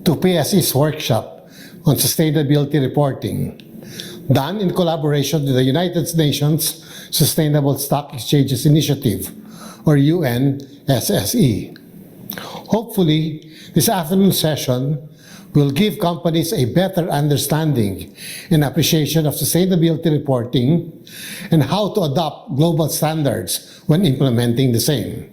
to PSE's workshop on sustainability reporting, done in collaboration with the United Nations Sustainable Stock Exchanges Initiative, or UNSSE. Hopefully, this afternoon's session will give companies a better understanding and appreciation of sustainability reporting and how to adopt global standards when implementing the same.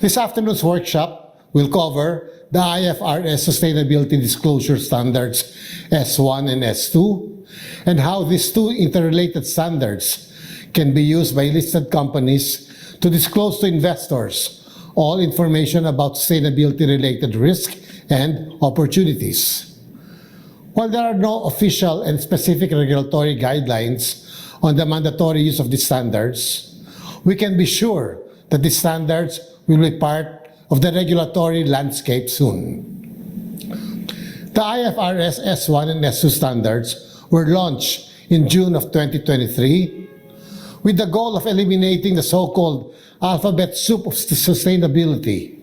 This afternoon's workshop will cover the IFRS Sustainability Disclosure Standards S1 and S2, and how these two interrelated standards can be used by listed companies to disclose to investors all information about sustainability-related risk and opportunities. While there are no official and specific regulatory guidelines on the mandatory use of these standards, we can be sure that these standards will be part of the regulatory landscape soon. The IFRS S1 and S2 standards were launched in June of 2023 with the goal of eliminating the so-called alphabet soup of sustainability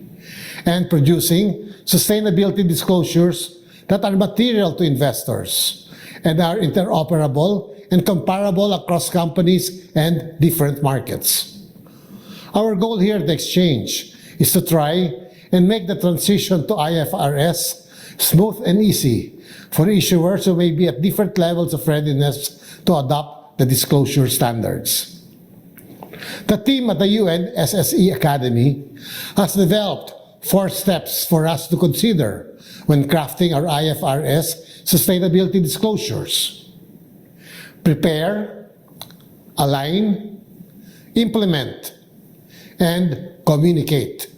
and producing sustainability disclosures that are material to investors and are interoperable and comparable across companies and different markets. Our goal here at the exchange is to try and make the transition to IFRS smooth and easy for issuers who may be at different levels of readiness to adopt the disclosure standards. The team at the UNSSE Academy has developed 4 steps for us to consider when crafting our IFRS sustainability disclosures: prepare, align, implement, and communicate.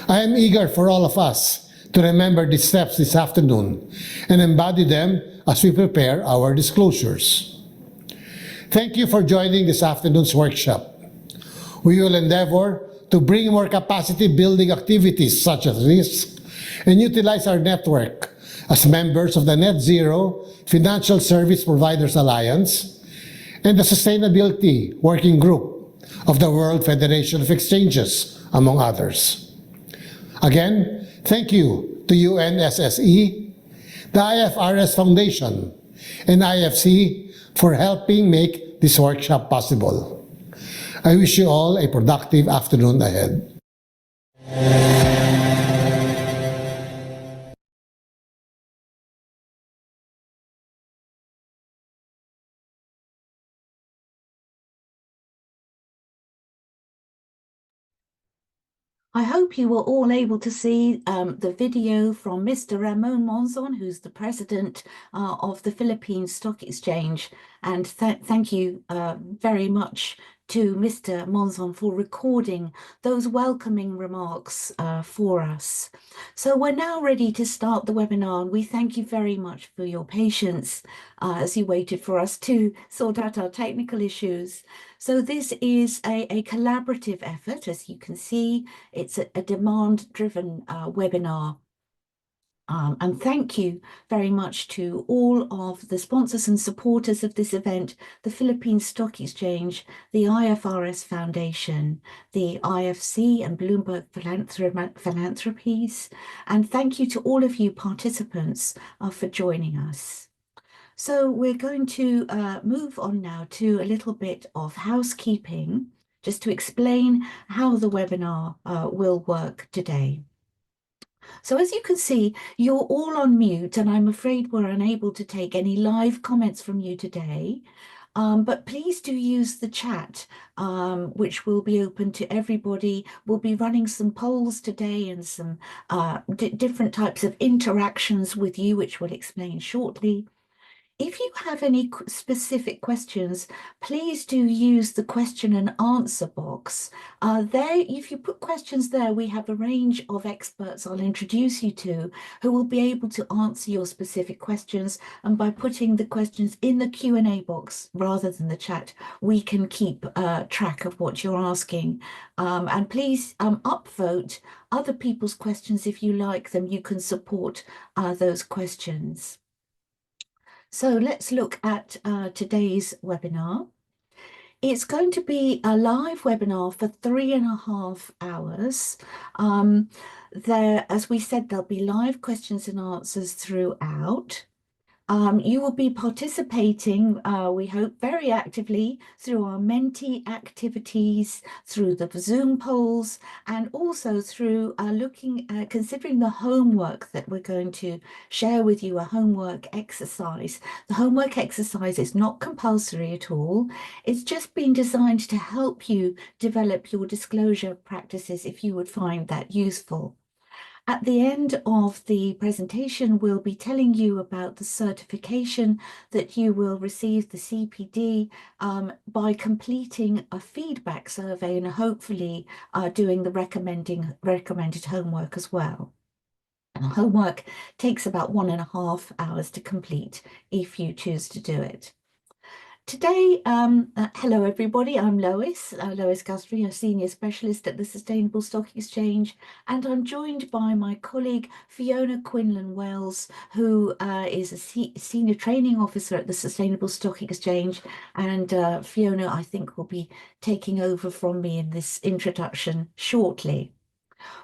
I am eager for all of us to remember these steps this afternoon and embody them as we prepare our disclosures. Thank you for joining this afternoon's workshop. We will endeavor to bring more capacity-building activities such as this and utilize our network as members of the Net Zero Financial Service Providers Alliance and the Sustainability Working Group of the World Federation of Exchanges, among others. Again, thank you to UNSSE, the IFRS Foundation, and IFC for helping make this workshop possible. I wish you all a productive afternoon ahead. I hope you were all able to see the video from Mr. Ramon Monzon, who's the president of the Philippine Stock Exchange. And thank you very much to Mr. Monzon for recording those welcoming remarks for us. So we're now ready to start the webinar, and we thank you very much for your patience as you waited for us to sort out our technical issues. So this is a collaborative effort. As you can see, it's a demand-driven webinar. And thank you very much to all of the sponsors and supporters of this event, the Philippine Stock Exchange, the IFRS Foundation, the IFC and Bloomberg Philanthropies. And thank you to all of you participants for joining us. So we're going to move on now to a little bit of housekeeping, just to explain how the webinar will work today. So as you can see, you're all on mute, and I'm afraid we're unable to take any live comments from you today. But please do use the chat, which will be open to everybody. We'll be running some polls today and some different types of interactions with you, which we'll explain shortly. If you have any specific questions, please do use the question and answer box. There, if you put questions there, we have a range of experts I'll introduce you to who will be able to answer your specific questions. And by putting the questions in the Q&A box rather than the chat, we can keep track of what you're asking. And please upvote other people's questions if you like them. You can support those questions. So let's look at today's webinar. It's going to be a live webinar for 3.5 hours. As we said, there'll be live questions and answers throughout. You will be participating, we hope, very actively through our Menti activities, through the Zoom polls, and also through considering the homework that we're going to share with you, a homework exercise. The homework exercise is not compulsory at all. It's just been designed to help you develop your disclosure practices if you would find that useful. At the end of the presentation, we'll be telling you about the certification that you will receive, the CPD, by completing a feedback survey and hopefully doing the recommended homework as well. And homework takes about 1.5 hours to complete if you choose to do it. Today, hello everybody, I'm Lois Guthrie, a Senior Specialist at the Sustainable Stock Exchange, and I'm joined by my colleague Fiona Quinlan-Wells, who is a Senior Training Officer at the Sustainable Stock Exchange, and Fiona, I think, will be taking over from me in this introduction shortly.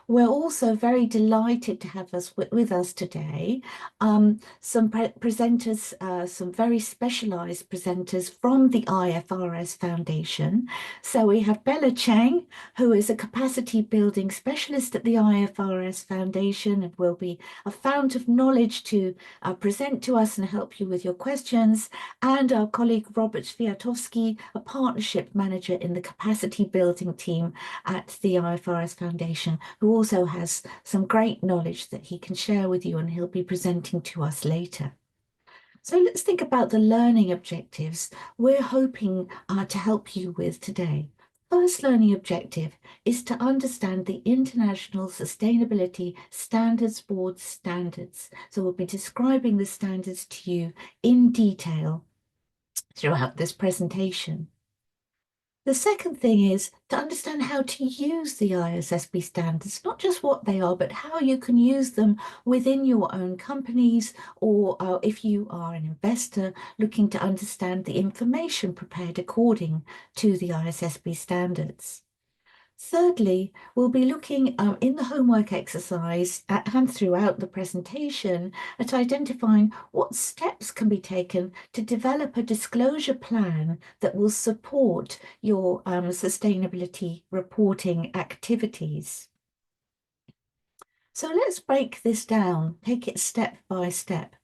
We're also very delighted to have with us today some presenters, some very specialised presenters from the IFRS Foundation. So we have Bella Cheng, who is a capacity building specialist at the IFRS Foundation and will be a fount of knowledge to present to us and help you with your questions. And our colleague Robert Swiatowski, a partnership manager in the capacity building team at the IFRS Foundation, who also has some great knowledge that he can share with you and he'll be presenting to us later. So let's think about the learning objectives we're hoping to help you with today. First learning objective is to understand the International Sustainability Standards Board standards. So we'll be describing the standards to you in detail throughout this presentation. The second thing is to understand how to use the ISSB standards, not just what they are, but how you can use them within your own companies, or if you are an investor looking to understand the information prepared according to the ISSB standards. Thirdly, we'll be looking in the homework exercise and throughout the presentation at identifying what steps can be taken to develop a disclosure plan that will support your sustainability reporting activities. So let's break this down, take it step by step.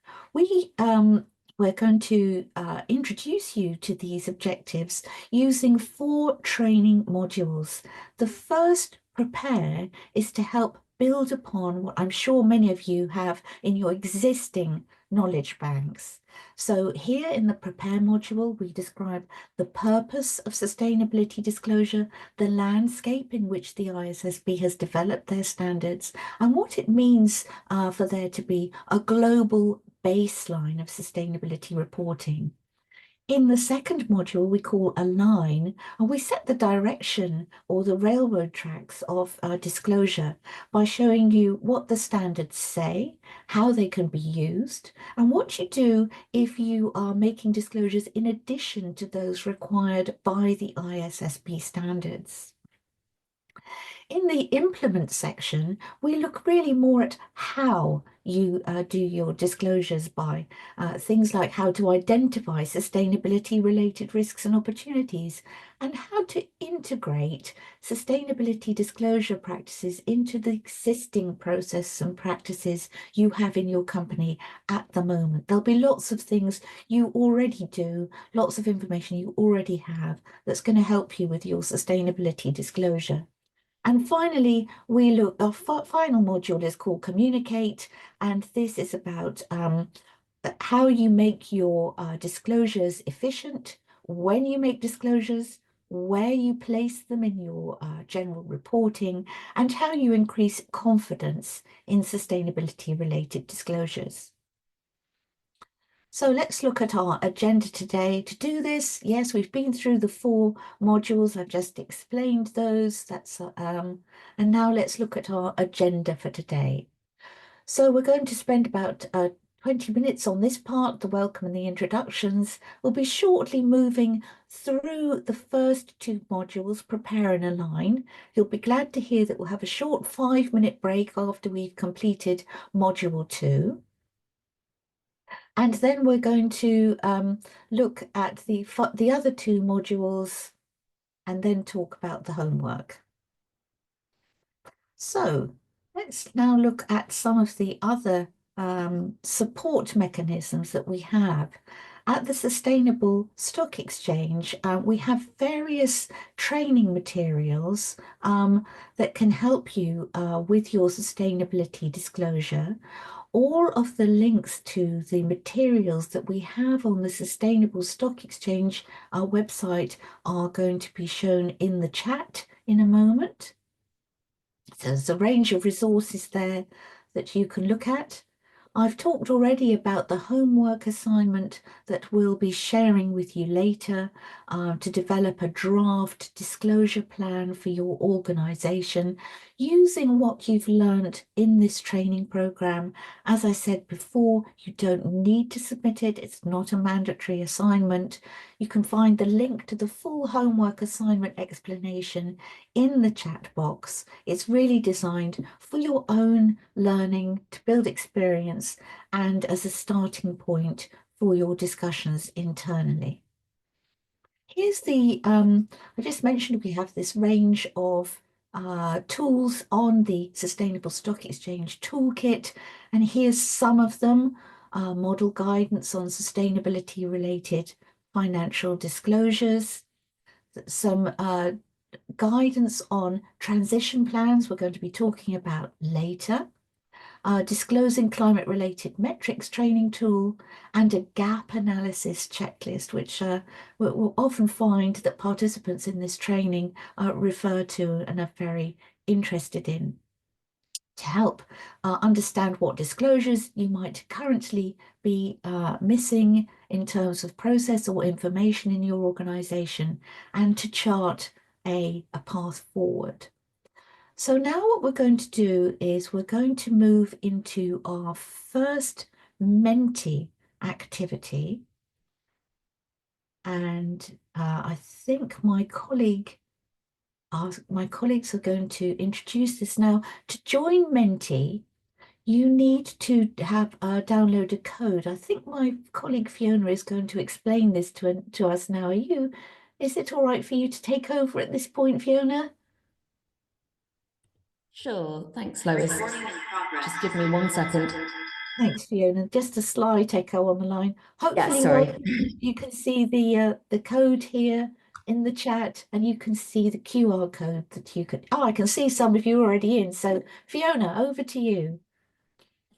We're going to introduce you to these objectives using 4 training modules. The first, Prepare, is to help build upon what I'm sure many of you have in your existing knowledge banks. So here in the Prepare module, we describe the purpose of sustainability disclosure, the landscape in which the ISSB has developed their standards, and what it means for there to be a global baseline of sustainability reporting. In the second module, we call Align, and we set the direction or the railroad tracks of disclosure by showing you what the standards say, how they can be used, and what you do if you are making disclosures in addition to those required by the ISSB standards. In the implement section, we look really more at how you do your disclosures by things like how to identify sustainability related risks and opportunities, and how to integrate sustainability disclosure practices into the existing process and practices you have in your company at the moment. There'll be lots of things you already do, lots of information you already have that's going to help you with your sustainability disclosure. And finally, our final module is called Communicate, and this is about how you make your disclosures efficient, when you make disclosures, where you place them in your general reporting, and how you increase confidence in sustainability-related disclosures. So let's look at our agenda today. To do this, yes, we've been through the 4 modules. I've just explained those. And now let's look at our agenda for today. So we're going to spend about 20 minutes on this part, the welcome and the introductions. We'll be shortly moving through the first two modules, Prepare and Align. You'll be glad to hear that we'll have a short 5-minute break after we've completed module 2. And then we're going to look at the other 2 modules and then talk about the homework. So let's now look at some of the other support mechanisms that we have. At the Sustainable Stock Exchange, we have various training materials that can help you with your sustainability disclosure. All of the links to the materials that we have on the Sustainable Stock Exchange website are going to be shown in the chat in a moment. So there's a range of resources there that you can look at. I've talked already about the homework assignment that we'll be sharing with you later to develop a draft disclosure plan for your organisation using what you've learned in this training programme. As I said before, you don't need to submit it. It's not a mandatory assignment. You can find the link to the full homework assignment explanation in the chat box. It's really designed for your own learning, to build experience, and as a starting point for your discussions internally. Here's the, I just mentioned we have this range of tools on the Sustainable Stock Exchange toolkit, and here's some of them. Model guidance on sustainability related financial disclosures, some guidance on transition plans we're going to be talking about later, disclosing climate-related metrics training tool, and a gap analysis checklist, which we'll often find that participants in this training refer to and are very interested in, to help understand what disclosures you might currently be missing in terms of process or information in your organisation, and to chart a path forward. So now what we're going to do is we're going to move into our first Menti activity. And I think my colleagues are going to introduce this now. To join Menti, you need to have download a code. I think my colleague Fiona is going to explain this to us now. Is it all right for you to take over at this point, Fiona? Sure, thanks, Lois. Just give me 1 second. Thanks, Fiona. Just a slight echo on the line. Hopefully, Yeah, sorry. you can see the code here in the chat, and you can see the QR code that you could. Oh, I can see some of you already in. So, Fiona, over to you.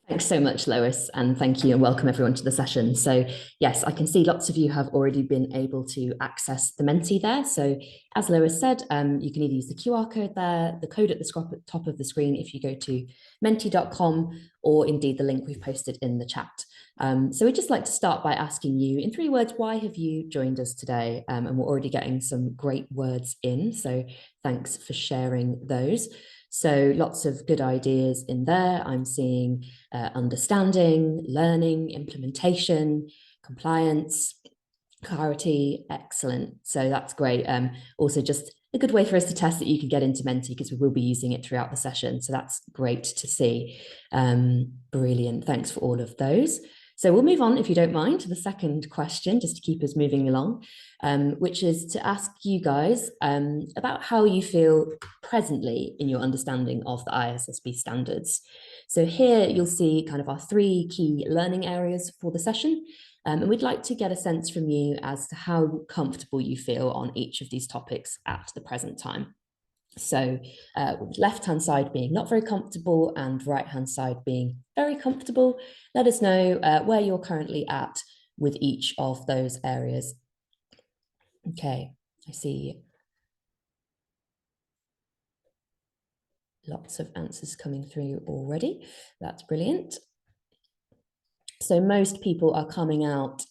Thanks so much, Lois, and thank you and welcome everyone to the session. So yes, I can see lots of you have already been able to access the Menti there. So as Lois said, you can either use the QR code there, the code at the top of the screen if you go to menti.com, or indeed the link we've posted in the chat. So we'd just like to start by asking you in 3 words, why have you joined us today? And we're already getting some great words in, so thanks for sharing those. So lots of good ideas in there. I'm seeing understanding, learning, implementation, compliance, clarity, excellent. So that's great. Also just a good way for us to test that you can get into Menti, because we will be using it throughout the session. So that's great to see. Brilliant. Thanks for all of those. So we'll move on, if you don't mind, to the second question, just to keep us moving along, which is to ask you guys about how you feel presently in your understanding of the ISSB standards. So here you'll see kind of our 3 key learning areas for the session. And we'd like to get a sense from you as to how comfortable you feel on each of these topics at the present time. So left-hand side being not very comfortable and right-hand side being very comfortable. Let us know where you're currently at with each of those areas. Okay, I see lots of answers coming through already. That's brilliant. So most people are coming out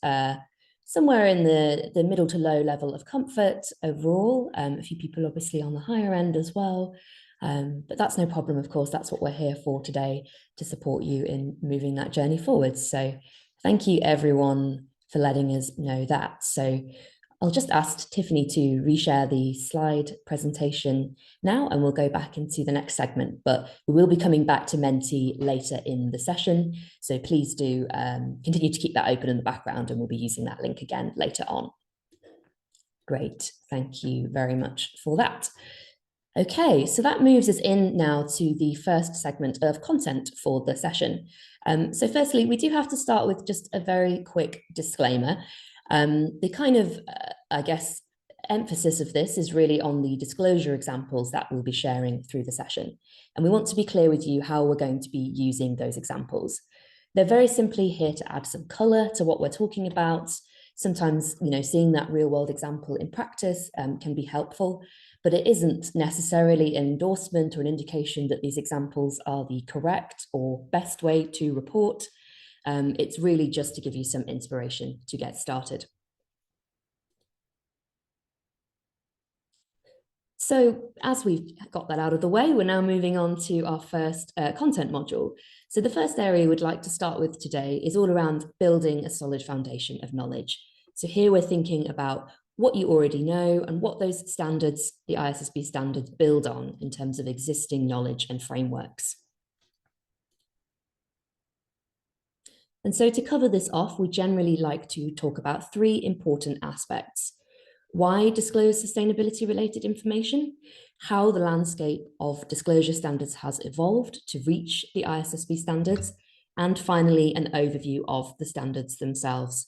somewhere in the middle to low level of comfort overall. A few people obviously on the higher end as well. But that's no problem, of course. That's what we're here for today, to support you in moving that journey forward. So thank you, everyone, for letting us know that. So I'll just ask Tiffany to reshare the slide presentation now, and we'll go back into the next segment. But we will be coming back to Menti later in the session. So please do continue to keep that open in the background, and we'll be using that link again later on. Great, thank you very much for that. Okay, so that moves us in now to the first segment of content for the session. So firstly, we do have to start with just a very quick disclaimer. The kind of, I guess, emphasis of this is really on the disclosure examples that we'll be sharing through the session. And we want to be clear with you how we're going to be using those examples. They're very simply here to add some color to what we're talking about. Sometimes, seeing that real world example in practice can be helpful, but it isn't necessarily an endorsement or an indication that these examples are the correct or best way to report. It's really just to give you some inspiration to get started. So as we've got that out of the way, we're now moving on to our first content module. So the first area we'd like to start with today is all around building a solid foundation of knowledge. So here we're thinking about what you already know and what those standards, the ISSB standards, build on in terms of existing knowledge and frameworks. And so to cover this off, we generally like to talk about three important aspects: why disclose sustainability-related information, how the landscape of disclosure standards has evolved to reach the ISSB standards, and finally, an overview of the standards themselves.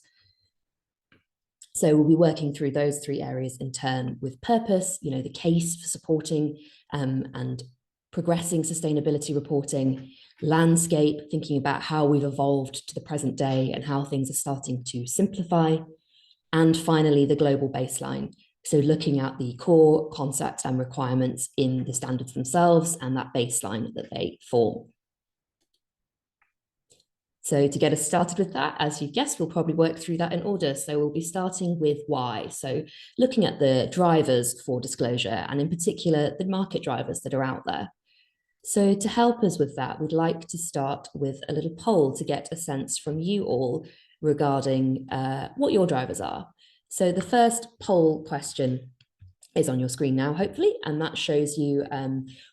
So we'll be working through those three areas in turn, with purpose, the case for supporting and progressing sustainability reporting, landscape, thinking about how we've evolved to the present day and how things are starting to simplify, and finally, the global baseline. So looking at the core concepts and requirements in the standards themselves and that baseline that they form. So to get us started with that, as you've guessed, we'll probably work through that in order. So we'll be starting with why. So looking at the drivers for disclosure, and in particular, the market drivers that are out there. So to help us with that, we'd like to start with a little poll to get a sense from you all regarding what your drivers are. So the first poll question is on your screen now, hopefully, and that shows you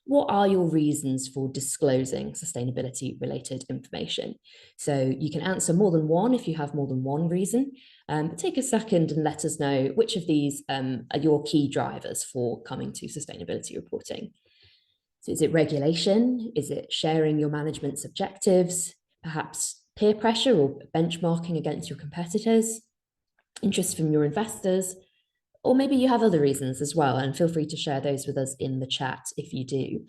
what are your reasons for disclosing sustainability-related information. So you can answer more than one if you have more than one reason. But take a second and let us know which of these are your key drivers for coming to sustainability reporting. So is it regulation? Is it sharing your management's objectives? Perhaps peer pressure or benchmarking against your competitors? Interest from your investors? Or maybe you have other reasons as well, and feel free to share those with us in the chat if you do.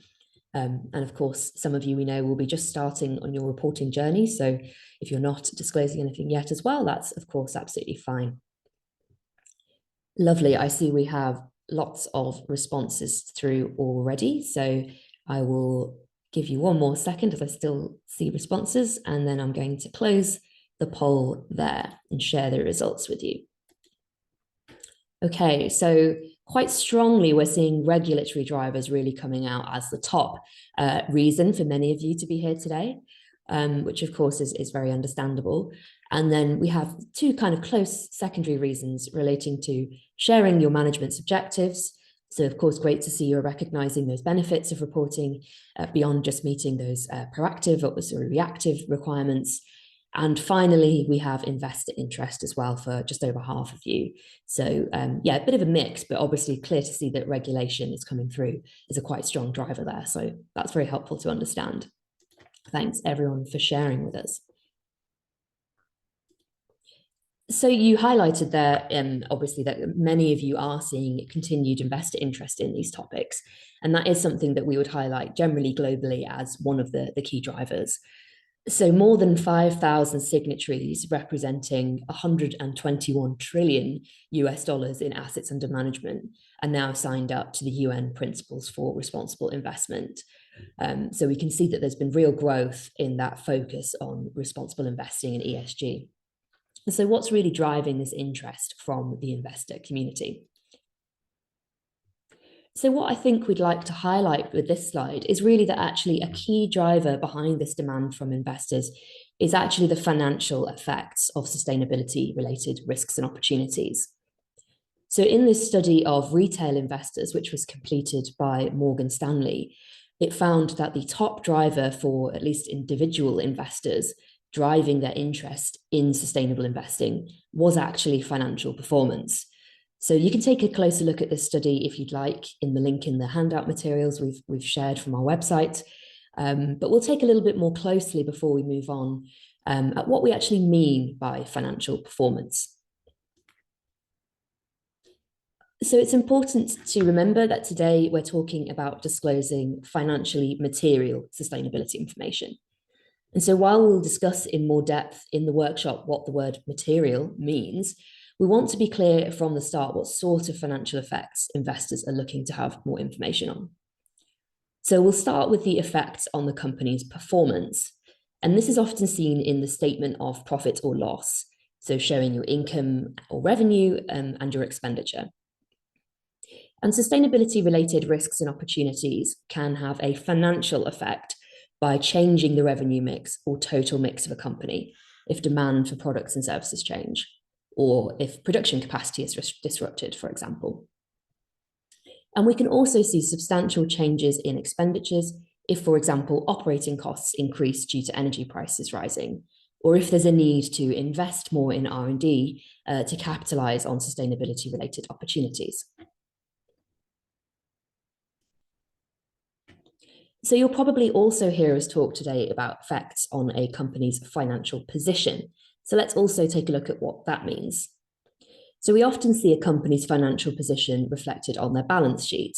And of course, some of you we know will be just starting on your reporting journey. So if you're not disclosing anything yet as well, that's of course absolutely fine. Lovely, I see we have lots of responses through already. So I will give you one more second as I still see responses, and then I'm going to close the poll there and share the results with you. Okay, so quite strongly, we're seeing regulatory drivers really coming out as the top reason for many of you to be here today, which of course is very understandable. And then we have two kind of close secondary reasons relating to sharing your management's objectives. So of course, great to see you're recognizing those benefits of reporting beyond just meeting those proactive or sort of reactive requirements. And finally, we have investor interest as well for just over half of you. So yeah, a bit of a mix, but obviously clear to see that regulation is coming through as a quite strong driver there. So that's very helpful to understand. Thanks everyone for sharing with us. So you highlighted there, obviously, that many of you are seeing continued investor interest in these topics. And that is something that we would highlight generally globally as one of the key drivers. So more than 5,000 signatories representing 121 trillion US dollars in assets under management are now signed up to the UN Principles for Responsible Investment. So we can see that there's been real growth in that focus on responsible investing in ESG. So what's really driving this interest from the investor community? So what I think we'd like to highlight with this slide is really that actually a key driver behind this demand from investors is actually the financial effects of sustainability related risks and opportunities. So in this study of retail investors, which was completed by Morgan Stanley, it found that the top driver for at least individual investors driving their interest in sustainable investing was actually financial performance. So you can take a closer look at this study if you'd like in the link in the handout materials we've shared from our website. But we'll take a little bit more closely before we move on at what we actually mean by financial performance. So it's important to remember that today we're talking about disclosing financially material sustainability information. And so while we'll discuss in more depth in the workshop what the word material means, we want to be clear from the start what sort of financial effects investors are looking to have more information on. So we'll start with the effects on the company's performance. And this is often seen in the statement of profit or loss, so showing your income or revenue and your expenditure. And sustainability-related risks and opportunities can have a financial effect by changing the revenue mix or total mix of a company if demand for products and services change, or if production capacity is disrupted, for example. And we can also see substantial changes in expenditures if, for example, operating costs increase due to energy prices rising, or if there's a need to invest more in R&D to capitalize on sustainability-related opportunities. So you'll probably also hear us talk today about effects on a company's financial position. So let's also take a look at what that means. So we often see a company's financial position reflected on their balance sheet.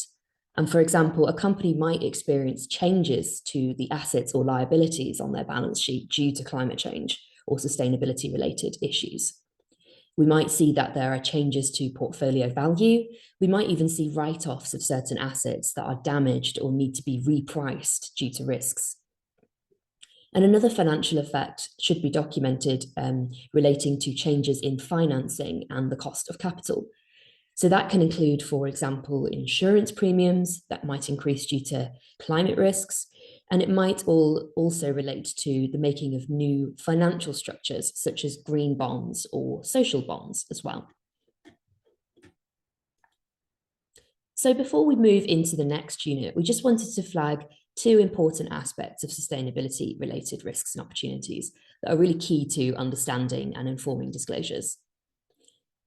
And for example, a company might experience changes to the assets or liabilities on their balance sheet due to climate change or sustainability-related issues. We might see that there are changes to portfolio value. We might even see write-offs of certain assets that are damaged or need to be repriced due to risks. And another financial effect should be documented relating to changes in financing and the cost of capital. So that can include, for example, insurance premiums that might increase due to climate risks. And it might also relate to the making of new financial structures, such as green bonds or social bonds as well. So before we move into the next unit, we just wanted to flag two important aspects of sustainability-related risks and opportunities that are really key to understanding and informing disclosures.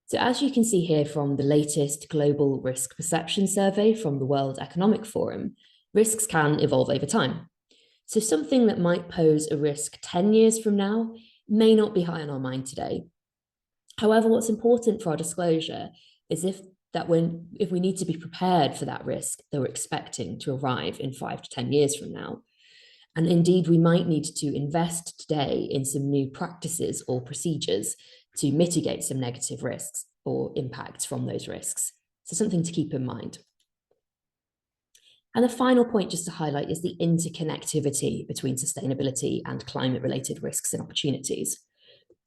So as you can see here from the latest Global Risk Perception Survey from the World Economic Forum, risks can evolve over time. So something that might pose a risk 10 years from now may not be high on our mind today. However, what's important for our disclosure is if we need to be prepared for that risk that we're expecting to arrive in 5 to 10 years from now. And indeed, we might need to invest today in some new practices or procedures to mitigate some negative risks or impacts from those risks. So something to keep in mind. And the final point just to highlight is the interconnectivity between sustainability and climate-related risks and opportunities.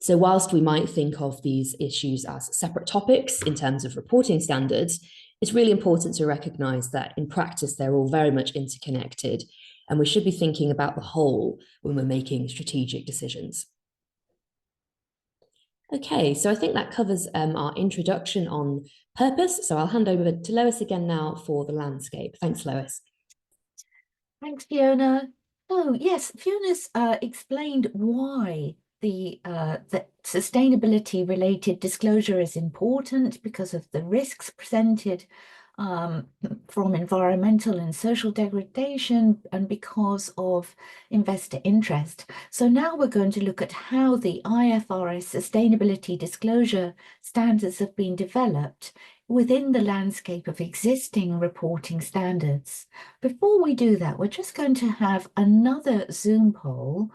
So whilst we might think of these issues as separate topics in terms of reporting standards, it's really important to recognise that in practice, they're all very much interconnected, and we should be thinking about the whole when we're making strategic decisions. Okay, so I think that covers our introduction on purpose. So I'll hand over to Lois again now for the landscape. Thanks, Lois. Thanks, Fiona. Oh, yes, Fiona's explained why the sustainability-related disclosure is important because of the risks presented from environmental and social degradation and because of investor interest. So now we're going to look at how the IFRS sustainability disclosure standards have been developed within the landscape of existing reporting standards. Before we do that, we're just going to have another Zoom poll.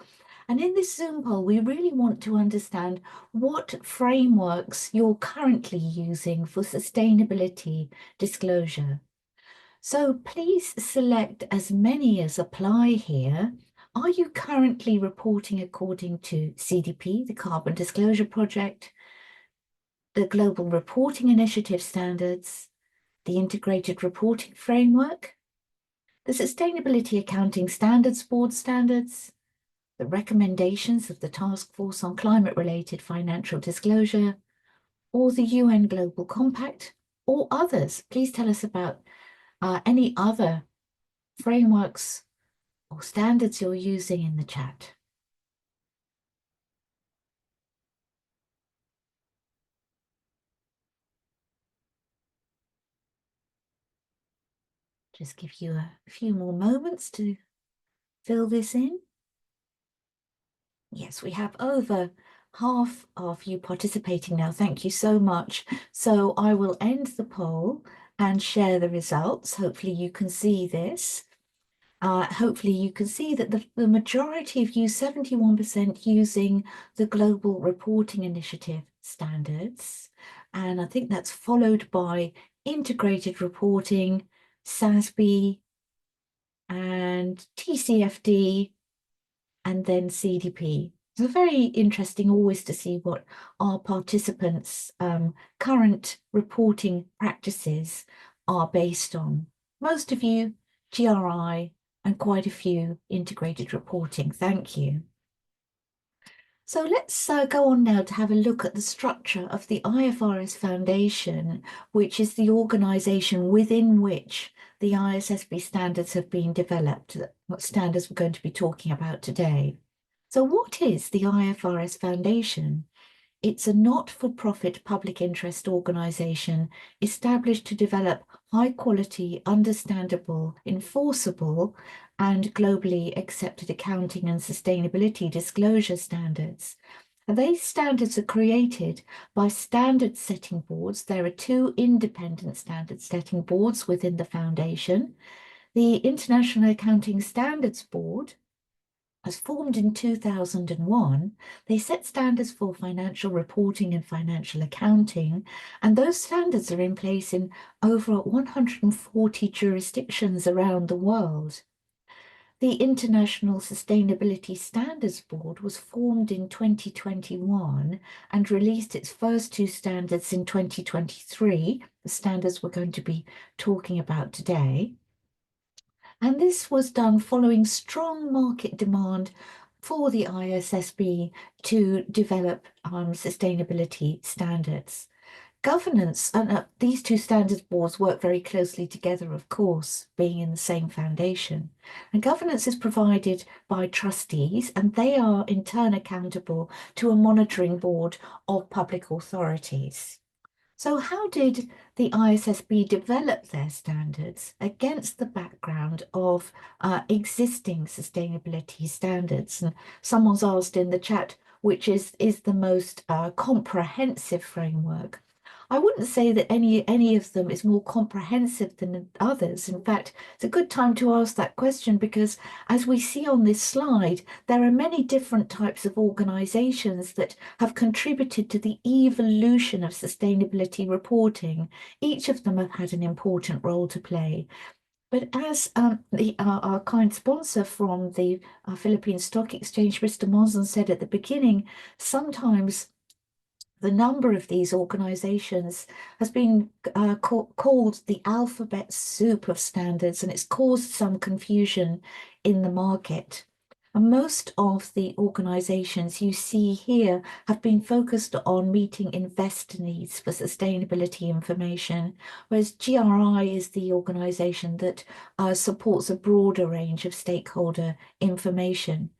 And in this Zoom poll, we really want to understand what frameworks you're currently using for sustainability disclosure. So please select as many as apply here. Are you currently reporting according to CDP, the Carbon Disclosure Project, the Global Reporting Initiative standards, the Integrated Reporting Framework, the Sustainability Accounting Standards Board standards, the recommendations of the Task Force on Climate-Related Financial Disclosure, or the UN Global Compact, or others. Please tell us about any other frameworks or standards you're using in the chat. Just give you a few more moments to fill this in. Yes, we have over half of you participating now. Thank you so much. So I will end the poll and share the results. Hopefully you can see this. Hopefully you can see that the majority of you, 71%, using the Global Reporting Initiative standards. And I think that's followed by integrated reporting, ISSB, and TCFD, and then CDP. It's very interesting always to see what our participants' current reporting practices are based on. Most of you, GRI, and quite a few integrated reporting. Thank you. So let's go on now to have a look at the structure of the IFRS Foundation, which is the organisation within which the ISSB standards have been developed, what standards we're going to be talking about today. So what is the IFRS Foundation? It's a not-for-profit public interest organisation established to develop high-quality, understandable, enforceable, and globally accepted accounting and sustainability disclosure standards. And these standards are created by standard setting boards. There are two independent standard setting boards within the foundation. The International Accounting Standards Board was formed in 2001. They set standards for financial reporting and financial accounting, and those standards are in place in over 140 jurisdictions around the world. The International Sustainability Standards Board was formed in 2021 and released its first two standards in 2023, the standards we're going to be talking about today. And this was done following strong market demand for the ISSB to develop sustainability standards. Governance, and these two standards boards work very closely together, of course, being in the same foundation. And governance is provided by trustees, and they are in turn accountable to a monitoring board of public authorities. So how did the ISSB develop their standards against the background of existing sustainability standards? And someone's asked in the chat, which is the most comprehensive framework. I wouldn't say that any of them is more comprehensive than others. In fact, it's a good time to ask that question because, as we see on this slide, there are many different types of organizations that have contributed to the evolution of sustainability reporting. Each of them have had an important role to play. But as our kind sponsor from the Philippine Stock Exchange, Mr. Monson, said at the beginning, sometimes the number of these organizations has been called the alphabet soup of standards, and it's caused some confusion in the market. And most of the organizations you see here have been focused on meeting investor needs for sustainability information, whereas GRI is the organization that supports a broader range of stakeholder information.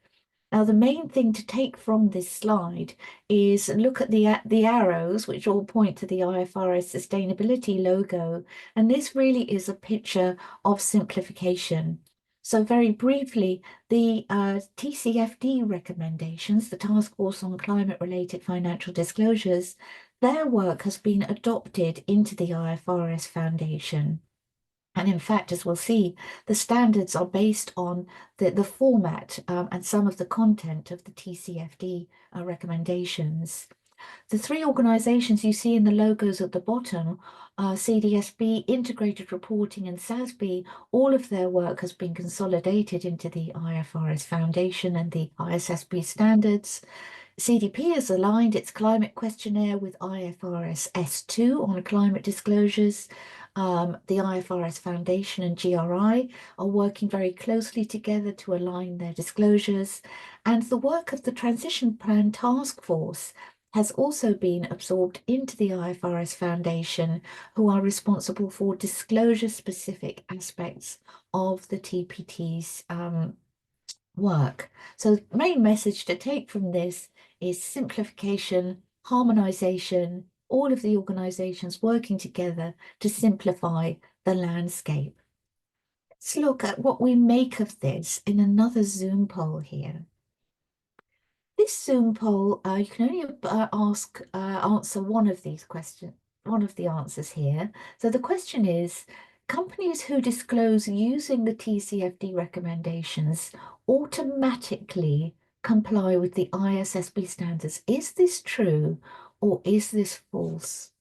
Now, the main thing to take from this slide is look at the arrows, which all point to the IFRS sustainability logo. And this really is a picture of simplification. So very briefly, the TCFD recommendations, the Task Force on Climate-Related Financial Disclosures, their work has been adopted into the IFRS Foundation. And in fact, as we'll see, the standards are based on the format and some of the content of the TCFD recommendations. The three organizations you see in the logos at the bottom, CDSB, Integrated Reporting, and ISSB, all of their work has been consolidated into the IFRS Foundation and the ISSB standards. CDP has aligned its climate questionnaire with IFRS S2 on climate disclosures. The IFRS Foundation and GRI are working very closely together to align their disclosures, and the work of the Transition Plan Task Force has also been absorbed into the IFRS Foundation, who are responsible for disclosure-specific aspects of the TPT's work. So the main message to take from this is simplification, harmonization, all of the organizations working together to simplify the landscape. Let's look at what we make of this in another Zoom poll here. This Zoom poll, you can only answer one of these questions, one of the answers here. So the question is, companies who disclose using the TCFD recommendations automatically comply with the ISSB standards. Is this true or is this false?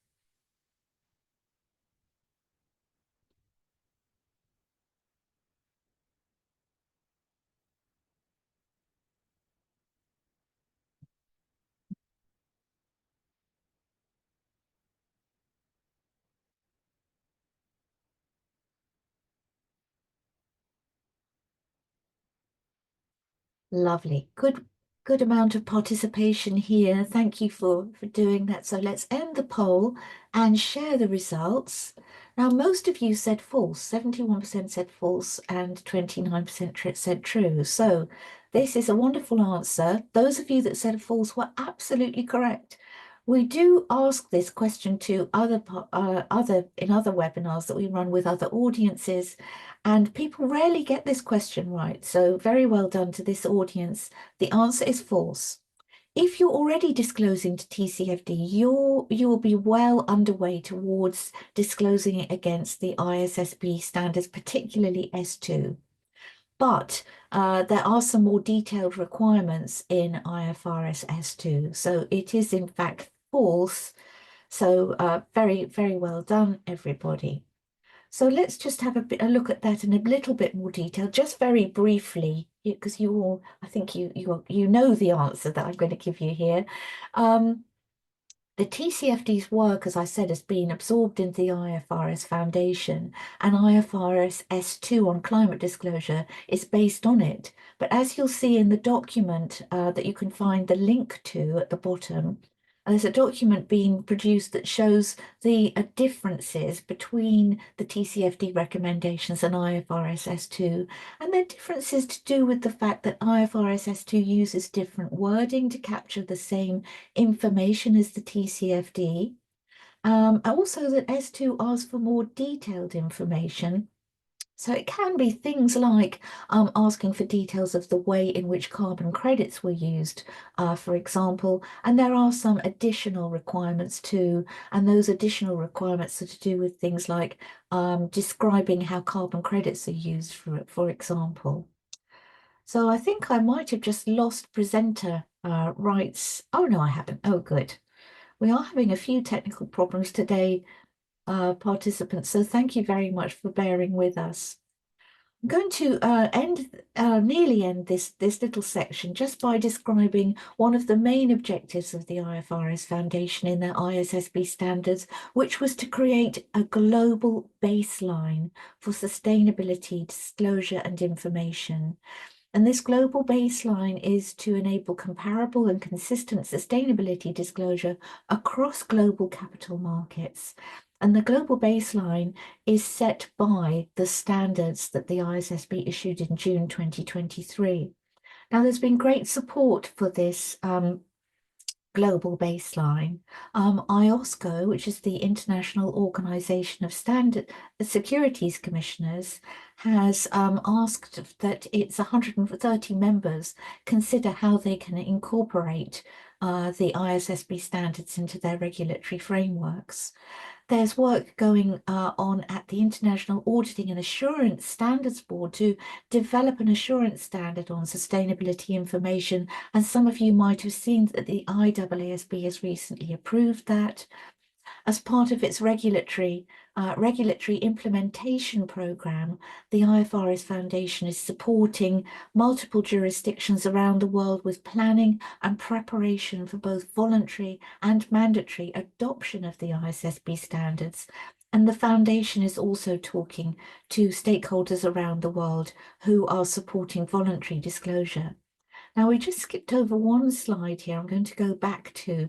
Lovely. Good amount of participation here. Thank you for doing that. So let's end the poll and share the results. Now, most of you said false. 71% said false and 29% said true. So this is a wonderful answer. Those of you that said false were absolutely correct. We do ask this question to other webinars that we run with other audiences, and people rarely get this question right. So very well done to this audience. The answer is false. If you're already disclosing to TCFD, you will be well underway towards disclosing it against the ISSB standards, particularly S2. But there are some more detailed requirements in IFRS S2. So it is in fact false. So very, very well done, everybody. So let's just have a look at that in a little bit more detail, just very briefly, because you all, I think you know the answer that I'm going to give you here. The TCFD's work, as I said, has been absorbed into the IFRS Foundation, and IFRS S2 on climate disclosure is based on it. But as you'll see in the document that you can find the link to at the bottom, there's a document being produced that shows the differences between the TCFD recommendations and IFRS S2. And they're differences to do with the fact that IFRS S2 uses different wording to capture the same information as the TCFD. Also that S2 asks for more detailed information. So it can be things like asking for details of the way in which carbon credits were used, for example, and there are some additional requirements too, and those additional requirements are to do with things like describing how carbon credits are used, for example. So I think I might have just lost presenter rights. Oh, no, I haven't. Oh, good. We are having a few technical problems today, participants, so thank you very much for bearing with us. I'm going to nearly end this little section just by describing one of the main objectives of the IFRS Foundation in their ISSB standards, which was to create a global baseline for sustainability, disclosure and information. And this global baseline is to enable comparable and consistent sustainability disclosure across global capital markets. And the global baseline is set by the standards that the ISSB issued in June 2023. Now, there's been great support for this global baseline. IOSCO, which is the International Organization of Securities Commissioners, has asked that its 130 members consider how they can incorporate the ISSB standards into their regulatory frameworks. There's work going on at the International Auditing and Assurance Standards Board to develop an assurance standard on sustainability information. And some of you might have seen that the IASB has recently approved that. As part of its regulatory implementation program, the IFRS Foundation is supporting multiple jurisdictions around the world with planning and preparation for both voluntary and mandatory adoption of the ISSB standards. And the foundation is also talking to stakeholders around the world who are supporting voluntary disclosure. Now, we just skipped over one slide here. I'm going to go back to,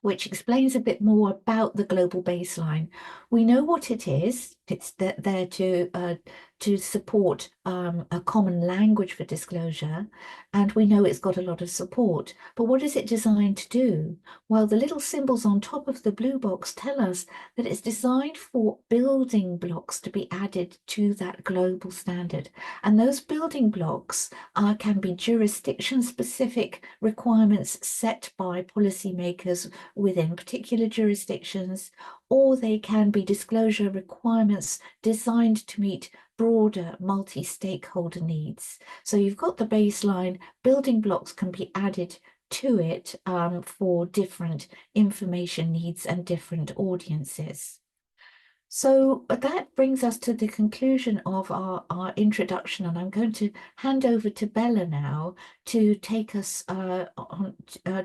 which explains a bit more about the global baseline. We know what it is. It's there to support a common language for disclosure, and we know it's got a lot of support. But what is it designed to do? Well, the little symbols on top of the blue box tell us that it's designed for building blocks to be added to that global standard. And those building blocks can be jurisdiction-specific requirements set by policymakers within particular jurisdictions, or they can be disclosure requirements designed to meet broader multi-stakeholder needs. So you've got the baseline, building blocks can be added to it for different information needs and different audiences. So that brings us to the conclusion of our introduction, and I'm going to hand over to Bella now to take us to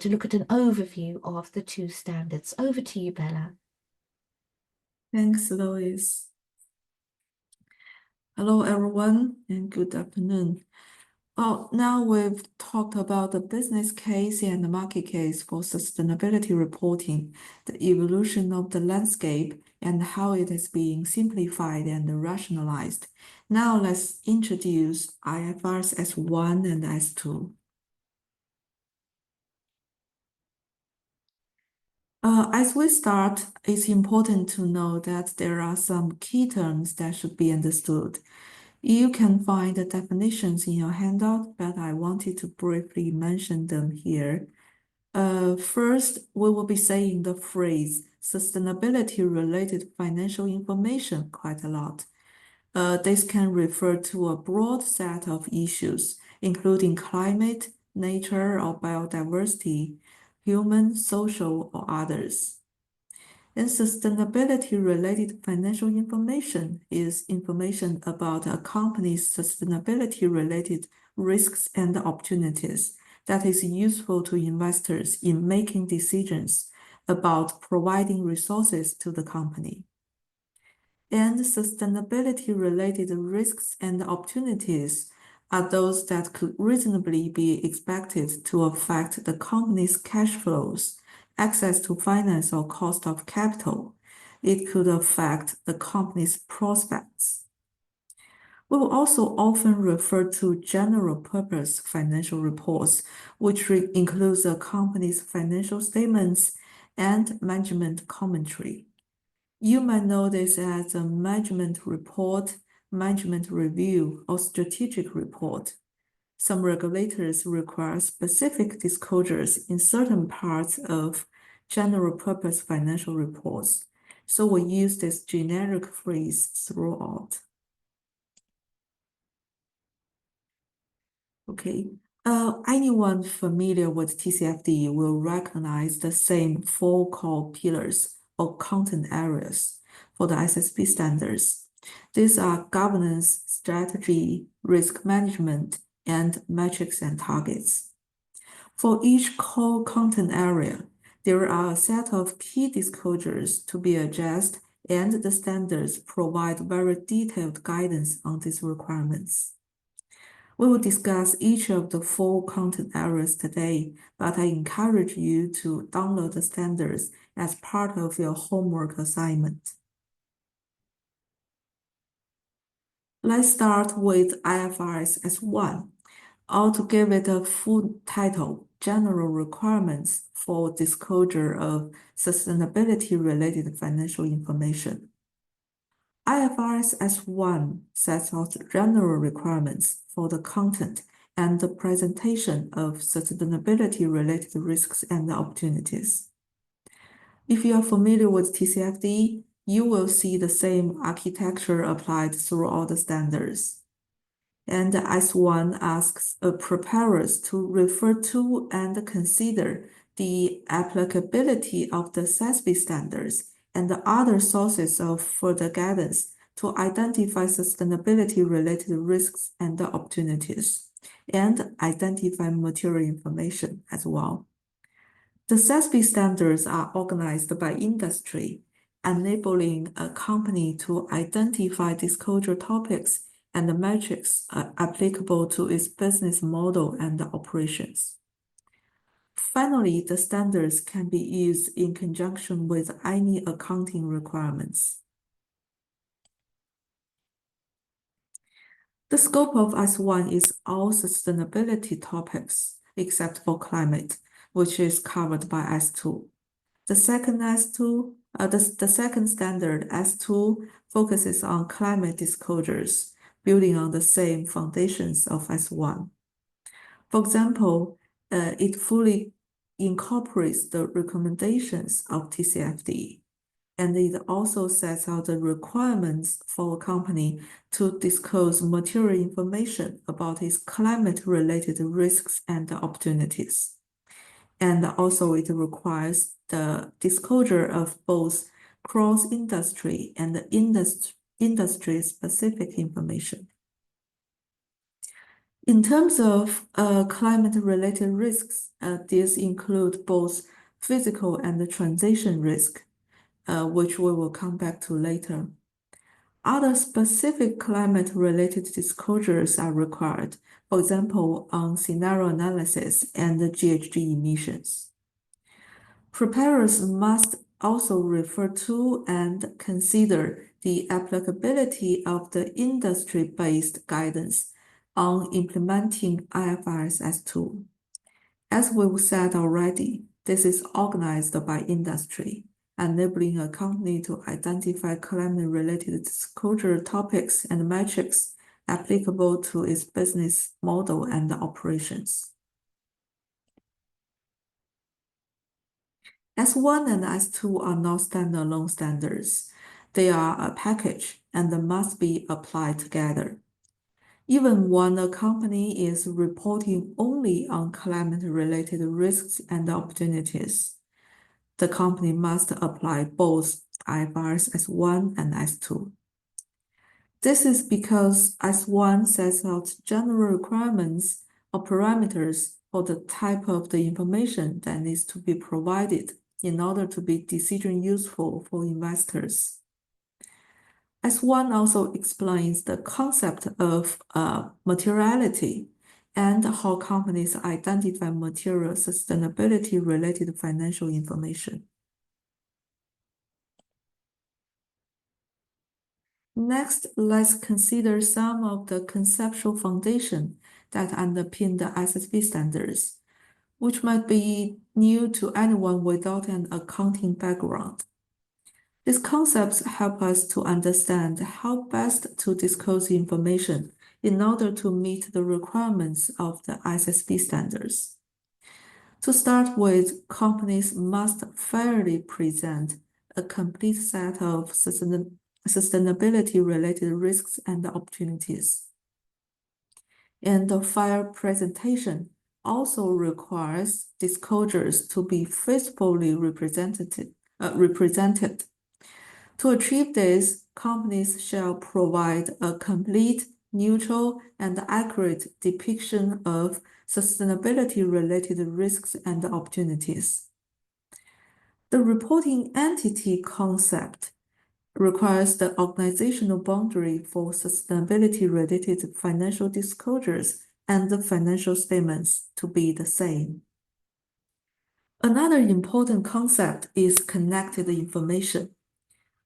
look at an overview of the two standards. Over to you, Bella. Thanks, Lois. Hello, everyone, and good afternoon. Now we've talked about the business case and the market case for sustainability reporting, the evolution of the landscape, and how it is being simplified and rationalized. Now let's introduce IFRS S1 and S2. As we start, it's important to know that there are some key terms that should be understood. You can find the definitions in your handout, but I wanted to briefly mention them here. First, we will be saying the phrase sustainability-related financial information quite a lot. This can refer to a broad set of issues, including climate, nature, or biodiversity, human, social, or others. And sustainability-related financial information is information about a company's sustainability-related risks and opportunities that is useful to investors in making decisions about providing resources to the company. And sustainability-related risks and opportunities are those that could reasonably be expected to affect the company's cash flows, access to finance, or cost of capital. It could affect the company's prospects. We will also often refer to general purpose financial reports, which includes a company's financial statements and management commentary. You might know this as a management report, management review, or strategic report. Some regulators require specific disclosures in certain parts of general purpose financial reports, so we use this generic phrase throughout. Okay, anyone familiar with TCFD will recognize the same four core pillars or content areas for the ISSB standards. These are governance, strategy, risk management, and metrics and targets. For each core content area, there are a set of key disclosures to be addressed, and the standards provide very detailed guidance on these requirements. We will discuss each of the four content areas today, but I encourage you to download the standards as part of your homework assignment. Let's start with IFRS S1, or to give it a full title, General Requirements for Disclosure of Sustainability-Related Financial Information. IFRS S1 sets out general requirements for the content and the presentation of sustainability-related risks and opportunities. If you are familiar with TCFD, you will see the same architecture applied through all the standards. And S1 asks preparers to refer to and consider the applicability of the ISSB standards and the other sources of further guidance to identify sustainability-related risks and opportunities, and identify material information as well. The ISSB standards are organized by industry, enabling a company to identify disclosure topics and metrics applicable to its business model and operations. Finally, the standards can be used in conjunction with any accounting requirements. The scope of S1 is all sustainability topics except for climate, which is covered by S2. The second standard, S2, focuses on climate disclosures, building on the same foundations of S1. For example, it fully incorporates the recommendations of TCFD, and it also sets out the requirements for a company to disclose material information about its climate-related risks and opportunities. And also it requires the disclosure of both cross-industry and industry-specific information. In terms of climate-related risks, these include both physical and transition risk, which we will come back to later. Other specific climate-related disclosures are required, for example, on scenario analysis and GHG emissions. Preparers must also refer to and consider the applicability of the industry-based guidance on implementing IFRS S2. As we've said already, this is organized by industry, enabling a company to identify climate-related disclosure topics and metrics applicable to its business model and operations. S1 and S2 are not standalone standards. They are a package and must be applied together. Even when a company is reporting only on climate-related risks and opportunities, the company must apply both IFRS S1 and S2. This is because S1 sets out general requirements or parameters for the type of the information that needs to be provided in order to be decision useful for investors. S1 also explains the concept of materiality and how companies identify material sustainability-related financial information. Next, let's consider some of the conceptual foundation that underpin the ISSB standards, which might be new to anyone without an accounting background. These concepts help us to understand how best to disclose information in order to meet the requirements of the ISSB standards. To start with, companies must fairly present a complete set of sustainability-related risks and opportunities. And the fair presentation also requires disclosures to be faithfully represented. To achieve this, companies shall provide a complete, neutral, and accurate depiction of sustainability-related risks and opportunities. The reporting entity concept requires the organizational boundary for sustainability-related financial disclosures and the financial statements to be the same. Another important concept is connected information.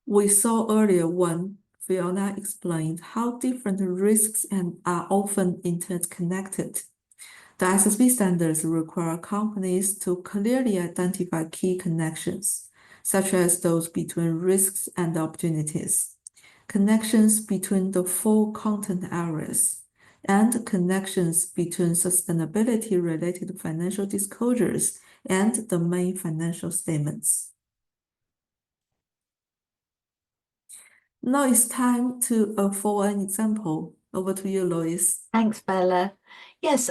We saw earlier when Fiona explained how different risks are often interconnected. The ISSB standards require companies to clearly identify key connections, such as those between risks and opportunities, connections between the four content areas, and connections between sustainability-related financial disclosures and the main financial statements. Now it's time for an example. Over to you, Lois. Thanks, Bella. Yes,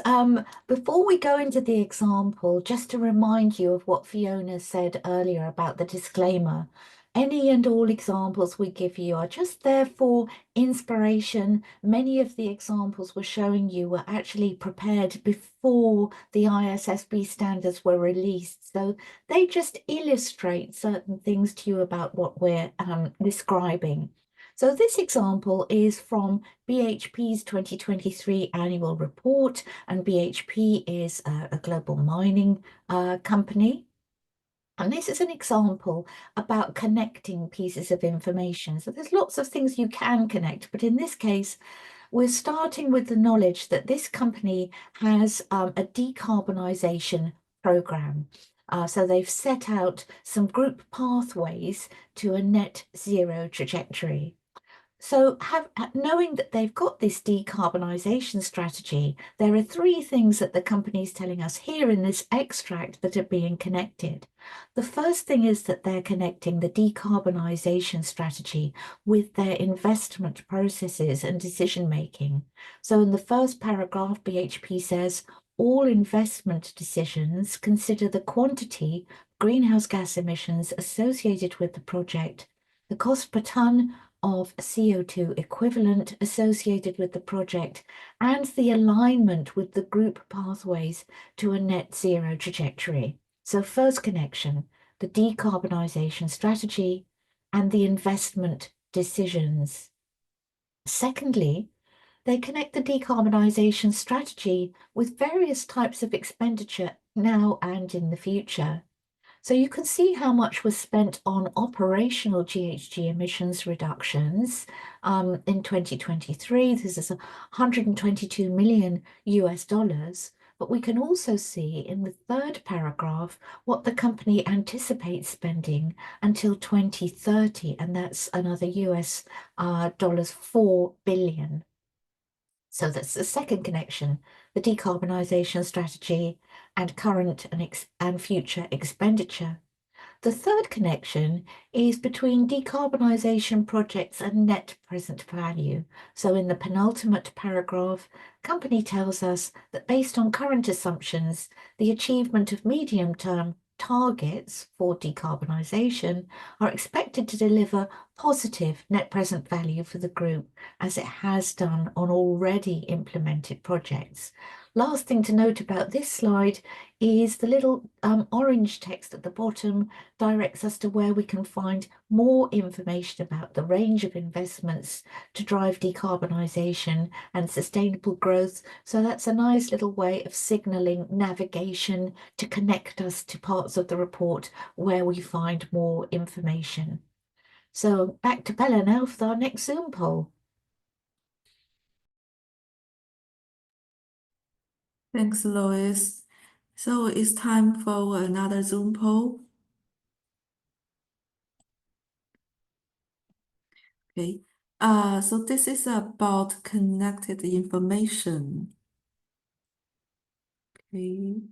before we go into the example, just to remind you of what Fiona said earlier about the disclaimer. Any and all examples we give you are just there for inspiration. Many of the examples we're showing you were actually prepared before the ISSB standards were released. So they just illustrate certain things to you about what we're describing. So this example is from BHP's 2023 annual report, and BHP is a global mining company. And this is an example about connecting pieces of information. So there's lots of things you can connect, but in this case, we're starting with the knowledge that this company has a decarbonisation program. So they've set out some group pathways to a net zero trajectory. So knowing that they've got this decarbonisation strategy, there are three things that the company is telling us here in this extract that are being connected. The first thing is that they're connecting the decarbonisation strategy with their investment processes and decision making. So in the first paragraph, BHP says, all investment decisions consider the quantity of greenhouse gas emissions associated with the project, the cost per tonne of CO2 equivalent associated with the project, and the alignment with the group pathways to a net zero trajectory. So first connection, the decarbonisation strategy and the investment decisions. Secondly, they connect the decarbonisation strategy with various types of expenditure now and in the future. So you can see how much was spent on operational GHG emissions reductions in 2023. This is $122 million US, but we can also see in the third paragraph what the company anticipates spending until 2030, and that's another US dollars 4 billion. So that's the second connection, the decarbonisation strategy and current and future expenditure. The third connection is between decarbonisation projects and net present value. So in the penultimate paragraph, company tells us that based on current assumptions, the achievement of medium-term targets for decarbonisation are expected to deliver positive net present value for the group, as it has done on already implemented projects. Last thing to note about this slide is the little orange text at the bottom directs us to where we can find more information about the range of investments to drive decarbonisation and sustainable growth. So that's a nice little way of signalling navigation to connect us to parts of the report where we find more information. So back to Bella now for our next Zoom poll. Thanks, Lois. So it's time for another Zoom poll. Okay. So this is about connected information. Okay.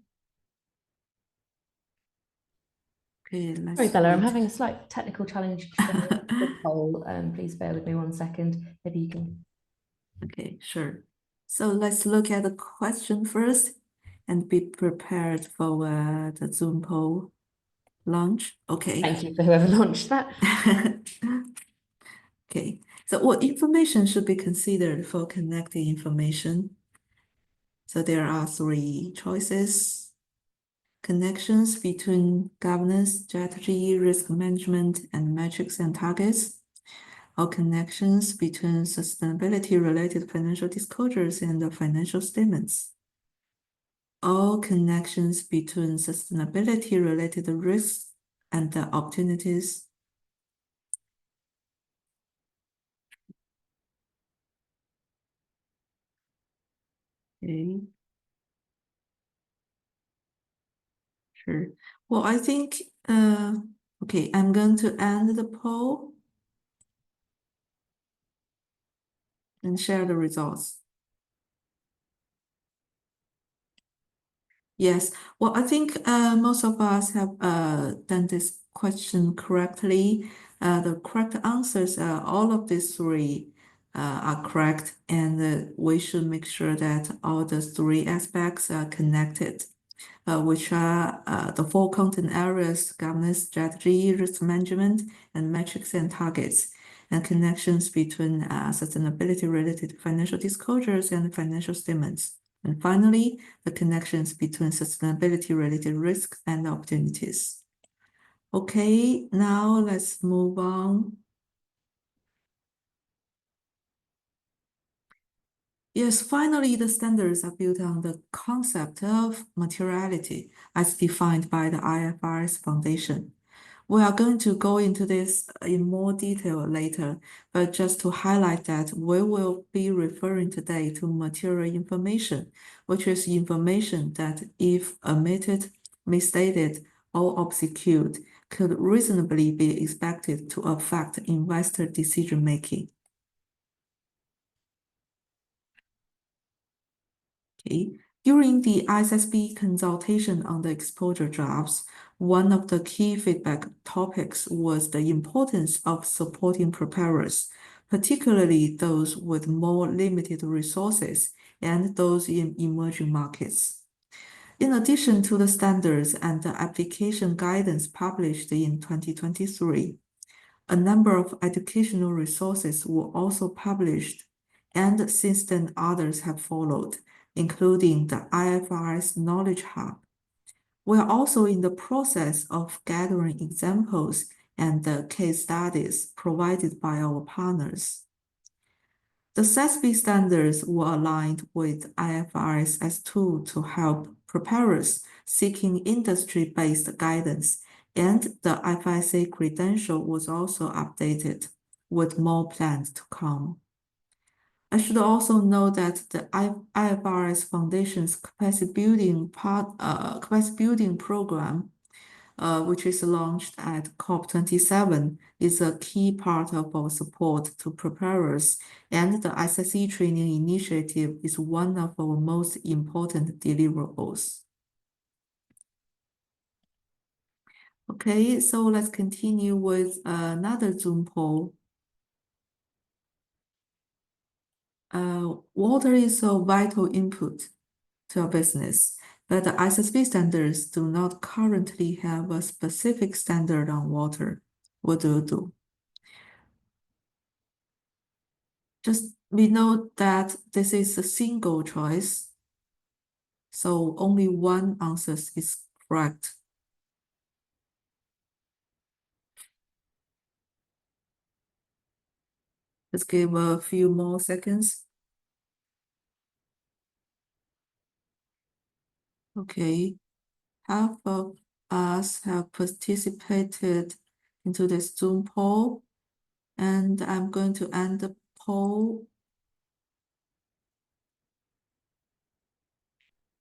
Okay, let's Sorry, Bella, I'm wait. having a slight technical challenge sharing the poll. Please bear with me 1 second. Maybe you can. Okay, sure. So let's look at the question first and be prepared for the Zoom poll launch. Okay. Thank you for whoever launched that. Okay, so what information should be considered for connecting information? So there are three choices: connections between governance, strategy, risk management, and metrics and targets, or connections between sustainability-related financial disclosures and the financial statements, or connections between sustainability-related risks and the opportunities. Okay. Sure. Well, I think, okay, I'm going to end the poll and share the results. Yes, well, I think most of us have done this question correctly. The correct answers, all of these three are correct, and we should make sure that all the three aspects are connected. which are the 4 content areas: governance, strategy, risk management, and metrics and targets, and connections between sustainability-related financial disclosures and financial statements. And finally, the connections between sustainability-related risks and opportunities. Okay, now let's move on. Yes, finally, the standards are built on the concept of materiality as defined by the IFRS Foundation. We are going to go into this in more detail later, but just to highlight that we will be referring today to material information, which is information that, if omitted, misstated, or obscured, could reasonably be expected to affect investor decision-making. Okay. During the ISSB consultation on the exposure drafts, one of the key feedback topics was the importance of supporting preparers, particularly those with more limited resources and those in emerging markets. In addition to the standards and the application guidance published in 2023, a number of educational resources were also published, and since then others have followed, including the IFRS Knowledge Hub. We are also in the process of gathering examples and the case studies provided by our partners. The ISSB standards were aligned with IFRS as a tool to help preparers seeking industry-based guidance, and the FSA credential was also updated, with more plans to come. I should also note that the IFRS Foundation's capacity building program, which is launched at COP27, is a key part of our support to preparers, and the ISSE training initiative is one of our most important deliverables. Okay, so let's continue with another Zoom poll. Water is a vital input to our business, but the ISSB standards do not currently have a specific standard on water. What do you do? Just we know that this is a single choice, so only one answer is correct. Let's give a few more seconds. Okay, half of us have participated into this Zoom poll, and I'm going to end the poll.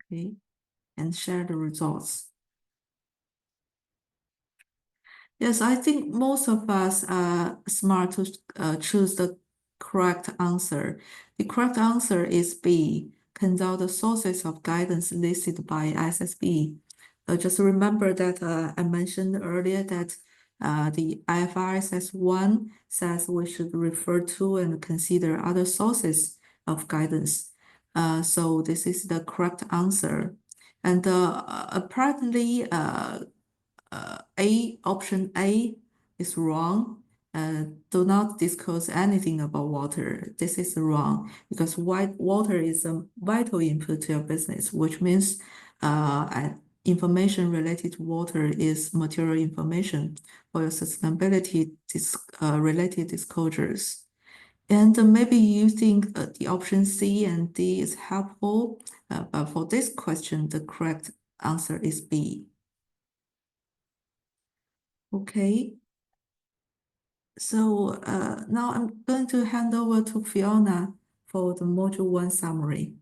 Okay, and share the results. Yes, I think most of us are smart to choose the correct answer. The correct answer is B, consult the sources of guidance listed by ISSB. Just remember that I mentioned earlier that the IFRS S1 says we should refer to and consider other sources of guidance. So this is the correct answer. And apparently, option A is wrong. Do not disclose anything about water. This is wrong because water is a vital input to your business, which means information related to water is material information for your sustainability related disclosures. And maybe you think the option C and D is helpful, but for this question, the correct answer is B. Okay. So now I'm going to hand over to Fiona for the Module 1 summary.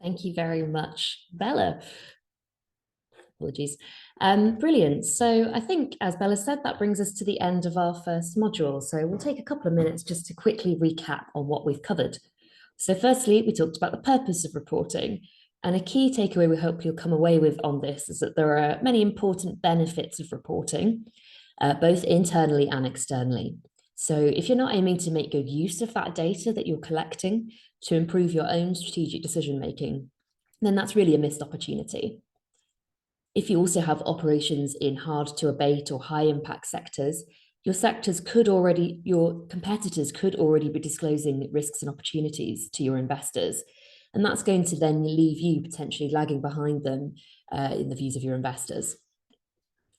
Thank you very much, Bella. Apologies. Brilliant. So I think, as Bella said, that brings us to the end of our first module. So we'll take a couple of minutes just to quickly recap on what we've covered. So firstly, we talked about the purpose of reporting. And a key takeaway we hope you'll come away with on this is that there are many important benefits of reporting, both internally and externally. So if you're not aiming to make good use of that data that you're collecting to improve your own strategic decision-making, then that's really a missed opportunity. If you also have operations in hard to abate or high impact sectors, your competitors could already be disclosing risks and opportunities to your investors. And that's going to then leave you potentially lagging behind them in the views of your investors.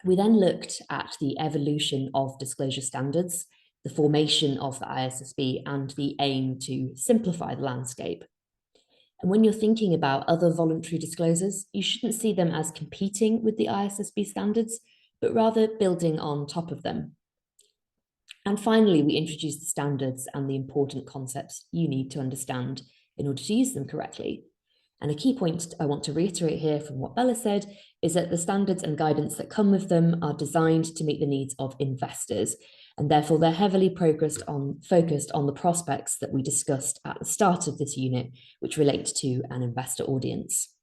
We then looked at the evolution of disclosure standards, the formation of the ISSB, and the aim to simplify the landscape. And when you're thinking about other voluntary disclosures, you shouldn't see them as competing with the ISSB standards, but rather building on top of them. And finally, we introduced the standards and the important concepts you need to understand in order to use them correctly. And a key point I want to reiterate here from what Bella said is that the standards and guidance that come with them are designed to meet the needs of investors. And therefore, they're heavily focused on the prospects that we discussed at the start of this unit, which relate to an investor audience.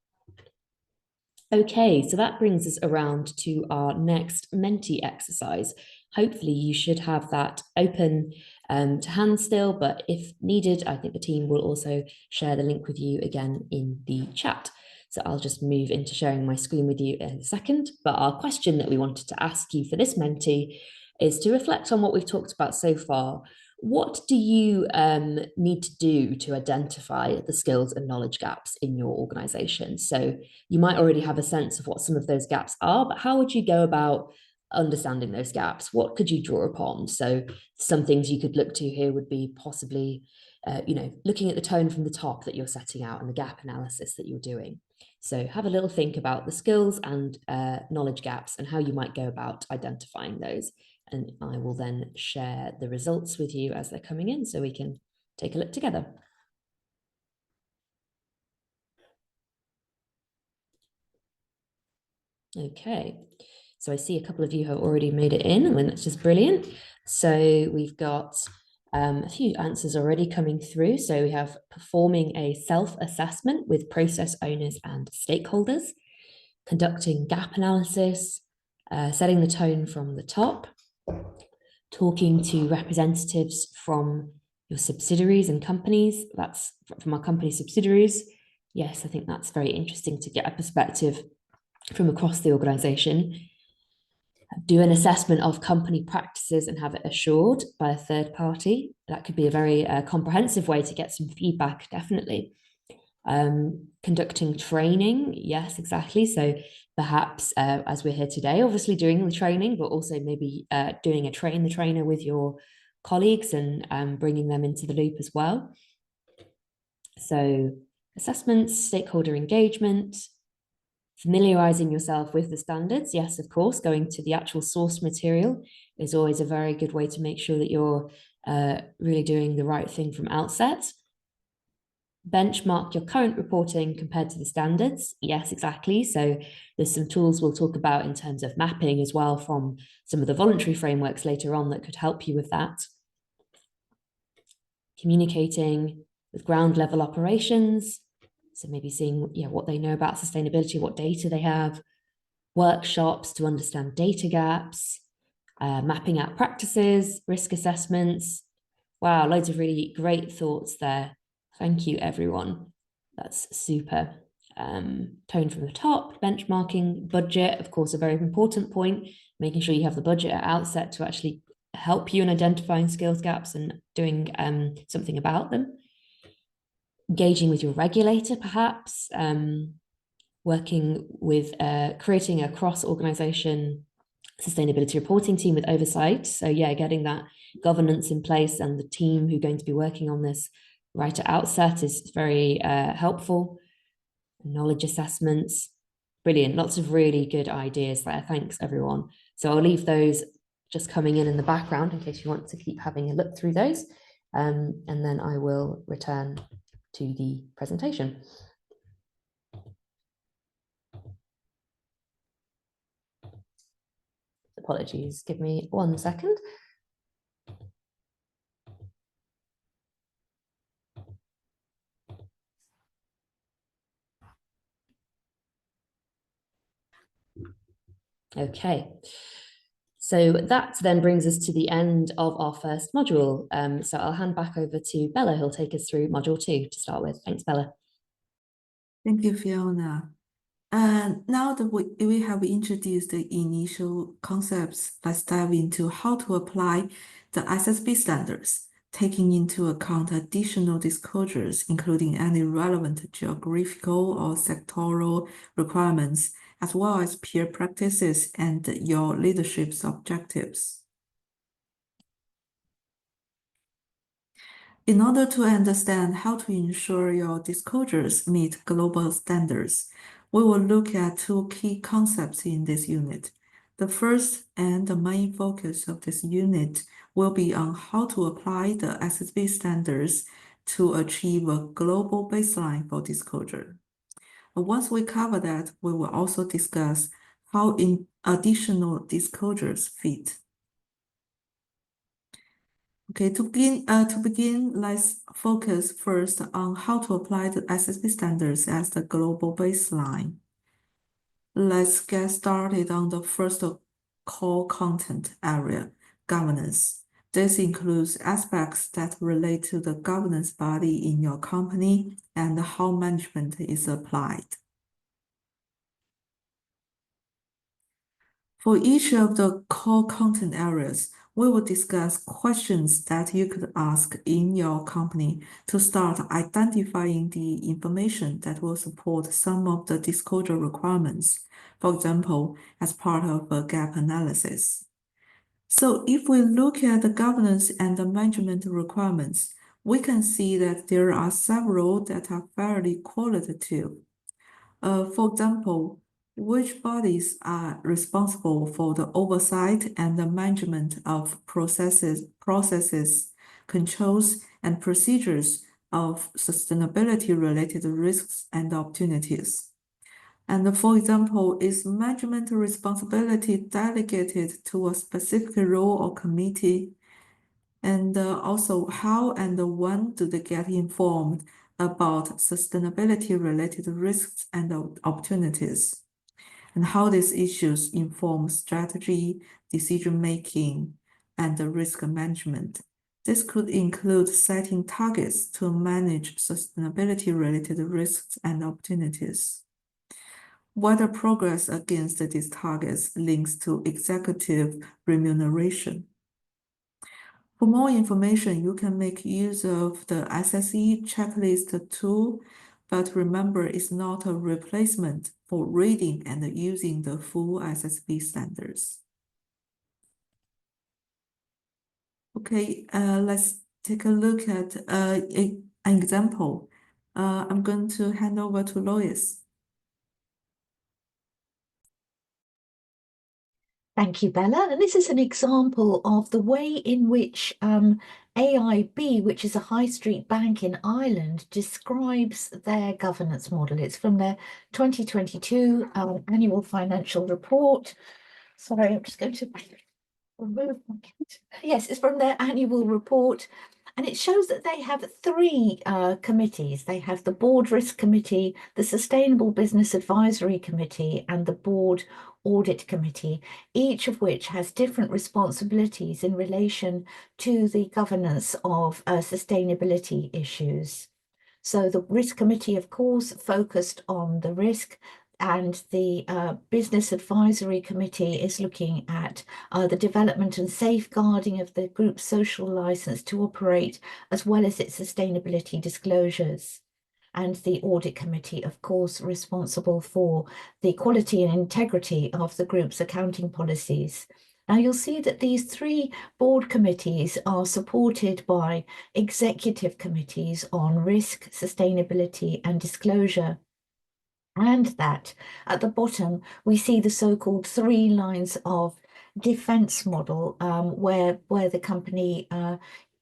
Okay, so that brings us around to our next Menti exercise. Hopefully you should have that open to hand still, but if needed, I think the team will also share the link with you again in the chat. So I'll just move into sharing my screen with you in a second. But our question that we wanted to ask you for this Menti is to reflect on what we've talked about so far. What do you need to do to identify the skills and knowledge gaps in your organization? So you might already have a sense of what some of those gaps are, but how would you go about understanding those gaps? What could you draw upon? So some things you could look to here would be possibly, looking at the tone from the top that you're setting out and the gap analysis that you're doing. So have a little think about the skills and knowledge gaps and how you might go about identifying those. And I will then share the results with you as they're coming in so we can take a look together. Okay, so I see a couple of you have already made it in, and that's just brilliant. So we've got a few answers already coming through. So we have performing a self-assessment with process owners and stakeholders, conducting gap analysis, setting the tone from the top, talking to representatives from your subsidiaries and companies. That's from our company subsidiaries. Yes, I think that's very interesting to get a perspective from across the organization. Do an assessment of company practices and have it assured by a third party. That could be a very comprehensive way to get some feedback, definitely. Conducting training, yes, exactly. So perhaps as we're here today, obviously doing the training, but also maybe doing a train the trainer with your colleagues and bringing them into the loop as well. So assessments, stakeholder engagement, familiarizing yourself with the standards. Yes, of course, going to the actual source material is always a very good way to make sure that you're really doing the right thing from outset. Benchmark your current reporting compared to the standards. Yes, exactly. So there's some tools we'll talk about in terms of mapping as well from some of the voluntary frameworks later on that could help you with that. Communicating with ground level operations. So maybe seeing what they know about sustainability, what data they have. Workshops to understand data gaps. Mapping out practices, risk assessments. Wow, loads of really great thoughts there. Thank you, everyone. That's super. Tone from the top, benchmarking, budget, of course, a very important point, making sure you have the budget at outset to actually help you in identifying skills gaps and doing something about them. Engaging with your regulator, perhaps, working with creating a cross-organization sustainability reporting team with oversight. So yeah, getting that governance in place and the team who are going to be working on this right at outset is very helpful. Knowledge assessments, brilliant. Lots of really good ideas there. Thanks, everyone. So I'll leave those just coming in the background in case you want to keep having a look through those. And then I will return to the presentation. Apologies, give me 1 second. Okay, So that then brings us to the end of our first module. So I'll hand back over to Bella, who'll take us through module 2 to start with. Thanks, Bella. Thank you, Fiona. And now that we have introduced the initial concepts, let's dive into how to apply the ISSB standards, taking into account additional disclosures, including any relevant geographical or sectoral requirements, as well as peer practices and your leadership's objectives. In order to understand how to ensure your disclosures meet global standards, we will look at 2 key concepts in this unit. The first and the main focus of this unit will be on how to apply the ISSB standards to achieve a global baseline for disclosure. Once we cover that, we will also discuss how additional disclosures fit. Okay, to begin, let's focus first on how to apply the ISSB standards as the global baseline. Let's get started on the first core content area, governance. This includes aspects that relate to the governance body in your company and how management is applied. For each of the core content areas, we will discuss questions that you could ask in your company to start identifying the information that will support some of the disclosure requirements, for example, as part of a gap analysis. So if we look at the governance and the management requirements, we can see that there are several that are fairly qualitative. For example, which bodies are responsible for the oversight and the management of processes, controls, and procedures of sustainability-related risks and opportunities? And for example, is management responsibility delegated to a specific role or committee? And also, how and when do they get informed about sustainability-related risks and opportunities, and how these issues inform strategy, decision-making, and risk management. This could include setting targets to manage sustainability-related risks and opportunities. Whether progress against these targets links to executive remuneration. For more information, you can make use of the ISSE checklist tool, but remember, it's not a replacement for reading and using the full ISSB standards. Okay, let's take a look at an example. I'm going to hand over to Lois. Thank you, Bella. And this is an example of the way in which AIB, which is a high street bank in Ireland, describes their governance model. It's from their 2022 annual financial report. Sorry, I'm just going to remove my yes, it's from their annual report. And it shows that they have 3 committees. They have the Board Risk Committee, the Sustainable Business Advisory Committee, and the Board Audit Committee, each of which has different responsibilities in relation to the governance of sustainability issues. So the Risk Committee, of course, focused on the risk, and the Business Advisory Committee is looking at the development and safeguarding of the group's social license to operate, as well as its sustainability disclosures. And the Audit Committee, of course, responsible for the quality and integrity of the group's accounting policies. Now, you'll see that these 3 board committees are supported by executive committees on risk, sustainability, and disclosure. And that at the bottom, we see the so-called 3 lines of defense model, where the company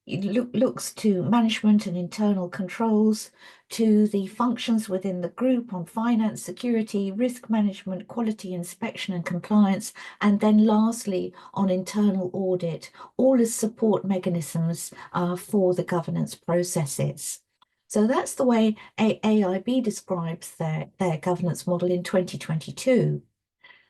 looks to management and internal controls, to the functions within the group on finance, security, risk management, quality inspection and compliance, and then lastly on internal audit, all as support mechanisms for the governance processes. So that's the way AIB describes their governance model in 2022.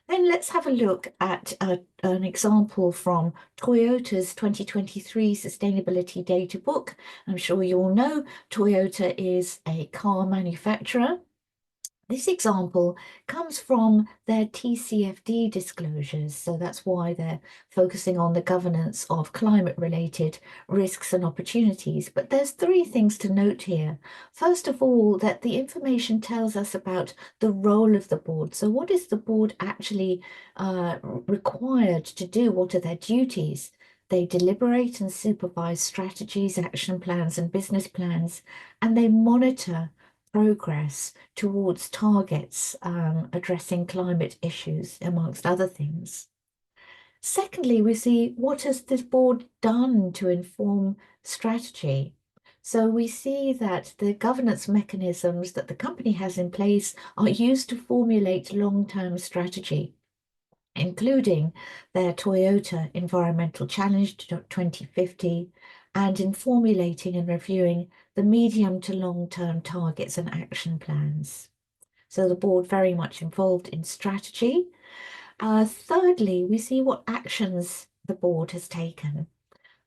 Then let's have a look at an example from Toyota's 2023 Sustainability Data Book. I'm sure you all know Toyota is a car manufacturer. This example comes from their TCFD disclosures, so that's why they're focusing on the governance of climate-related risks and opportunities. But there's three things to note here. First of all, that the information tells us about the role of the board. So what is the board actually required to do? What are their duties? They deliberate and supervise strategies, action plans, and business plans, and they monitor progress towards targets addressing climate issues, amongst other things. Secondly, we see what has this board done to inform strategy. So we see that the governance mechanisms that the company has in place are used to formulate long-term strategy, including their Toyota Environmental Challenge 2050, and in formulating and reviewing the medium to long-term targets and action plans. So the board very much involved in strategy. Thirdly, we see what actions the board has taken.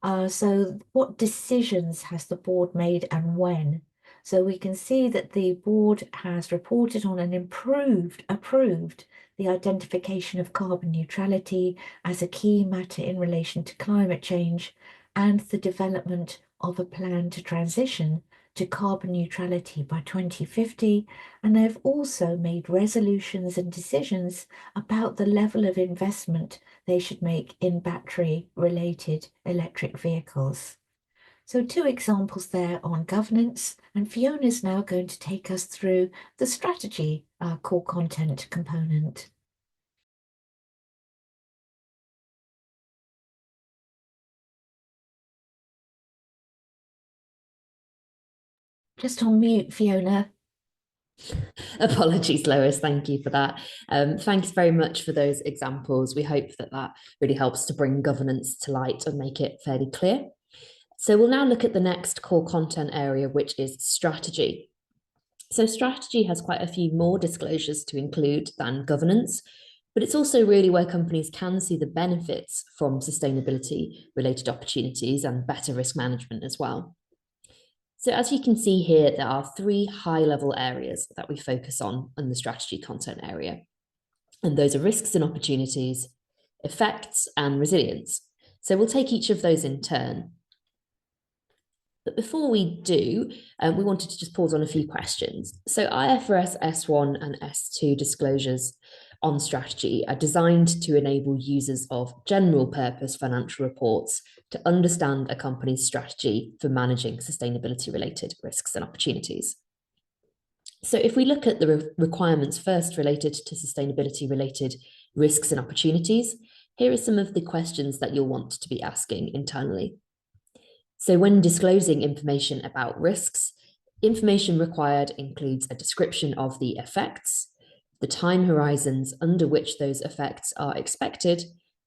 So what decisions has the board made and when? So we can see that the board has reported on and approved the identification of carbon neutrality as a key matter in relation to climate change and the development of a plan to transition to carbon neutrality by 2050. And they've also made resolutions and decisions about the level of investment they should make in battery-related electric vehicles. So 2 examples there on governance, and Fiona's now going to take us through the strategy core content component. Just on mute, Fiona. Apologies, Lois. Thank you for that. Thanks very much for those examples. We hope that that really helps to bring governance to light and make it fairly clear. So we'll now look at the next core content area, which is strategy. So strategy has quite a few more disclosures to include than governance, but it's also really where companies can see the benefits from sustainability-related opportunities and better risk management as well. So as you can see here, there are 3 high-level areas that we focus on in the strategy content area. And those are risks and opportunities, effects, and resilience. So we'll take each of those in turn. But before we do, we wanted to just pause on a few questions. So IFRS S1 and S2 disclosures on strategy are designed to enable users of general purpose financial reports to understand a company's strategy for managing sustainability related risks and opportunities. So if we look at the requirements first related to sustainability related risks and opportunities, here are some of the questions that you'll want to be asking internally. So when disclosing information about risks, information required includes a description of the effects, the time horizons under which those effects are expected,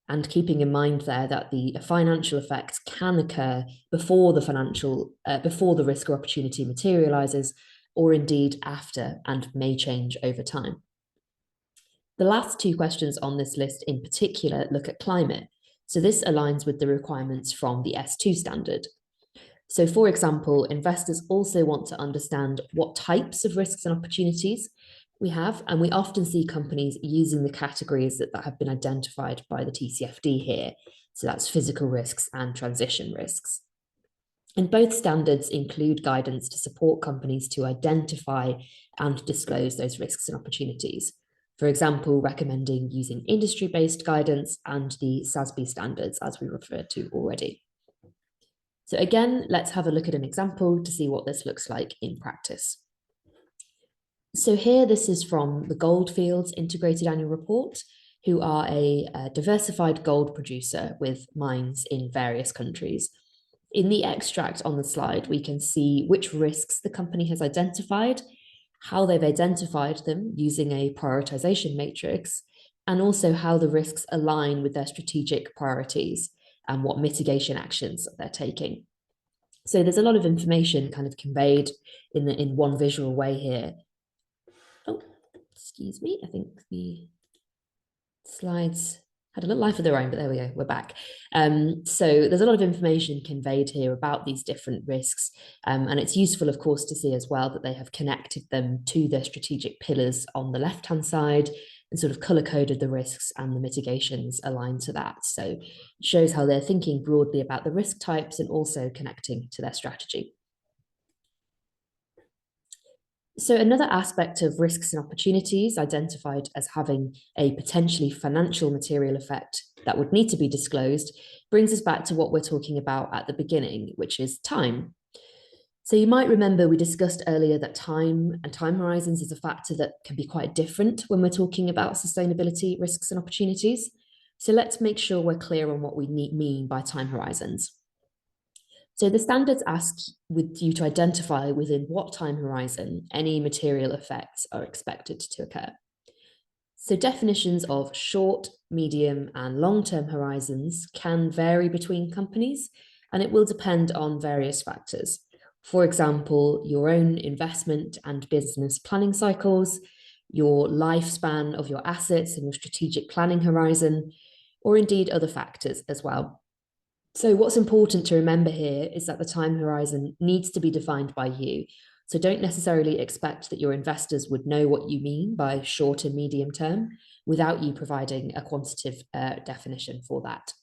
and keeping in mind there that the financial effects can occur before the risk or opportunity materializes, or indeed after, and may change over time. The last 2 questions on this list in particular look at climate. So this aligns with the requirements from the S2 standard. So for example, investors also want to understand what types of risks and opportunities we have, and we often see companies using the categories that have been identified by the TCFD here. So that's physical risks and transition risks. And both standards include guidance to support companies to identify and disclose those risks and opportunities. For example, recommending using industry-based guidance and the ISSB standards, as we referred to already. So again, let's have a look at an example to see what this looks like in practice. So here, this is from the Goldfields Integrated Annual Report, who are a diversified gold producer with mines in various countries. In the extract on the slide, we can see which risks the company has identified, how they've identified them using a prioritization matrix, and also how the risks align with their strategic priorities and what mitigation actions they're taking. So there's a lot of information kind of conveyed in one visual way here. Oh, excuse me, I think Slides had a little life of their own, but there we go, we're back. So there's a lot of information conveyed here about these different risks, and it's useful, of course, to see as well that they have connected them to their strategic pillars on the left-hand side and sort of color-coded the risks and the mitigations aligned to that. So it shows how they're thinking broadly about the risk types and also connecting to their strategy. So another aspect of risks and opportunities identified as having a potentially financial material effect that would need to be disclosed brings us back to what we're talking about at the beginning, which is time. So you might remember we discussed earlier that time and time horizons is a factor that can be quite different when we're talking about sustainability risks and opportunities. So let's make sure we're clear on what we mean by time horizons. So the standards ask with you to identify within what time horizon any material effects are expected to occur. So definitions of short, medium, and long-term horizons can vary between companies, and it will depend on various factors. For example, your own investment and business planning cycles, your lifespan of your assets and your strategic planning horizon, or indeed other factors as well. So what's important to remember here is that the time horizon needs to be defined by you. So don't necessarily expect that your investors would know what you mean by short and medium term without you providing a quantitative definition for that.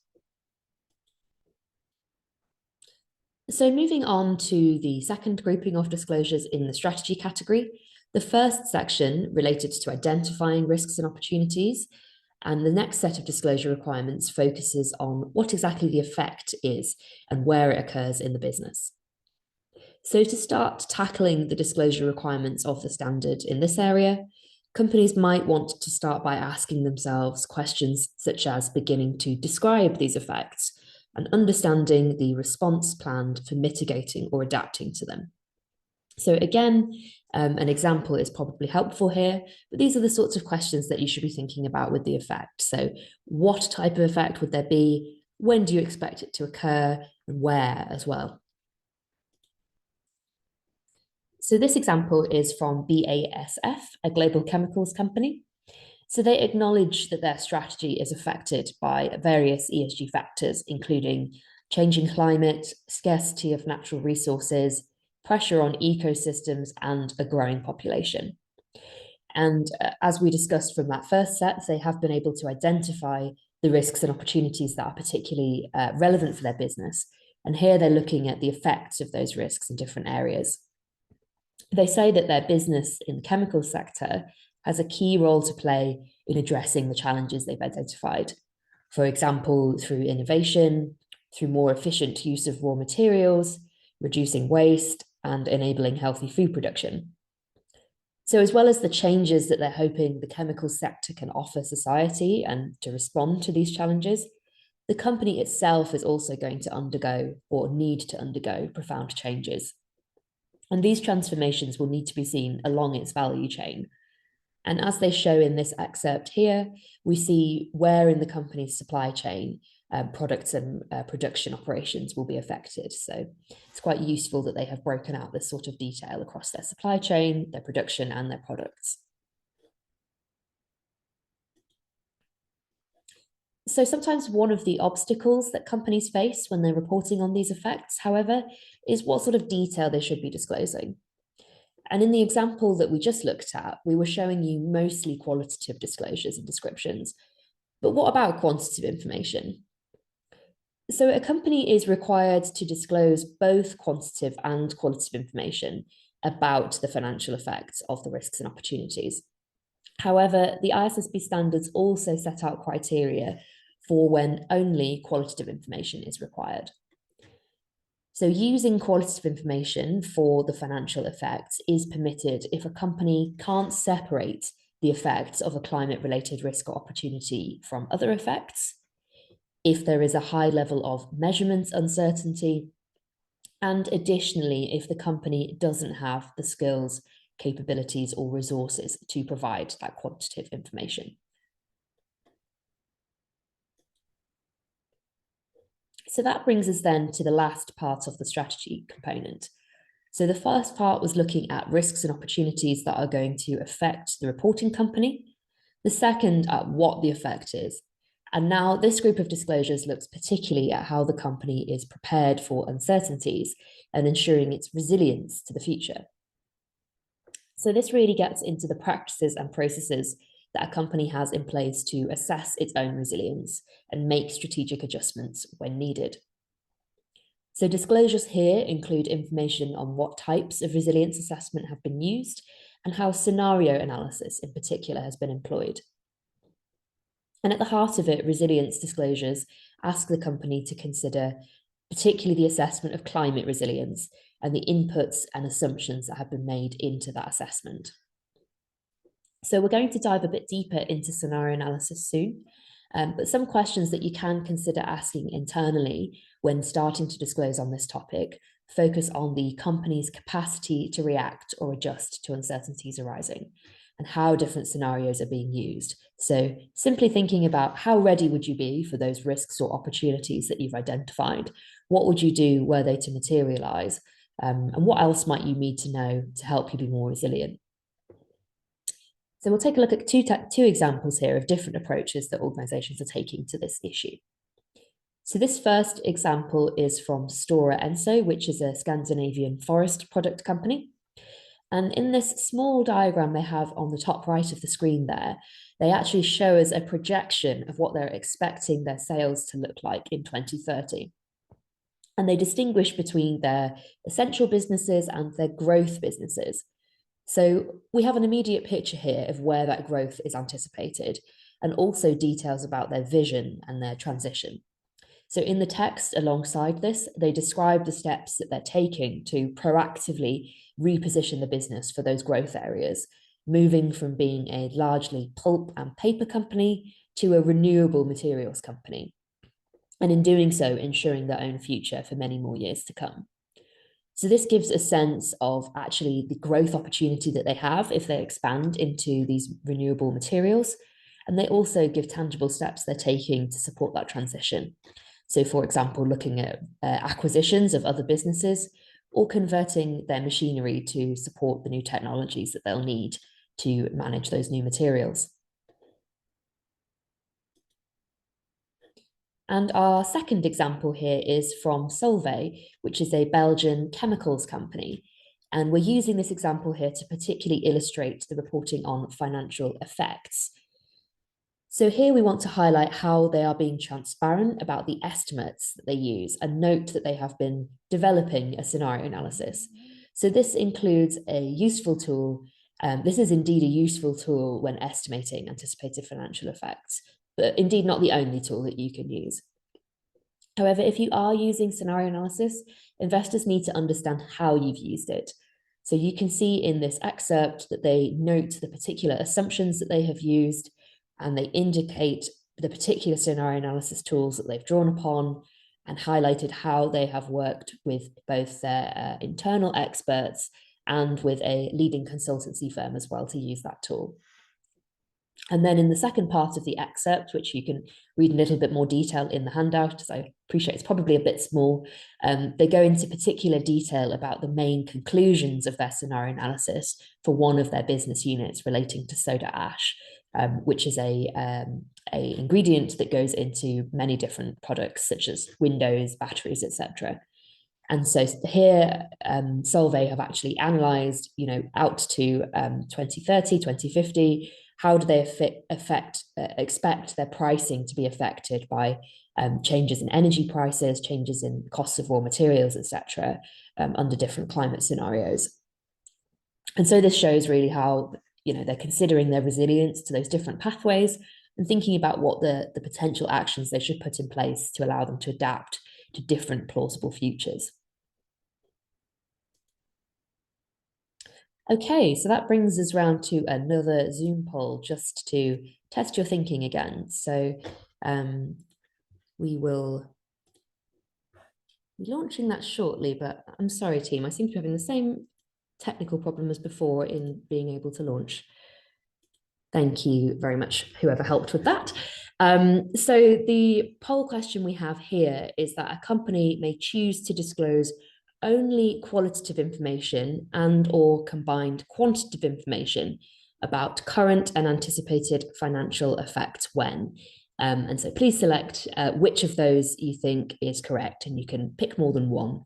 So moving on to the second grouping of disclosures in the strategy category, the first section related to identifying risks and opportunities, and the next set of disclosure requirements focuses on what exactly the effect is and where it occurs in the business. So to start tackling the disclosure requirements of the standard in this area, companies might want to start by asking themselves questions such as beginning to describe these effects and understanding the response planned for mitigating or adapting to them. So again, an example is probably helpful here, but these are the sorts of questions that you should be thinking about with the effect. So what type of effect would there be? When do you expect it to occur? And where as well? So this example is from BASF, a global chemicals company. So they acknowledge that their strategy is affected by various ESG factors, including changing climate, scarcity of natural resources, pressure on ecosystems, and a growing population. And as we discussed from that first set, they have been able to identify the risks and opportunities that are particularly relevant for their business. And here they're looking at the effects of those risks in different areas. They say that their business in the chemical sector has a key role to play in addressing the challenges they've identified. For example, through innovation, through more efficient use of raw materials, reducing waste, and enabling healthy food production. So as well as the changes that they're hoping the chemical sector can offer society and to respond to these challenges, the company itself is also going to undergo or need to undergo profound changes. And these transformations will need to be seen along its value chain. And as they show in this excerpt here, we see where in the company's supply chain products and production operations will be affected. So it's quite useful that they have broken out this sort of detail across their supply chain, their production, and their products. So sometimes one of the obstacles that companies face when they're reporting on these effects, however, is what sort of detail they should be disclosing. And in the example that we just looked at, we were showing you mostly qualitative disclosures and descriptions. But what about quantitative information? So a company is required to disclose both quantitative and qualitative information about the financial effects of the risks and opportunities. However, the ISSB standards also set out criteria for when only qualitative information is required. So using qualitative information for the financial effects is permitted if a company can't separate the effects of a climate-related risk or opportunity from other effects, if there is a high level of measurement uncertainty, and additionally, if the company doesn't have the skills, capabilities, or resources to provide that quantitative information. So that brings us then to the last part of the strategy component. So the first part was looking at risks and opportunities that are going to affect the reporting company. The second at what the effect is. And now this group of disclosures looks particularly at how the company is prepared for uncertainties and ensuring its resilience to the future. So this really gets into the practices and processes that a company has in place to assess its own resilience and make strategic adjustments when needed. So disclosures here include information on what types of resilience assessment have been used and how scenario analysis in particular has been employed. And at the heart of it, resilience disclosures ask the company to consider particularly the assessment of climate resilience and the inputs and assumptions that have been made into that assessment. So we're going to dive a bit deeper into scenario analysis soon, but some questions that you can consider asking internally when starting to disclose on this topic focus on the company's capacity to react or adjust to uncertainties arising and how different scenarios are being used. So simply thinking about how ready would you be for those risks or opportunities that you've identified? What would you do were they to materialize? And what else might you need to know to help you be more resilient? So we'll take a look at two examples here of different approaches that organizations are taking to this issue. So this first example is from Stora Enso, which is a Scandinavian forest product company. And in this small diagram they have on the top right of the screen there, they actually show us a projection of what they're expecting their sales to look like in 2030. And they distinguish between their essential businesses and their growth businesses. So we have an immediate picture here of where that growth is anticipated, and also details about their vision and their transition. So in the text alongside this, they describe the steps that they're taking to proactively reposition the business for those growth areas, moving from being a largely pulp and paper company to a renewable materials company. And in doing so, ensuring their own future for many more years to come. So this gives a sense of actually the growth opportunity that they have if they expand into these renewable materials. And they also give tangible steps they're taking to support that transition. So for example, looking at acquisitions of other businesses or converting their machinery to support the new technologies that they'll need to manage those new materials. And our second example here is from Solvay, which is a Belgian chemicals company. And we're using this example here to particularly illustrate the reporting on financial effects. So here we want to highlight how they are being transparent about the estimates that they use and note that they have been developing a scenario analysis. So this includes a useful tool. This is indeed a useful tool when estimating anticipated financial effects, but indeed not the only tool that you can use. However, if you are using scenario analysis, investors need to understand how you've used it. So you can see in this excerpt that they note the particular assumptions that they have used, and they indicate the particular scenario analysis tools that they've drawn upon and highlighted how they have worked with both their internal experts and with a leading consultancy firm as well to use that tool. And then in the second part of the excerpt, which you can read in a little bit more detail in the handout, as I appreciate it's probably a bit small, they go into particular detail about the main conclusions of their scenario analysis for one of their business units relating to soda ash, which is a ingredient that goes into many different products such as windows, batteries, etc. And so here, Solvay have actually analysed, out to 2030, 2050, how do they expect their pricing to be affected by changes in energy prices, changes in costs of raw materials, etc., under different climate scenarios. And so this shows really how they're considering their resilience to those different pathways and thinking about what the potential actions they should put in place to allow them to adapt to different plausible futures. Okay, so that brings us round to another Zoom poll just to test your thinking again. So we will be launching that shortly, but I'm sorry, team, I seem to be having the same technical problem as before in being able to launch. Thank you very much, whoever helped with that. So the poll question we have here is that a company may choose to disclose only qualitative information and or combined quantitative information about current and anticipated financial effects when. And so please select which of those you think is correct, and you can pick more than one.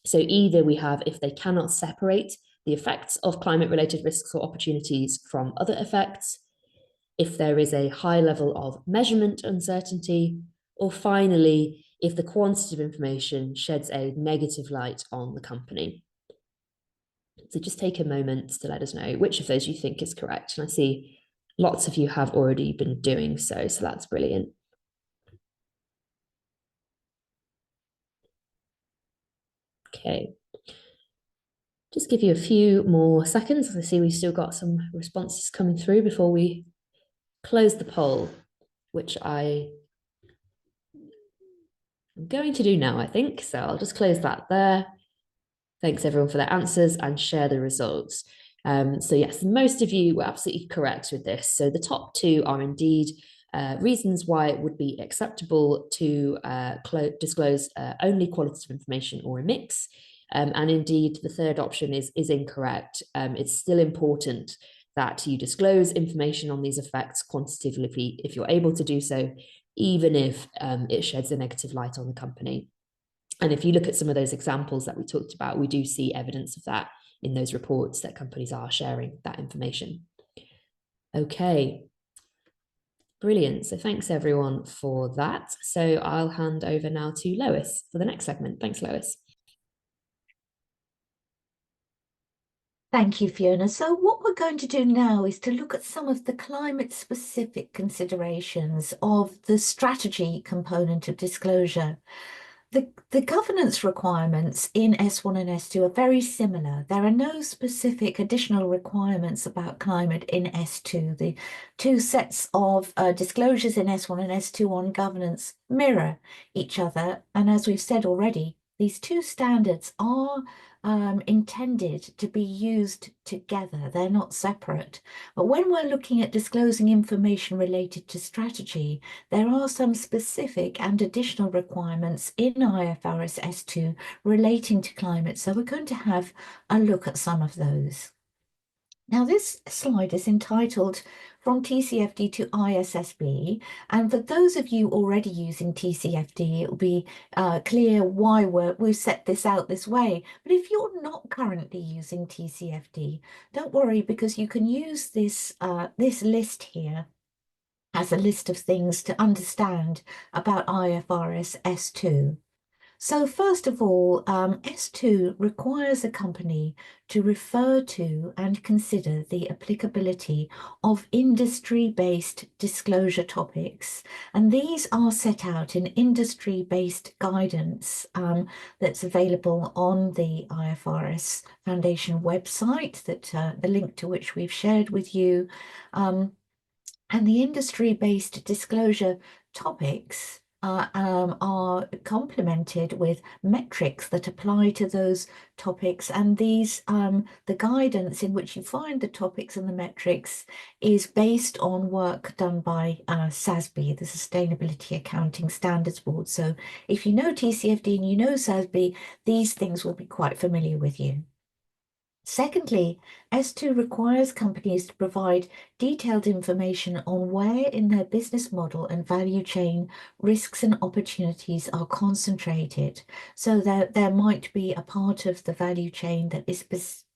So either we have if they cannot separate the effects of climate-related risks or opportunities from other effects, if there is a high level of measurement uncertainty, or finally, if the quantitative information sheds a negative light on the company. So just take a moment to let us know which of those you think is correct. And I see lots of you have already been doing so, so that's brilliant. Okay. Just give you a few more seconds. I see we've still got some responses coming through before we close the poll, which I'm going to do now, I think. So I'll just close that there. Thanks everyone for their answers and share the results. So yes, most of you were absolutely correct with this. So the top two are indeed reasons why it would be acceptable to disclose only qualitative information or a mix. And indeed, the third option is incorrect. It's still important that you disclose information on these effects quantitatively if you're able to do so, even if it sheds a negative light on the company. And if you look at some of those examples that we talked about, we do see evidence of that in those reports that companies are sharing that information. Okay, brilliant. So thanks everyone for that. So I'll hand over now to Lois for the next segment. Thanks, Lois. Thank you, Fiona. So what we're going to do now is to look at some of the climate-specific considerations of the strategy component of disclosure. The governance requirements in S1 and S2 are very similar. There are no specific additional requirements about climate in S2. The two sets of disclosures in S1 and S2 on governance mirror each other. And as we've said already, these two standards are intended to be used together. They're not separate. But when we're looking at disclosing information related to strategy, there are some specific and additional requirements in IFRS S2 relating to climate. So we're going to have a look at some of those. Now, this slide is entitled From TCFD to ISSB, and for those of you already using TCFD, it will be clear why we've set this out this way. But if you're not currently using TCFD, don't worry, because you can use this, this list here as a list of things to understand about IFRS S2. So first of all, S2 requires a company to refer to and consider the applicability of industry-based disclosure topics. And these are set out in industry-based guidance that's available on the IFRS Foundation website, that the link to which we've shared with you. And the industry-based disclosure topics are complemented with metrics that apply to those topics, and these the guidance in which you find the topics and the metrics is based on work done by ISSB, the Sustainability Accounting Standards Board. So if you know TCFD and you know ISSB, these things will be quite familiar with you. Secondly, S2 requires companies to provide detailed information on where in their business model and value chain risks and opportunities are concentrated. So there might be a part of the value chain that is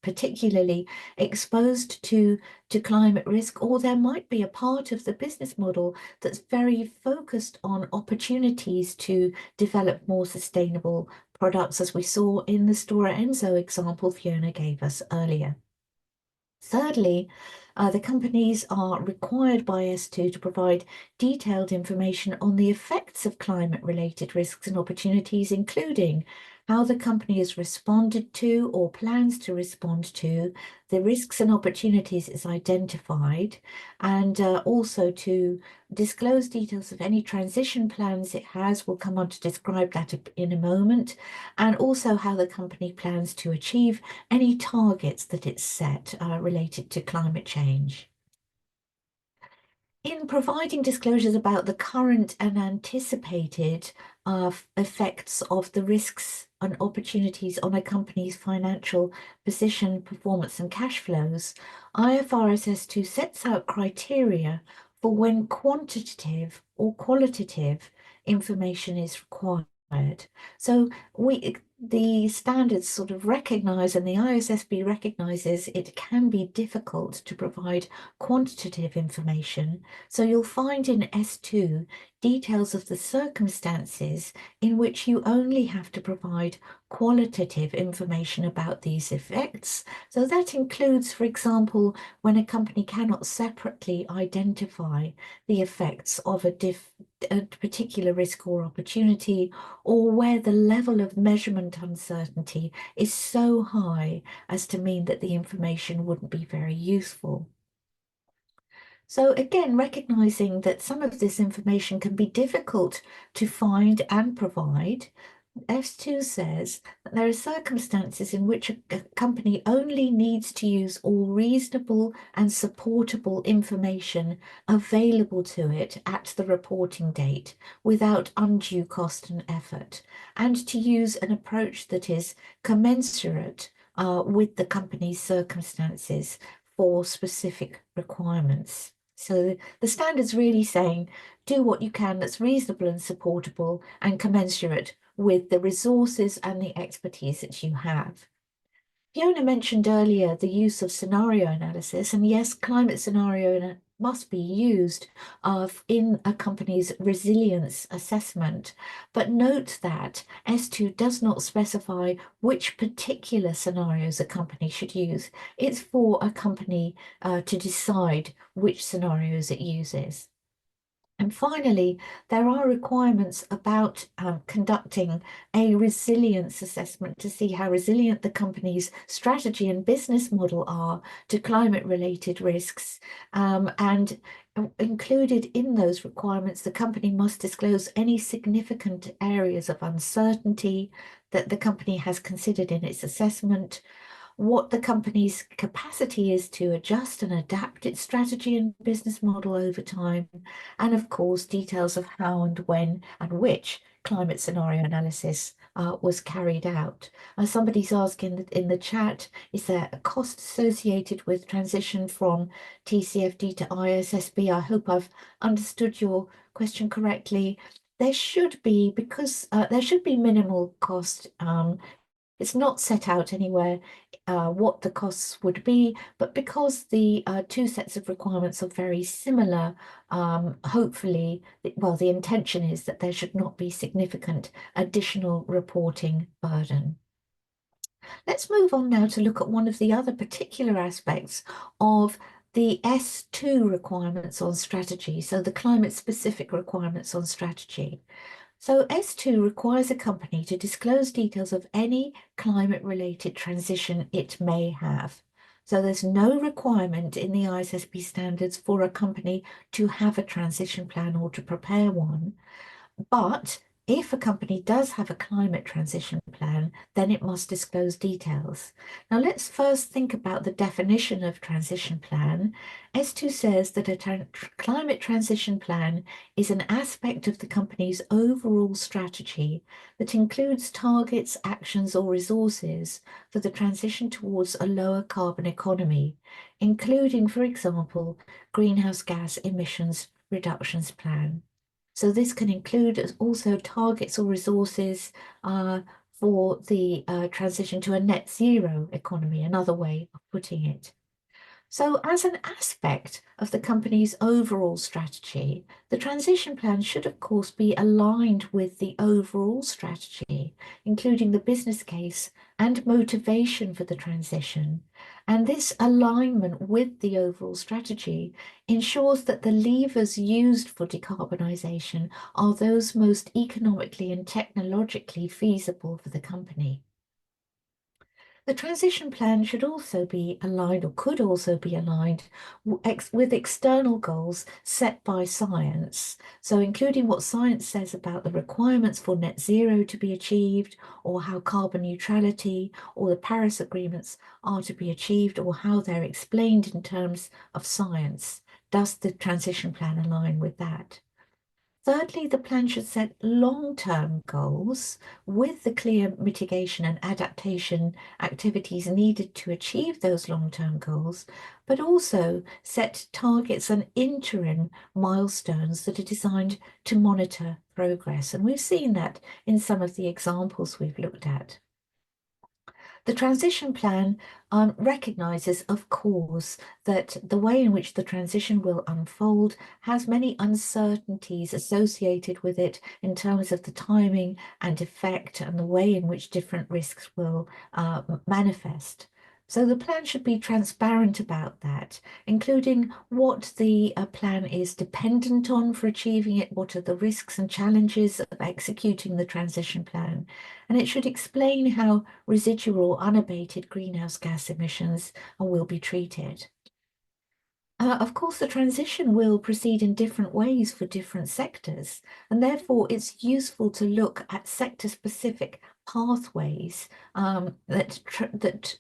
particularly exposed to climate risk, or there might be a part of the business model that's very focused on opportunities to develop more sustainable products, as we saw in the Stora Enso example Fiona gave us earlier. Thirdly, the companies are required by S2 to provide detailed information on the effects of climate-related risks and opportunities, including how the company has responded to or plans to respond to the risks and opportunities it's identified, and also to disclose details of any transition plans it has. We'll come on to describe that in a moment, and also how the company plans to achieve any targets that it's set related to climate change. In providing disclosures about the current and anticipated effects of the risks and opportunities on a company's financial position, performance, and cash flows, IFRS S2 sets out criteria for when quantitative or qualitative information is required. So the standards sort of recognize, and the ISSB recognizes, it can be difficult to provide quantitative information. So you'll find in S2 details of the circumstances in which you only have to provide qualitative information about these effects. So that includes, for example, when a company cannot separately identify the effects of a particular risk or opportunity, or where the level of measurement uncertainty is so high as to mean that the information wouldn't be very useful. So again, recognizing that some of this information can be difficult to find and provide, S2 says that there are circumstances in which a company only needs to use all reasonable and supportable information available to it at the reporting date without undue cost and effort, and to use an approach that is commensurate with the company's circumstances for specific requirements. So the standard's really saying, do what you can that's reasonable and supportable and commensurate with the resources and the expertise that you have. Fiona mentioned earlier the use of scenario analysis, and yes, climate scenario must be used in a company's resilience assessment. But note that S2 does not specify which particular scenarios a company should use. It's for a company to decide which scenarios it uses. And finally, there are requirements about conducting a resilience assessment to see how resilient the company's strategy and business model are to climate-related risks. And included in those requirements, the company must disclose any significant areas of uncertainty that the company has considered in its assessment, what the company's capacity is to adjust and adapt its strategy and business model over time, and of course, details of how and when and which climate scenario analysis was carried out. Somebody's asking in the chat, is there a cost associated with transition from TCFD to ISSB? I hope I've understood your question correctly. There should be, because there should be minimal cost. It's not set out anywhere what the costs would be, but because the two sets of requirements are very similar, hopefully, well, the intention is that there should not be significant additional reporting burden. Let's move on now to look at one of the other particular aspects of the S2 requirements on strategy, so the climate-specific requirements on strategy. So S2 requires a company to disclose details of any climate-related transition it may have. So there's no requirement in the ISSB standards for a company to have a transition plan or to prepare one. But if a company does have a climate transition plan, then it must disclose details. Now let's first think about the definition of transition plan. S2 says that a climate transition plan is an aspect of the company's overall strategy that includes targets, actions, or resources for the transition towards a lower carbon economy, including, for example, greenhouse gas emissions reductions plan. So this can include also targets or resources for the transition to a net zero economy, another way of putting it. So as an aspect of the company's overall strategy, the transition plan should, of course, be aligned with the overall strategy, including the business case and motivation for the transition. And this alignment with the overall strategy ensures that the levers used for decarbonisation are those most economically and technologically feasible for the company. The transition plan should also be aligned, or could also be aligned, with external goals set by science. So including what science says about the requirements for net zero to be achieved, or how carbon neutrality or the Paris agreements are to be achieved, or how they're explained in terms of science. does the transition plan align with that? Thirdly, the plan should set long-term goals with the clear mitigation and adaptation activities needed to achieve those long-term goals, but also set targets and interim milestones that are designed to monitor progress. And we've seen that in some of the examples we've looked at. The transition plan recognises, of course, that the way in which the transition will unfold has many uncertainties associated with it in terms of the timing and effect and the way in which different risks will manifest. So the plan should be transparent about that, including what the plan is dependent on for achieving it, what are the risks and challenges of executing the transition plan, and it should explain how residual or unabated greenhouse gas emissions will be treated. Of course, the transition will proceed in different ways for different sectors, and therefore it's useful to look at sector-specific pathways that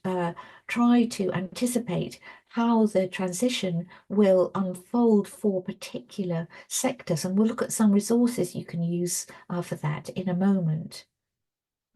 try to anticipate how the transition will unfold for particular sectors. And we'll look at some resources you can use for that in a moment.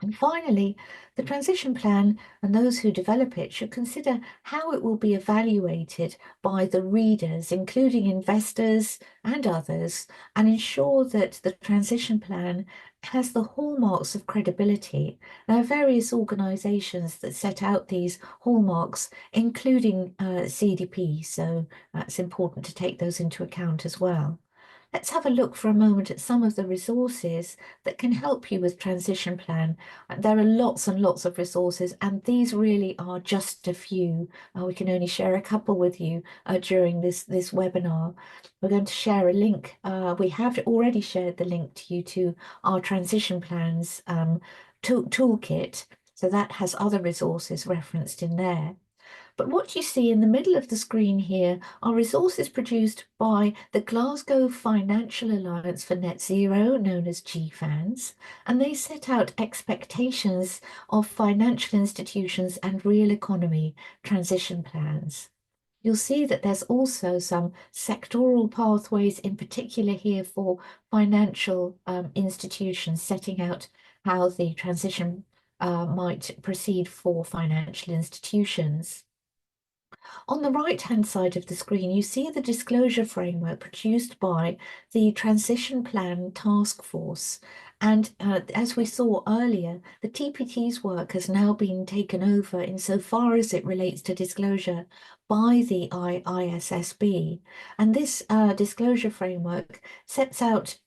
And finally, the transition plan and those who develop it should consider how it will be evaluated by the readers, including investors and others, and ensure that the transition plan has the hallmarks of credibility. There are various organisations that set out these hallmarks, including CDP, so it's important to take those into account as well. Let's have a look for a moment at some of the resources that can help you with transition plan. There are lots and lots of resources, and these really are just a few. We can only share a couple with you during this webinar. We're going to share a link. We have already shared the link to you to our transition plans toolkit. So that has other resources referenced in there. But what you see in the middle of the screen here are resources produced by the Glasgow Financial Alliance for Net Zero, known as GFANZ, and they set out expectations of financial institutions and real economy transition plans. You'll see that there's also some sectoral pathways, in particular here for financial institutions, setting out how the transition might proceed for financial institutions. On the right-hand side of the screen, you see the disclosure framework produced by the Transition Plan Task Force. And as we saw earlier, the TPT's work has now been taken over insofar as it relates to disclosure by the ISSB. And this disclosure framework sets out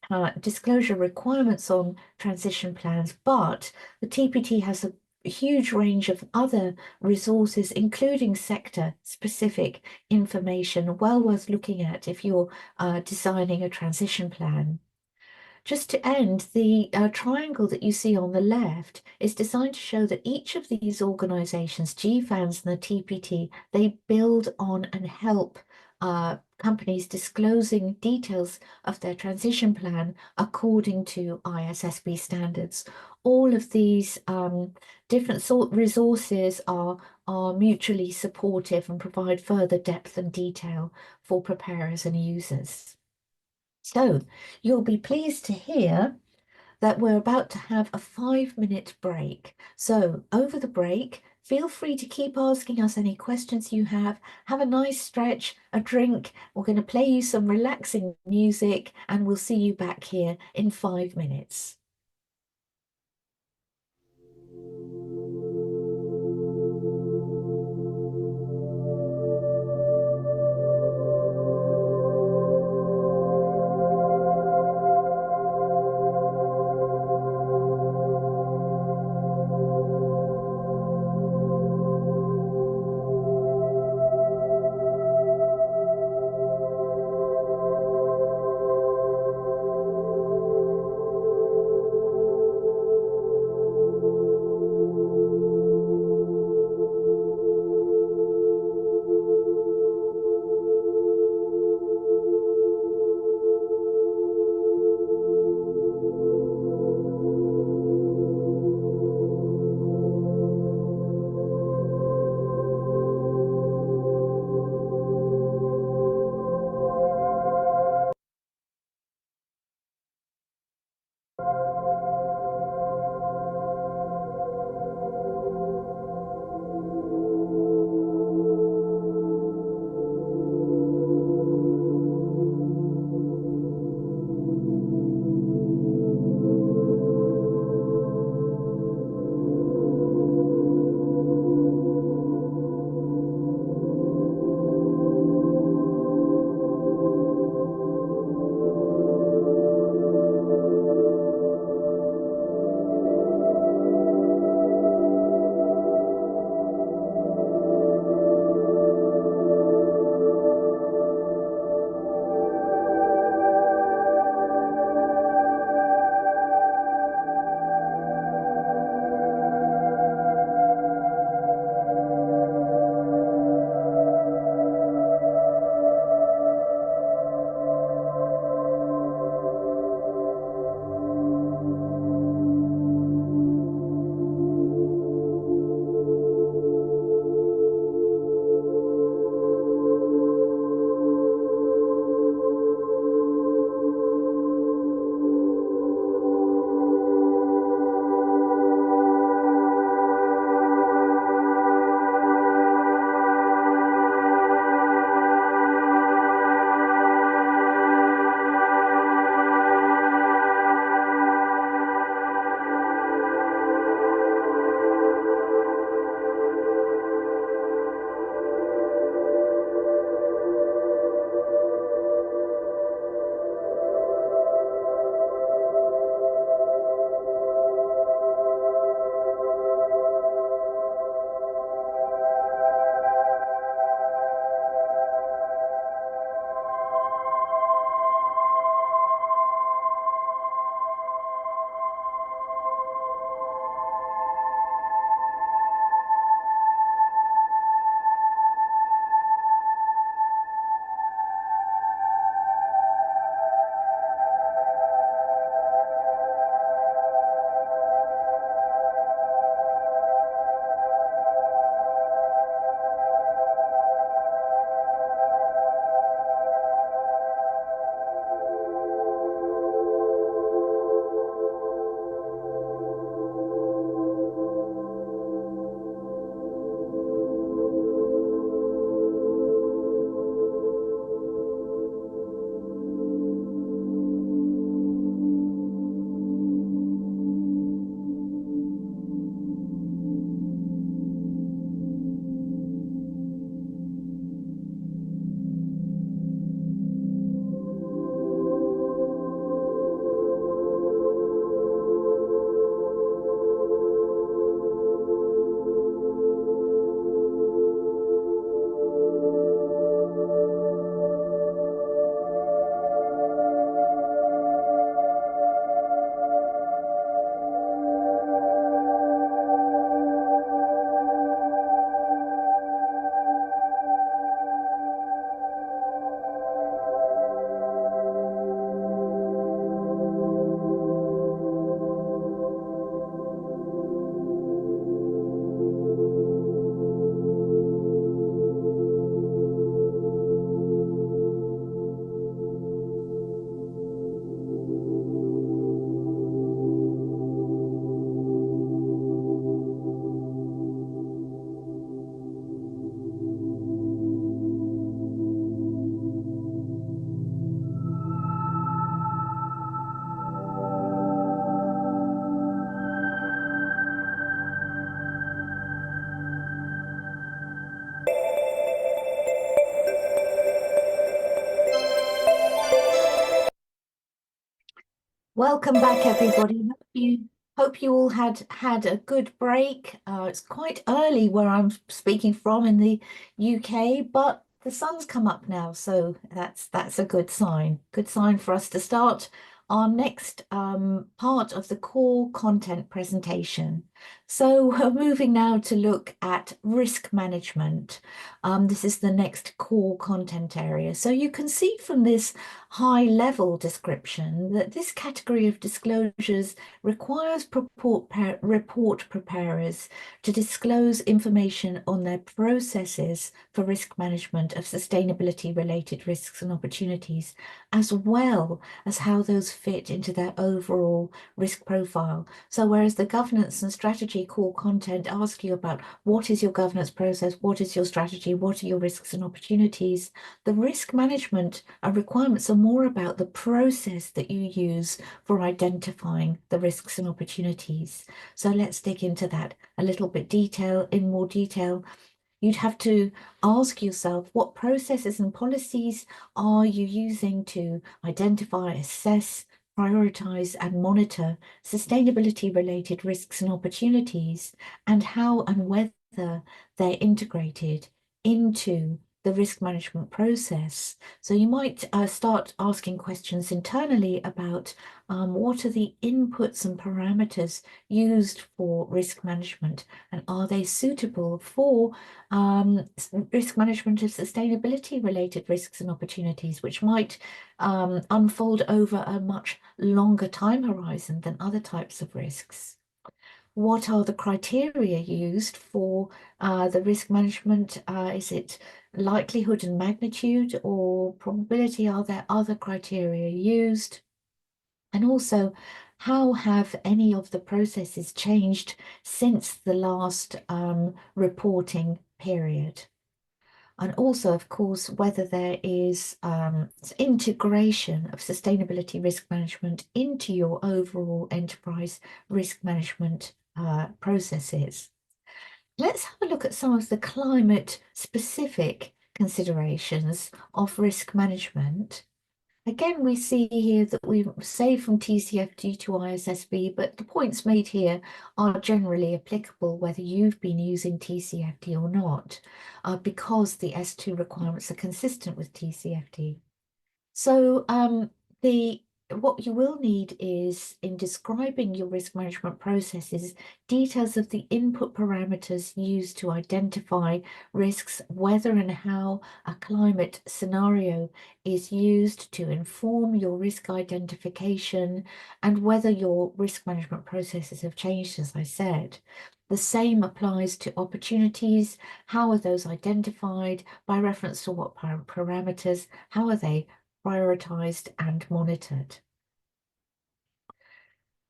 disclosure requirements on transition plans, but the TPT has a huge range of other resources, including sector-specific information, well worth looking at if you're designing a transition plan. Just to end, the triangle that you see on the left is designed to show that each of these organisations, GFANZ and the TPT, they build on and help companies disclosing details of their transition plan according to ISSB standards. All of these different resources are mutually supportive and provide further depth and detail for preparers and users. So you'll be pleased to hear that we're about to have a 5-minute break. So over the break, feel free to keep asking us any questions you have. Have a nice stretch, a drink. We're going to play you some relaxing music, and we'll see you back here in 5 minutes. Welcome back, everybody. Hope you all had a good break. It's quite early where I'm speaking from in the UK, but the sun's come up now, so that's a good sign. Good sign for us to start our next part of the core content presentation. So we're moving now to look at risk management. This is the next core content area. So you can see from this high-level description that this category of disclosures requires report preparers to disclose information on their processes for risk management of sustainability-related risks and opportunities, as well as how those fit into their overall risk profile. So whereas the governance and strategy core content ask you about what is your governance process, what is your strategy, what are your risks and opportunities, the risk management requirements are more about the process that you use for identifying the risks and opportunities. So let's dig into that a little bit in more detail. You'd have to ask yourself, what processes and policies are you using to identify, assess, prioritize and monitor sustainability-related risks and opportunities, and how and whether they're integrated into the risk management process. So you might start asking questions internally about what are the inputs and parameters used for risk management, and are they suitable for risk management of sustainability related risks and opportunities, which might unfold over a much longer time horizon than other types of risks. What are the criteria used for the risk management? Is it likelihood and magnitude or probability? Are there other criteria used? And also, how have any of the processes changed since the last reporting period? And also, of course, whether there is integration of sustainability risk management into your overall enterprise risk management processes. Let's have a look at some of the climate-specific considerations of risk management. Again, we see here that we say from TCFD to ISSB, but the points made here are generally applicable whether you've been using TCFD or not, because the S2 requirements are consistent with TCFD. So what you will need is, in describing your risk management processes, details of the input parameters used to identify risks, whether and how a climate scenario is used to inform your risk identification, and whether your risk management processes have changed, as I said. The same applies to opportunities. How are those identified? By reference to what parameters? How are they prioritized and monitored?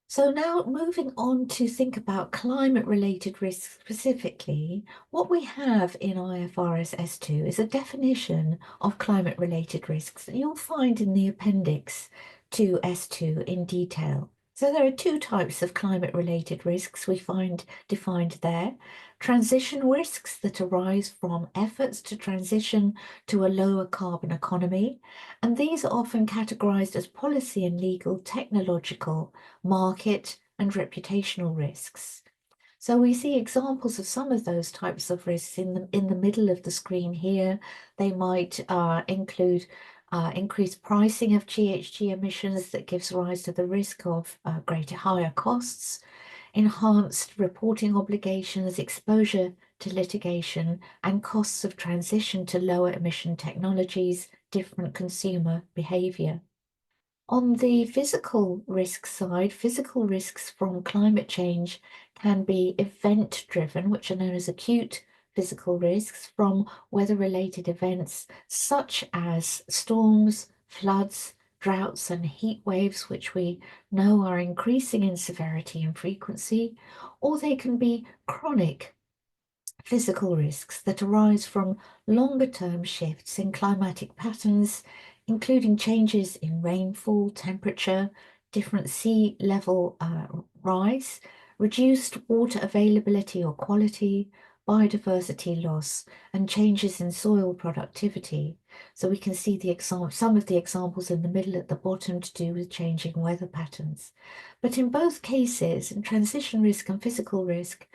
So now moving on to think about climate-related risks specifically, what we have in IFRS S2 is a definition of climate-related risks that you'll find in the appendix to S2 in detail. So there are two types of climate-related risks we find defined there. Transition risks that arise from efforts to transition to a lower carbon economy, and these are often categorized as policy and legal, technological, market and reputational risks. So we see examples of some of those types of risks in the middle of the screen here. They might include increased pricing of GHG emissions that gives rise to the risk of higher costs, enhanced reporting obligations, exposure to litigation, and costs of transition to lower emission technologies, different consumer behavior. On the physical risk side, physical risks from climate change can be event-driven, which are known as acute physical risks from weather-related events such as storms, floods, droughts, and heat waves, which we know are increasing in severity and frequency, or they can be chronic physical risks that arise from longer-term shifts in climatic patterns, including changes in rainfall, temperature, different sea level rise, reduced water availability or quality, biodiversity loss, and changes in soil productivity. So we can see some of the examples in the middle at the bottom to do with changing weather patterns. But in both cases, in transition risk and physical risk,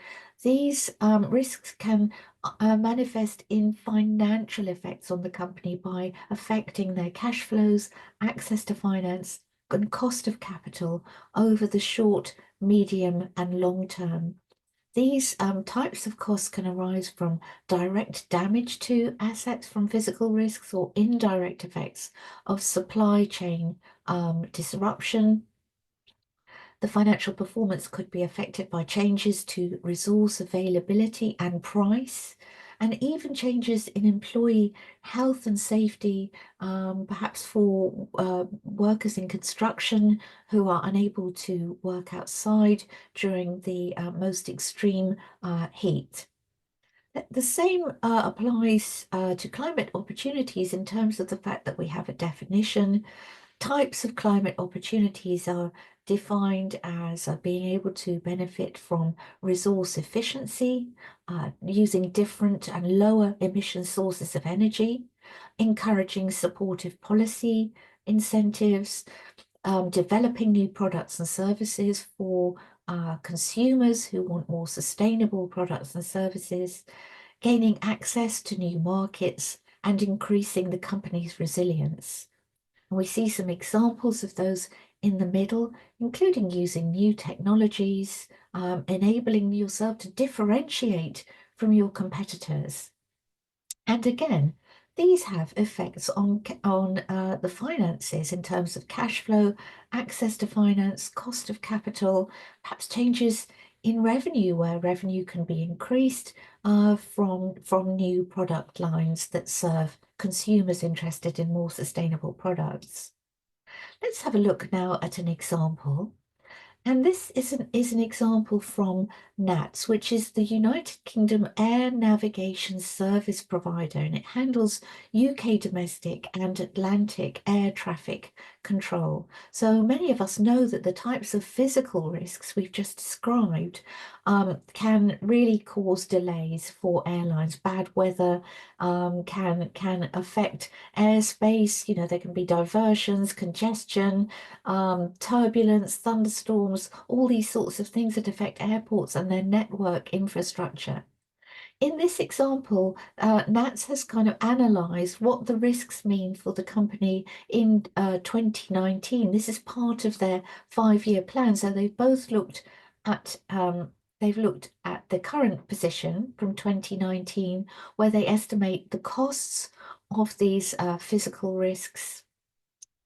these risks can manifest in financial effects on the company by affecting their cash flows, access to finance, and cost of capital over the short, medium, and long term. These types of costs can arise from direct damage to assets from physical risks or indirect effects of supply chain disruption. The financial performance could be affected by changes to resource availability and price, and even changes in employee health and safety, perhaps for workers in construction who are unable to work outside during the most extreme heat. The same applies to climate opportunities in terms of the fact that we have a definition. Types of climate opportunities are defined as being able to benefit from resource efficiency, using different and lower emission sources of energy, encouraging supportive policy incentives, developing new products and services for consumers who want more sustainable products and services, gaining access to new markets, and increasing the company's resilience. And we see some examples of those in the middle, including using new technologies, enabling yourself to differentiate from your competitors. And again, these have effects on the finances in terms of cash flow, access to finance, cost of capital, perhaps changes in revenue where revenue can be increased from new product lines that serve consumers interested in more sustainable products. Let's have a look now at an example. And this is an example from NATS, which is the United Kingdom Air Navigation Service Provider, and it handles UK domestic and Atlantic air traffic control. So many of us know that the types of physical risks we've just described can really cause delays for airlines. Bad weather can affect airspace. You know, there can be diversions, congestion, turbulence, thunderstorms, all these sorts of things that affect airports and their network infrastructure. In this example, NATS has kind of analysed what the risks mean for the company in 2019. This is part of their 5-year plan. So they've both looked at the current position from 2019, where they estimate the costs of these physical risks.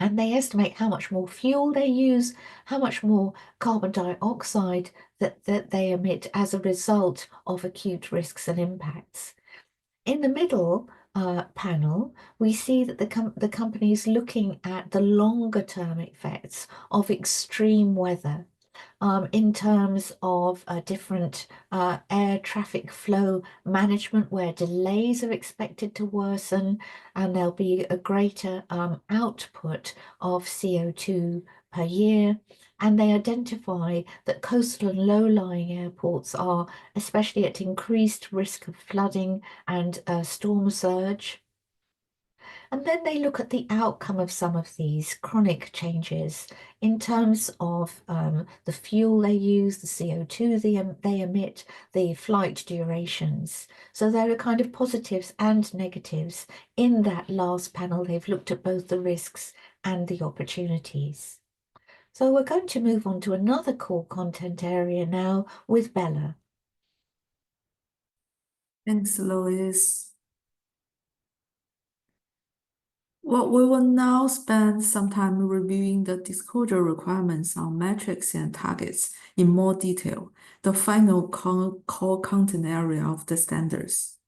And they estimate how much more fuel they use, how much more carbon dioxide that they emit as a result of acute risks and impacts. In the middle panel, we see that the company is looking at the longer term effects of extreme weather. In terms of different air traffic flow management, where delays are expected to worsen and there'll be a greater output of CO2 per year. And they identify that coastal and low-lying airports are especially at increased risk of flooding and storm surge. And then they look at the outcome of some of these chronic changes in terms of the fuel they use, the CO2 they emit, the flight durations. So there are kind of positives and negatives. In that last panel, they've looked at both the risks and the opportunities. So we're going to move on to another core content area now with Bella. Thanks, Lois. Well, we will now spend some time reviewing the disclosure requirements on metrics and targets in more detail, the final core content area of the standards.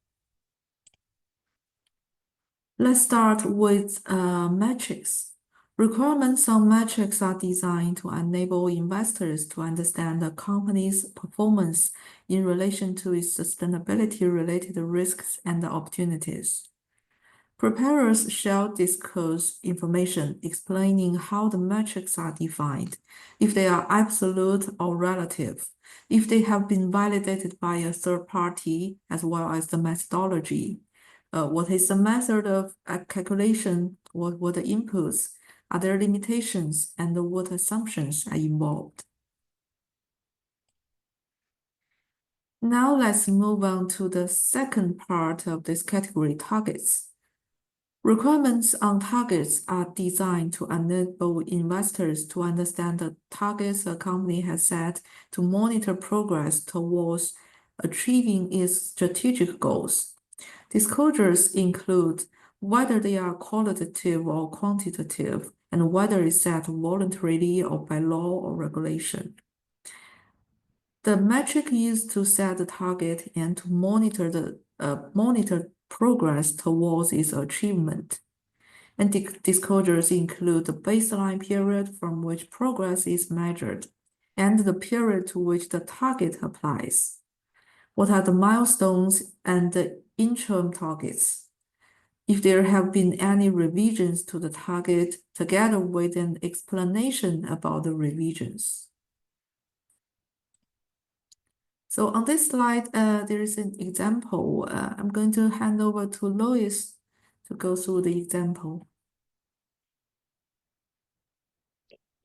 Let's start with metrics. Requirements on metrics are designed to enable investors to understand the company's performance in relation to its sustainability-related risks and opportunities. Preparers shall disclose information explaining how the metrics are defined, if they are absolute or relative, if they have been validated by a third party, as well as the methodology. What is the method of calculation? What were the inputs? Are there limitations? And what assumptions are involved? Now let's move on to the second part of this category, targets. Requirements on targets are designed to enable investors to understand the targets a company has set to monitor progress towards achieving its strategic goals. Disclosures include whether they are qualitative or quantitative, and whether it's set voluntarily or by law or regulation. The metric used to set the target and to monitor progress towards its achievement. And disclosures include the baseline period from which progress is measured and the period to which the target applies. What are the milestones and the interim targets? If there have been any revisions to the target, together with an explanation about the revisions. So on this slide, there is an example. I'm going to hand over to Lois to go through the example.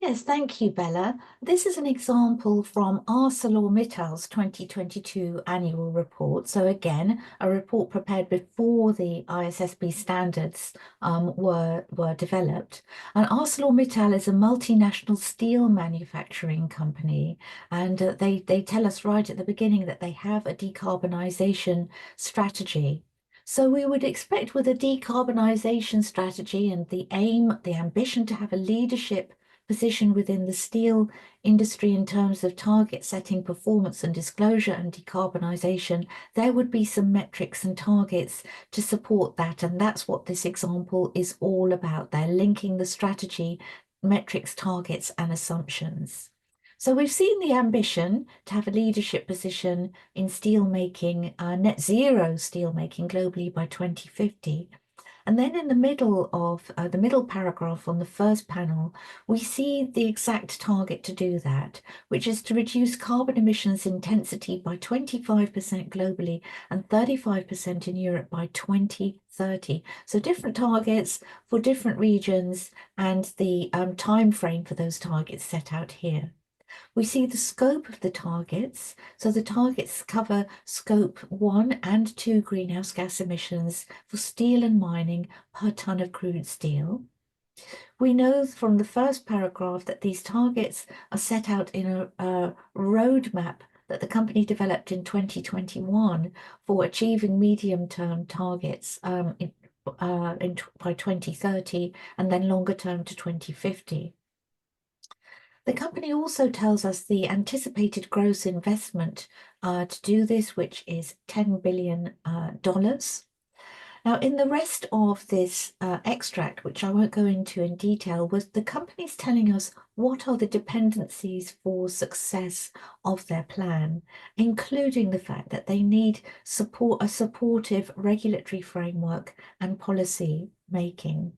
Yes, thank you, Bella. This is an example from ArcelorMittal's 2022 annual report. So again, a report prepared before the ISSB standards were developed. And ArcelorMittal is a multinational steel manufacturing company. And they tell us right at the beginning that they have a decarbonisation strategy. So we would expect with a decarbonisation strategy and the aim, the ambition to have a leadership position within the steel industry in terms of target setting, performance and disclosure and decarbonisation, there would be some metrics and targets to support that. And that's what this example is all about. They're linking the strategy, metrics, targets and assumptions. So we've seen the ambition to have a leadership position in steel making, net zero steel making globally by 2050. And then in the middle of the middle paragraph on the first panel, we see the exact target to do that, which is to reduce carbon emissions intensity by 25% globally and 35% in Europe by 2030. So different targets for different regions and the time frame for those targets set out here. We see the scope of the targets. So the targets cover scope 1 and 2 greenhouse gas emissions for steel and mining per tonne of crude steel. We know from the first paragraph that these targets are set out in a roadmap that the company developed in 2021 for achieving medium-term targets by 2030 and then longer term to 2050. The company also tells us the anticipated gross investment to do this, which is $10 billion. Now, in the rest of this extract, which I won't go into in detail, was the company's telling us what are the dependencies for success of their plan, including the fact that they need a supportive regulatory framework and policy making.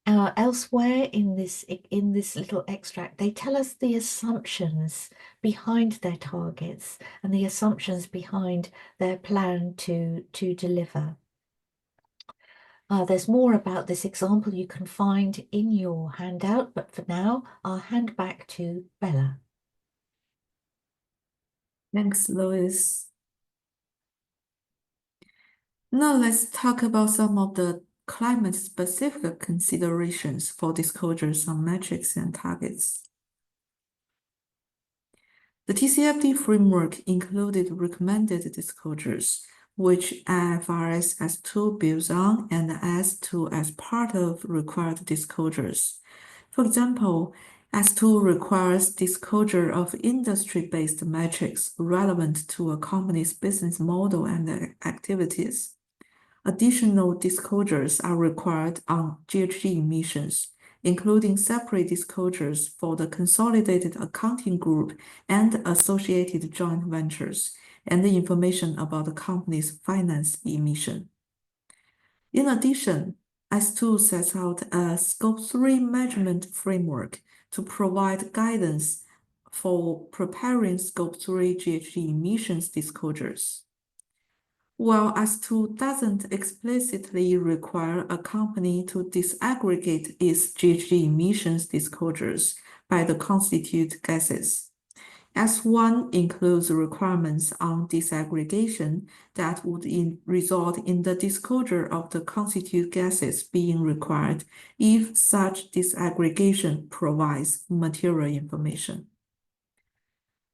Elsewhere in this little extract, they tell us the assumptions behind their targets and the assumptions behind their plan to deliver. There's more about this example you can find in your handout, but for now, I'll hand back to Bella. Thanks, Lois. Now let's talk about some of the climate-specific considerations for disclosures on metrics and targets. The TCFD framework included recommended disclosures, which IFRS S2 builds on and S2 as part of required disclosures. For example, S2 requires disclosure of industry-based metrics relevant to a company's business model and activities. Additional disclosures are required on GHG emissions, including separate disclosures for the consolidated accounting group and associated joint ventures, and the information about the company's finance emission. In addition, S2 sets out a Scope 3 measurement framework to provide guidance for preparing Scope 3 GHG emissions disclosures. While S2 doesn't explicitly require a company to disaggregate its GHG emissions disclosures by the constituent gases, S1 includes requirements on disaggregation that would result in the disclosure of the constituent gases being required if such disaggregation provides material information.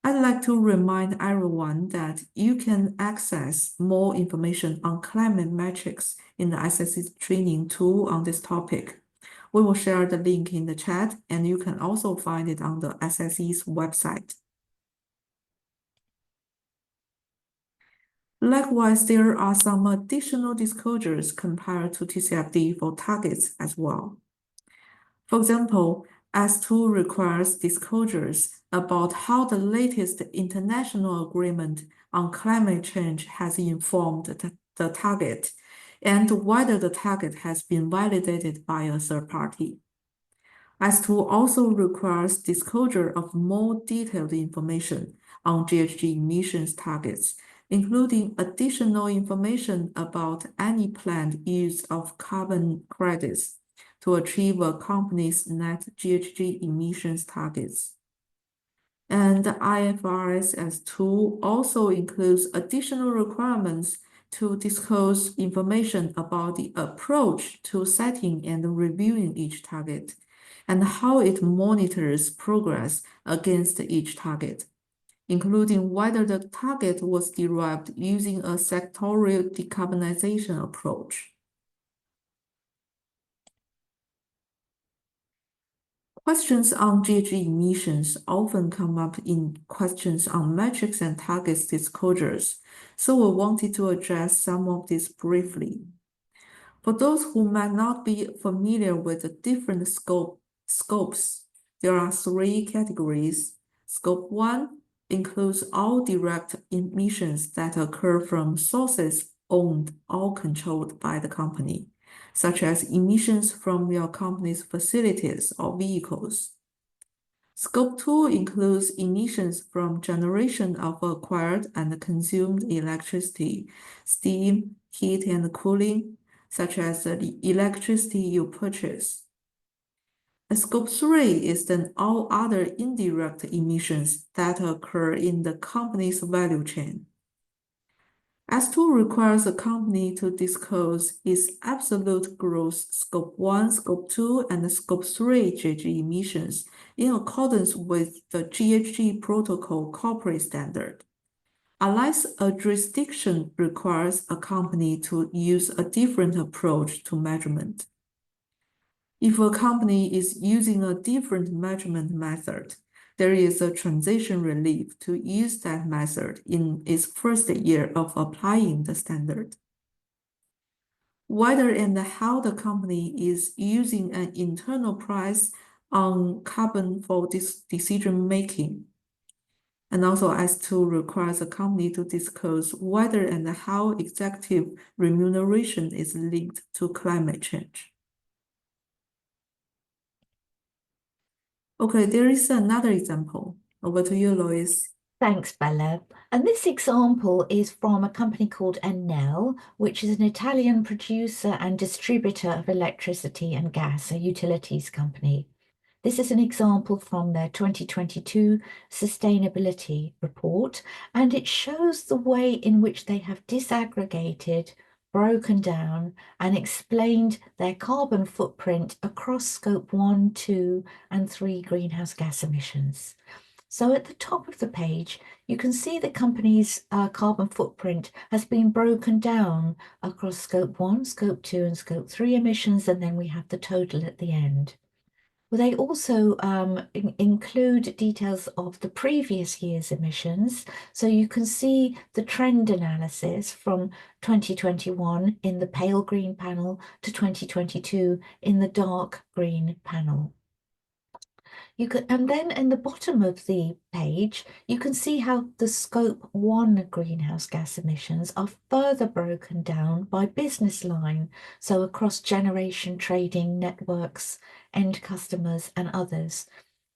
I'd like to remind everyone that you can access more information on climate metrics in the ISSB training tool on this topic. We will share the link in the chat, and you can also find it on the ISSB's website. Likewise, there are some additional disclosures compared to TCFD for targets as well. For example, S2 requires disclosures about how the latest international agreement on climate change has informed the target and whether the target has been validated by a third party. S2 also requires disclosure of more detailed information on GHG emissions targets, including additional information about any planned use of carbon credits to achieve a company's net GHG emissions targets. And the IFRS S2 also includes additional requirements to disclose information about the approach to setting and reviewing each target, and how it monitors progress against each target, including whether the target was derived using a sectorial decarbonization approach. Questions on GHG emissions often come up in questions on metrics and targets disclosures, so we wanted to address some of this briefly. For those who might not be familiar with the different scopes, there are three categories. Scope 1 includes all direct emissions that occur from sources owned or controlled by the company, such as emissions from your company's facilities or vehicles. Scope 2 includes emissions from generation of acquired and consumed electricity, steam, heat, and cooling, such as the electricity you purchase. Scope 3 is then all other indirect emissions that occur in the company's value chain. S2 requires a company to disclose its absolute gross Scope 1, Scope 2, and Scope 3 GHG emissions in accordance with the GHG Protocol corporate standard, unless a jurisdiction requires a company to use a different approach to measurement. If a company is using a different measurement method, there is a transition relief to use that method in its first year of applying the standard. Whether and how the company is using an internal price on carbon for this decision making. And also S2 requires a company to disclose whether and how executive remuneration is linked to climate change. Okay, there is another example. Over to you, Lois. Thanks, Bella. And this example is from a company called Enel, which is an Italian producer and distributor of electricity and gas, a utilities company. This is an example from their 2022 sustainability report, and it shows the way in which they have disaggregated, broken down, and explained their carbon footprint across Scope 1, 2, and 3 greenhouse gas emissions. So at the top of the page, you can see the company's carbon footprint has been broken down across Scope 1, Scope 2, and Scope 3 emissions, and then we have the total at the end. Well, they also include details of the previous year's emissions. So you can see the trend analysis from 2021 in the pale green panel to 2022 in the dark green panel. And then in the bottom of the page, you can see how the Scope 1 greenhouse gas emissions are further broken down by business line, so across generation, trading, networks, end customers, and others.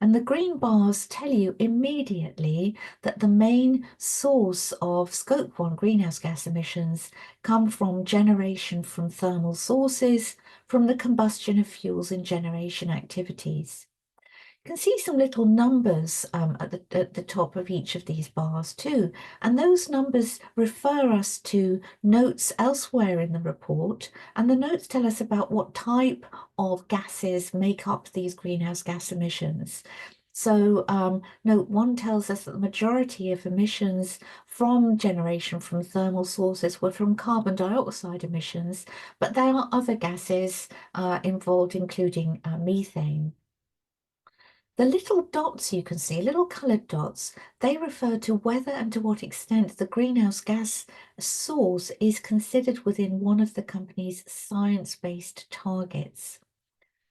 And the green bars tell you immediately that the main source of Scope 1 greenhouse gas emissions come from generation from thermal sources, from the combustion of fuels in generation activities. You can see some little numbers at the top of each of these bars too, and those numbers refer us to notes elsewhere in the report, and the notes tell us about what type of gases make up these greenhouse gas emissions. So note 1 tells us that the majority of emissions from generation from thermal sources were from carbon dioxide emissions, but there are other gases involved, including methane. The little dots you can see, little coloured dots, they refer to whether and to what extent the greenhouse gas source is considered within one of the company's science-based targets.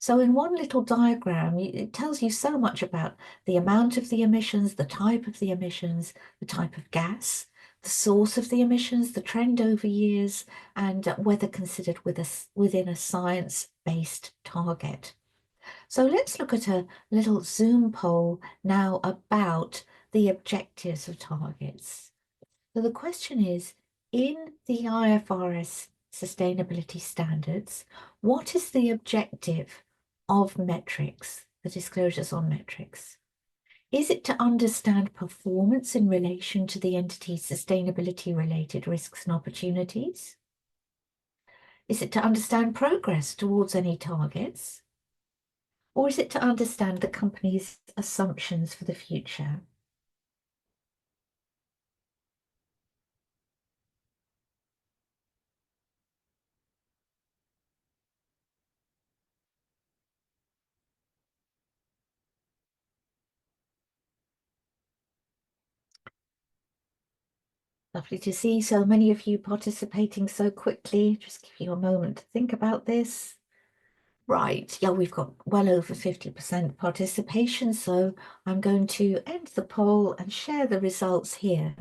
So in one little diagram, it tells you so much about the amount of the emissions, the type of the emissions, the type of gas, the source of the emissions, the trend over years, and whether considered within a science-based target. So let's look at a little Zoom poll now about the objectives of targets. So the question is, in the IFRS sustainability standards, what is the objective of metrics, the disclosures on metrics? Is it to understand performance in relation to the entity's sustainability-related risks and opportunities? Is it to understand progress towards any targets? Or is it to understand the company's assumptions for the future? Lovely to see so many of you participating so quickly. Just give you a moment to think about this. Right, yeah, we've got well over 50% participation, so I'm going to end the poll and share the results here.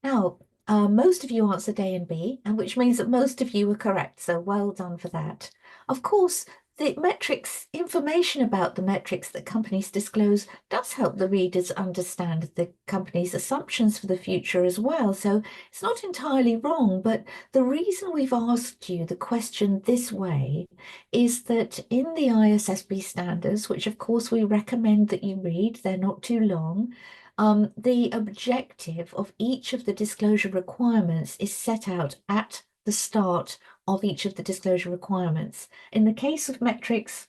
Now, most of you answered A and B, and which means that most of you were correct, so well done for that. Of course, the metrics, information about the metrics that companies disclose does help the readers understand the company's assumptions for the future as well. So it's not entirely wrong, but the reason we've asked you the question this way is that in the ISSB standards, which of course we recommend that you read, they're not too long, the objective of each of the disclosure requirements is set out at the start of each of the disclosure requirements. In the case of metrics,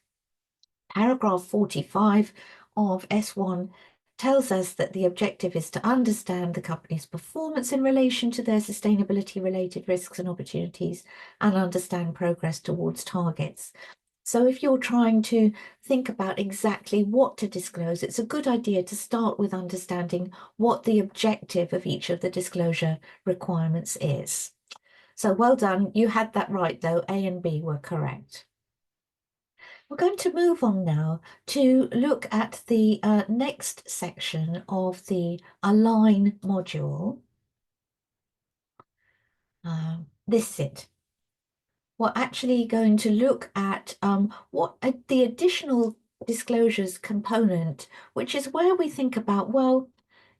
paragraph 45 of S1 tells us that the objective is to understand the company's performance in relation to their sustainability-related risks and opportunities and understand progress towards targets. So if you're trying to think about exactly what to disclose, it's a good idea to start with understanding what the objective of each of the disclosure requirements is. So well done. You had that right, though. A and B were correct. We're going to move on now to look at the next section of the Align module. This is it. We're actually going to look at what the additional disclosures component, which is where we think about, well,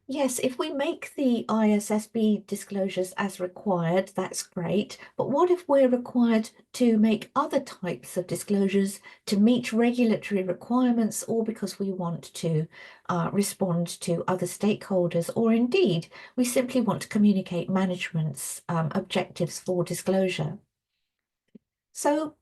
yes, if we make the ISSB disclosures as required, that's great. But what if we're required to make other types of disclosures to meet regulatory requirements, or because we want to respond to other stakeholders, or indeed, we simply want to communicate management's objectives for disclosure? So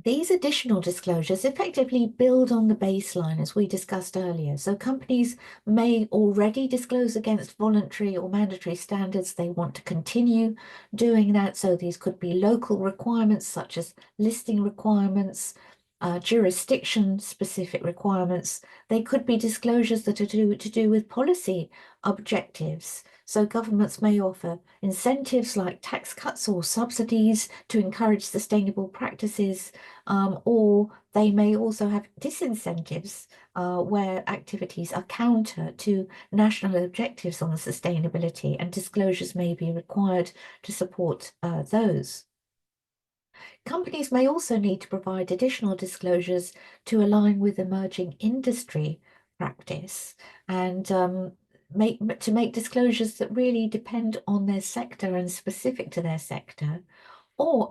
these additional disclosures effectively build on the baseline as we discussed earlier. So companies may already disclose against voluntary or mandatory standards. They want to continue doing that. So these could be local requirements such as listing requirements, jurisdiction-specific requirements. They could be disclosures that are to do with policy objectives. So governments may offer incentives like tax cuts or subsidies to encourage sustainable practices, or they may also have disincentives where activities are counter to national objectives on sustainability, and disclosures may be required to support those. Companies may also need to provide additional disclosures to align with emerging industry practice and make disclosures that really depend on their sector and specific to their sector, or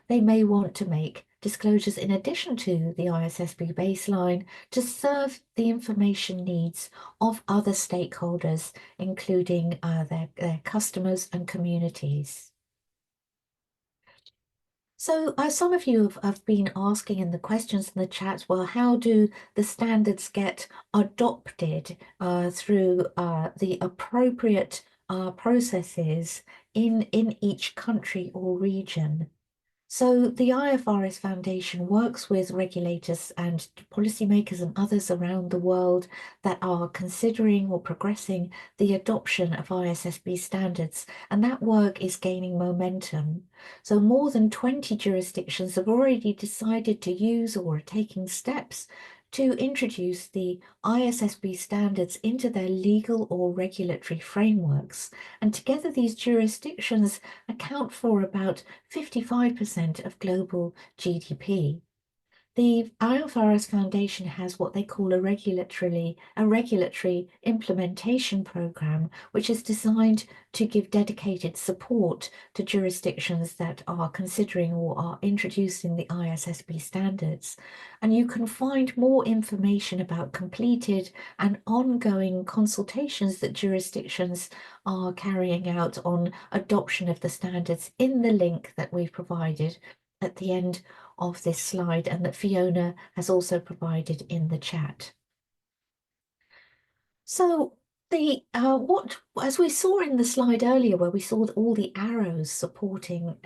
they may want to make disclosures in addition to the ISSB baseline to serve the information needs of other stakeholders, including their customers and communities. So some of you have been asking in the questions in the chat, well, how do the standards get adopted through the appropriate processes in each country or region? So the IFRS Foundation works with regulators and policymakers and others around the world that are considering or progressing the adoption of ISSB standards, and that work is gaining momentum. So more than 20 jurisdictions have already decided to use or are taking steps to introduce the ISSB standards into their legal or regulatory frameworks. And together these jurisdictions account for about 55% of global GDP. The IFRS Foundation has what they call a regulatory implementation program, which is designed to give dedicated support to jurisdictions that are considering or are introducing the ISSB standards. And you can find more information about completed and ongoing consultations that jurisdictions are carrying out on adoption of the standards in the link that we've provided at the end of this slide, and that Fiona has also provided in the chat. So as we saw in the slide earlier, where we saw all the arrows supporting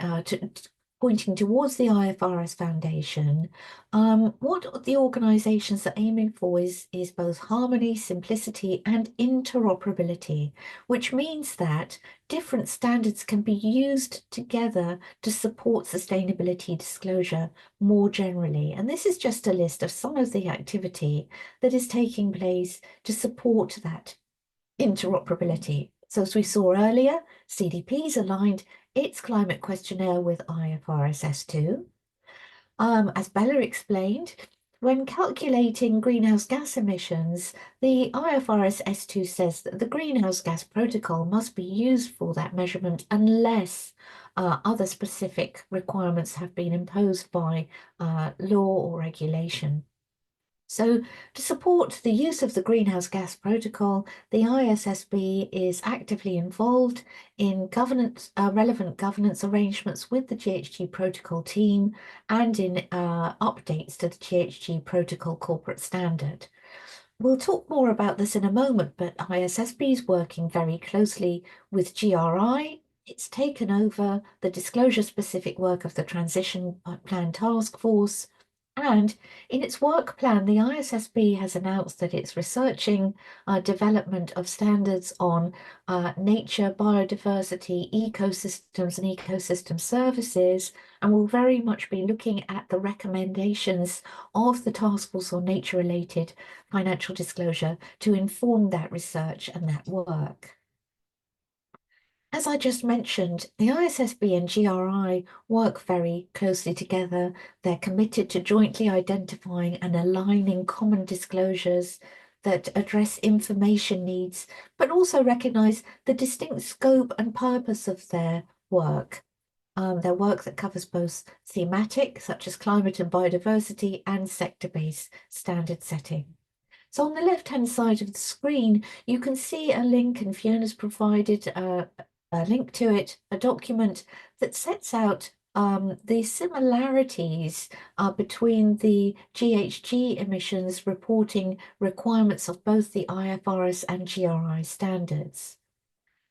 pointing towards the IFRS Foundation, what the organisations are aiming for is both harmony, simplicity, and interoperability, which means that different standards can be used together to support sustainability disclosure more generally. And this is just a list of some of the activity that is taking place to support that interoperability. So as we saw earlier, CDP's aligned its climate questionnaire with IFRS S2. As Bella explained, when calculating greenhouse gas emissions, the IFRS S2 says that the greenhouse gas protocol must be used for that measurement unless other specific requirements have been imposed by law or regulation. So to support the use of the greenhouse gas protocol, the ISSB is actively involved in relevant governance arrangements with the GHG protocol team and in updates to the GHG protocol corporate standard. We'll talk more about this in a moment, but ISSB is working very closely with GRI. It's taken over the disclosure-specific work of the Transition Plan Task Force. And in its work plan, the ISSB has announced that it's researching development of standards on nature, biodiversity, ecosystems, and ecosystem services, and will very much be looking at the recommendations of the Task Force on Nature-related Financial Disclosure to inform that research and that work. As I just mentioned, the ISSB and GRI work very closely together. They're committed to jointly identifying and aligning common disclosures that address information needs, but also recognise the distinct scope and purpose of their work that covers both thematic, such as climate and biodiversity, and sector-based standard setting. So on the left-hand side of the screen, you can see a link, and Fiona's provided a link to it, a document that sets out the similarities between the GHG emissions reporting requirements of both the IFRS and GRI standards.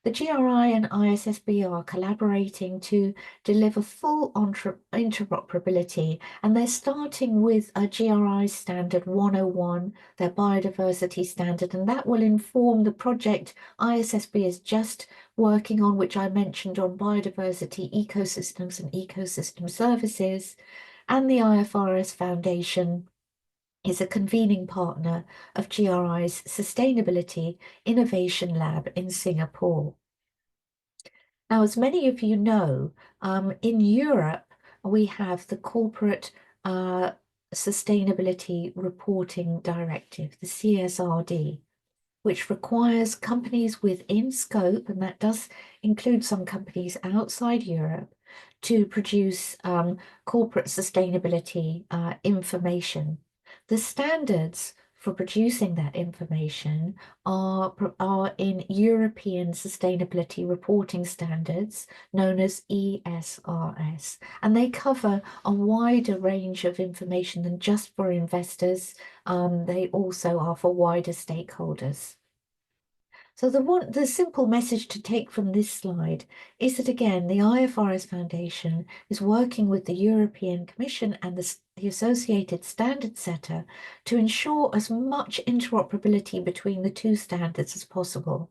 The GRI and ISSB are collaborating to deliver full interoperability, and they're starting with a GRI standard 101, their biodiversity standard, and that will inform the project ISSB is just working on, which I mentioned, on biodiversity, ecosystems and ecosystem services. And the IFRS Foundation is a convening partner of GRI's Sustainability Innovation Lab in Singapore. Now, as many of you know, in Europe, we have the Corporate Sustainability Reporting Directive, the CSRD, which requires companies within scope, and that does include some companies outside Europe, to produce corporate sustainability information. The standards for producing that information are in European Sustainability Reporting Standards, known as ISRS, and they cover a wider range of information than just for investors. They also are for wider stakeholders. So the simple message to take from this slide is that, again, the IFRS Foundation is working with the European Commission and the associated standard setter to ensure as much interoperability between the two standards as possible.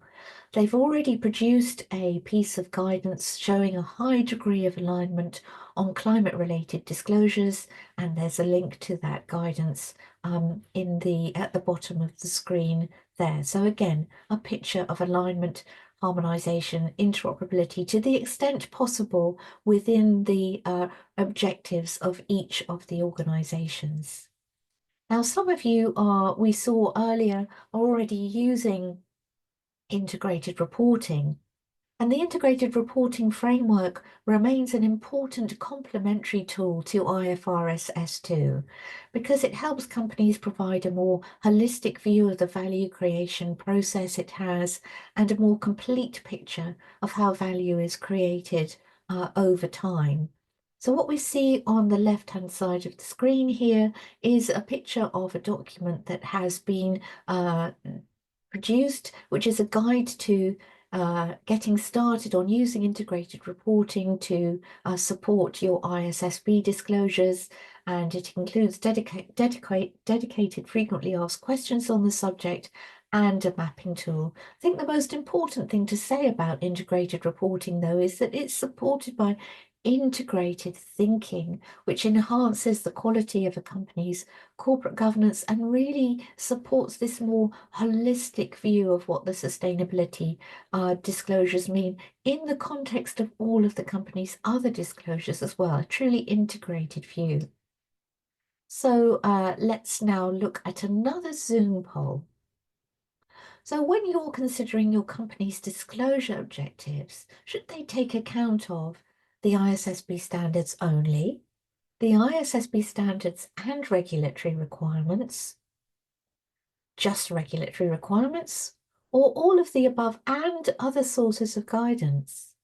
They've already produced a piece of guidance showing a high degree of alignment on climate-related disclosures, and there's a link to that guidance at the bottom of the screen there. So again, a picture of alignment, harmonization, interoperability to the extent possible within the objectives of each of the organizations. Now, some of you we saw earlier, are already using integrated reporting. And the integrated reporting framework remains an important complementary tool to IFRS S2 because it helps companies provide a more holistic view of the value creation process it has and a more complete picture of how value is created over time. So what we see on the left-hand side of the screen here is a picture of a document that has been produced, which is a guide to getting started on using integrated reporting to support your ISSB disclosures, and it includes dedicated frequently asked questions on the subject and a mapping tool. I think the most important thing to say about integrated reporting, though, is that it's supported by integrated thinking, which enhances the quality of a company's corporate governance and really supports this more holistic view of what the sustainability disclosures mean in the context of all of the company's other disclosures as well, a truly integrated view. So let's now look at another Zoom poll. So when you're considering your company's disclosure objectives, should they take account of the ISSB standards only, the ISSB standards and regulatory requirements, just regulatory requirements, or all of the above and other sources of guidance?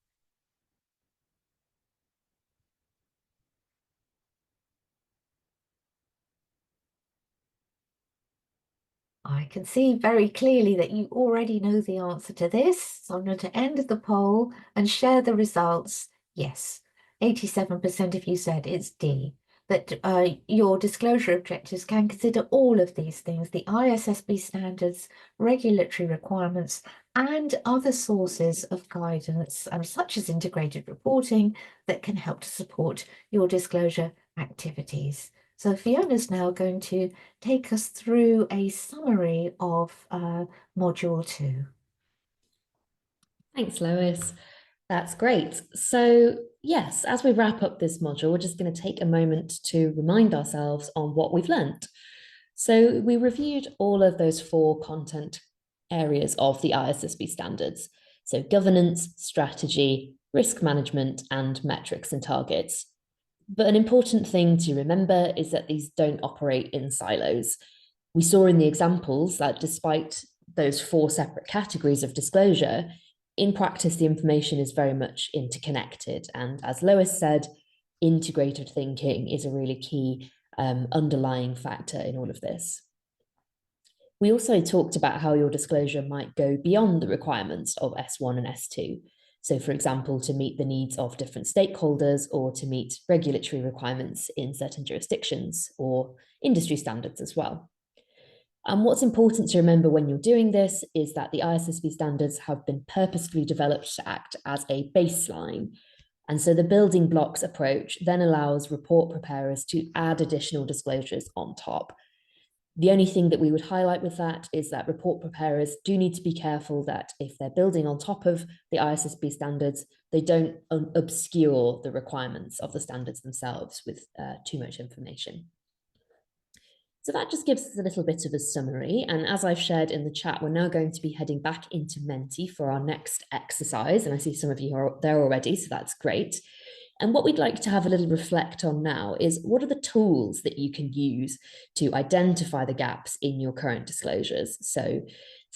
I can see very clearly that you already know the answer to this, so I'm going to end the poll and share the results. Yes, 87% of you said it's D, that your disclosure objectives can consider all of these things, the ISSB standards, regulatory requirements, and other sources of guidance, such as integrated reporting, that can help to support your disclosure activities. So Fiona's now going to take us through a summary of Module 2. Thanks, Lois. That's great. So yes, as we wrap up this module, we're just going to take a moment to remind ourselves on what we've learnt. So we reviewed all of those 4 content areas of the ISSB standards. So governance, strategy, risk management, and metrics and targets. But an important thing to remember is that these don't operate in silos. We saw in the examples that despite those 4 separate categories of disclosure, in practice, the information is very much interconnected. And as Lois said, integrated thinking is a really key underlying factor in all of this. We also talked about how your disclosure might go beyond the requirements of S1 and S2. So, for example, to meet the needs of different stakeholders or to meet regulatory requirements in certain jurisdictions or industry standards as well. And what's important to remember when you're doing this is that the ISSB standards have been purposefully developed to act as a baseline. And so the building blocks approach then allows report preparers to add additional disclosures on top. The only thing that we would highlight with that is that report preparers do need to be careful that if they're building on top of the ISSB standards, they don't obscure the requirements of the standards themselves with too much information. So that just gives us a little bit of a summary. And as I've shared in the chat, we're now going to be heading back into Menti for our next exercise. And I see some of you are there already, so that's great. And what we'd like to have a little reflect on now is what are the tools that you can use to identify the gaps in your current disclosures? So